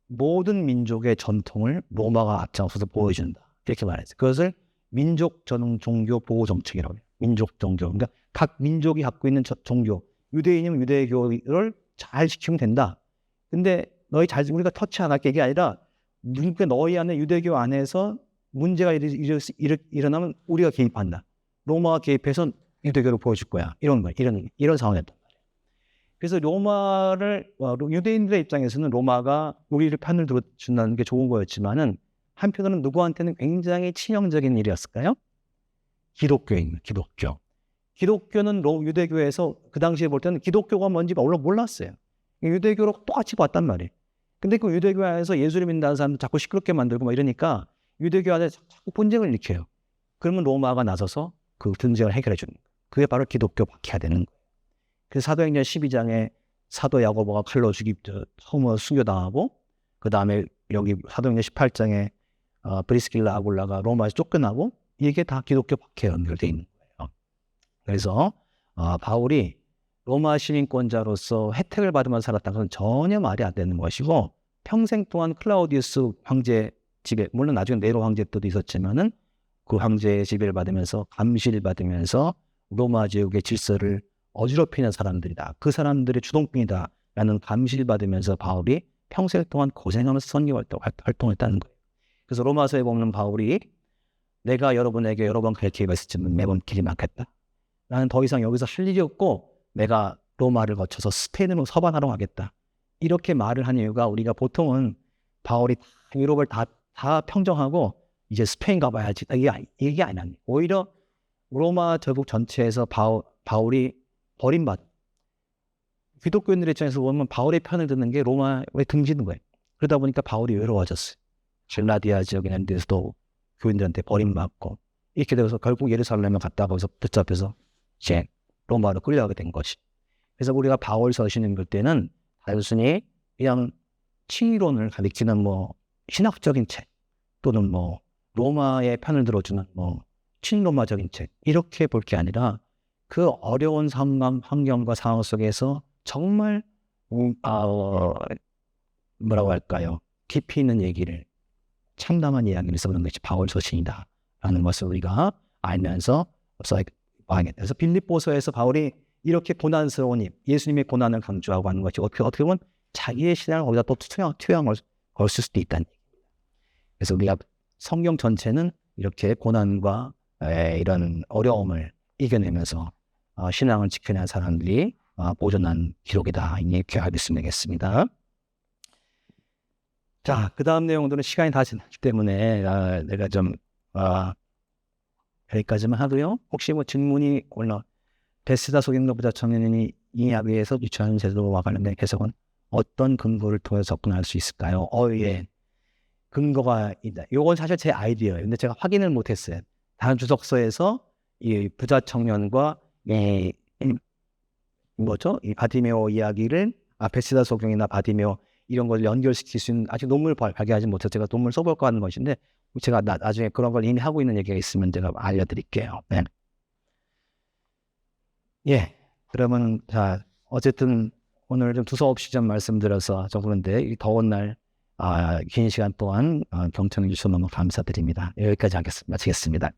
모든 민족의 전통을 로마가 앞장서서 보여준다. 이렇게 말했어요. 그것을 민족 전 종교 보호 정책이라고 해요. 민족 종교. 그러니까 각 민족이 갖고 있는 종교. 유대인이면 유대교를 잘 지키면 된다. 근데 우리가 터치 안 할게 이게 아니라 너희 안에 유대교 안에서 문제가 일어나면 우리가 개입한다. 로마가 개입해서 유대교를 보여줄 거야. 이런 상황이었단 말이에요. 그래서 유대인들의 입장에서는 로마가 우리를 편을 들어준다는 게 좋은 거였지만은 한편으로는 누구한테는 굉장히 치명적인 일이었을까요? 기독교인, 기독교. 기독교는 유대교에서 그 당시에 볼 때는 기독교가 뭔지 몰랐어요. 유대교로 똑같이 봤단 말이에요. 근데 그 유대교 안에서 예수를 믿는 사람들 자꾸 시끄럽게 만들고 이러니까 유대교 안에 자꾸 분쟁을 일으켜요. 그러면 로마가 나서서 그 분쟁을 해결해 주는 거예요. 그게 바로 기독교 박해가 되는 거예요. 그래서 사도행전 12장에 사도 야고보가 칼로 처음으로 순교당하고, 그 다음에 여기 사도행전 18장에 브리스길라 아굴라가 로마에서 쫓겨나고, 이게 다 기독교 박해에 연결되어 있는 거예요. 그래서 바울이 로마 시민권자로서 혜택을 받으면서 살았다는 건 전혀 말이 안 되는 것이고, 평생 동안 클라우디우스 황제 지배, 물론 나중에 네로 황제 때도 있었지만은 그 황제의 지배를 받으면서 감시를 받으면서 로마 지역의 질서를 어지럽히는 사람들이다. 그 사람들의 주동꾼이다. 라는 감시를 받으면서 바울이 평생 동안 고생하면서 선교 활동을 했다는 거예요. 그래서 로마서에 보면 바울이 내가 여러분에게 여러 번 가르치고 있었지만 매번 길이 막혔다. 나는 더 이상 여기서 할 일이 없고 내가 로마를 거쳐서 스페인으로 서반하러 가겠다. 이렇게 말을 한 이유가, 우리가 보통은 바울이 유럽을 다 평정하고 이제 스페인 가봐야지. 이게 아니야. 오히려 로마 제국 전체에서 바울이 버림받은, 기독교인들의 입장에서 보면 바울의 편을 듣는 게 로마에 등지는 거예요. 그러다 보니까 바울이 외로워졌어요. 젤라디아 지역에 있는 데서도 교인들한테 버림받고, 이렇게 되어서 결국 예루살렘에 갔다가 거기서 붙잡혀서 이제 로마로 끌려가게 된 것이. 그래서 우리가 바울 서신 읽을 때는 단순히 그냥 치이론을 가리키는 신학적인 책, 또는 로마의 편을 들어주는 친로마적인 책, 이렇게 볼 게 아니라 그 어려운 환경과 상황 속에서 정말 뭐라고 할까요? 깊이 있는 얘기를, 참담한 이야기를 써보는 것이 바울 서신이다 라는 것을 우리가 알면서 써야겠다. 그래서 빌립보서에서 바울이 이렇게 고난스러운 예수님의 고난을 강조하고 하는 것이 어떻게 보면 자기의 신앙을 거기다 또 투영을 걸을 수도 있다는 얘기입니다. 그래서 우리가 성경 전체는 이렇게 고난과 이런 어려움을 이겨내면서 신앙을 지켜낸 사람들이 보존한 기록이다. 이렇게 알겠으면 되겠습니다. 자, 그 다음 내용들은 시간이 다 지났기 때문에 내가 좀 여기까지만 하고요. 혹시 질문이 베스다 소경로 부자 청년이 이 이야기에서 유치원 제도와 관련된 해석은 어떤 근거를 통해 접근할 수 있을까요? 예. 근거가 있다. 이건 사실 제 아이디어예요. 근데 제가 확인을 못했어요. 다른 주석서에서 이 부자 청년과 이 바디메오 이야기를 베스다 소경이나 바디메오 이런 걸 연결시킬 수 있는 아직 논문을 발견하지 못해서 제가 논문을 써볼까 하는 것인데, 제가 나중에 그런 걸 이미 하고 있는 얘기가 있으면 제가 알려드릴게요. 네. 예. 그러면 어쨌든 오늘 좀 두서없이 좀 말씀드려서 그런데 이 더운 날 긴 시간 동안 경청해 주셔서 너무 감사드립니다. 여기까지 마치겠습니다.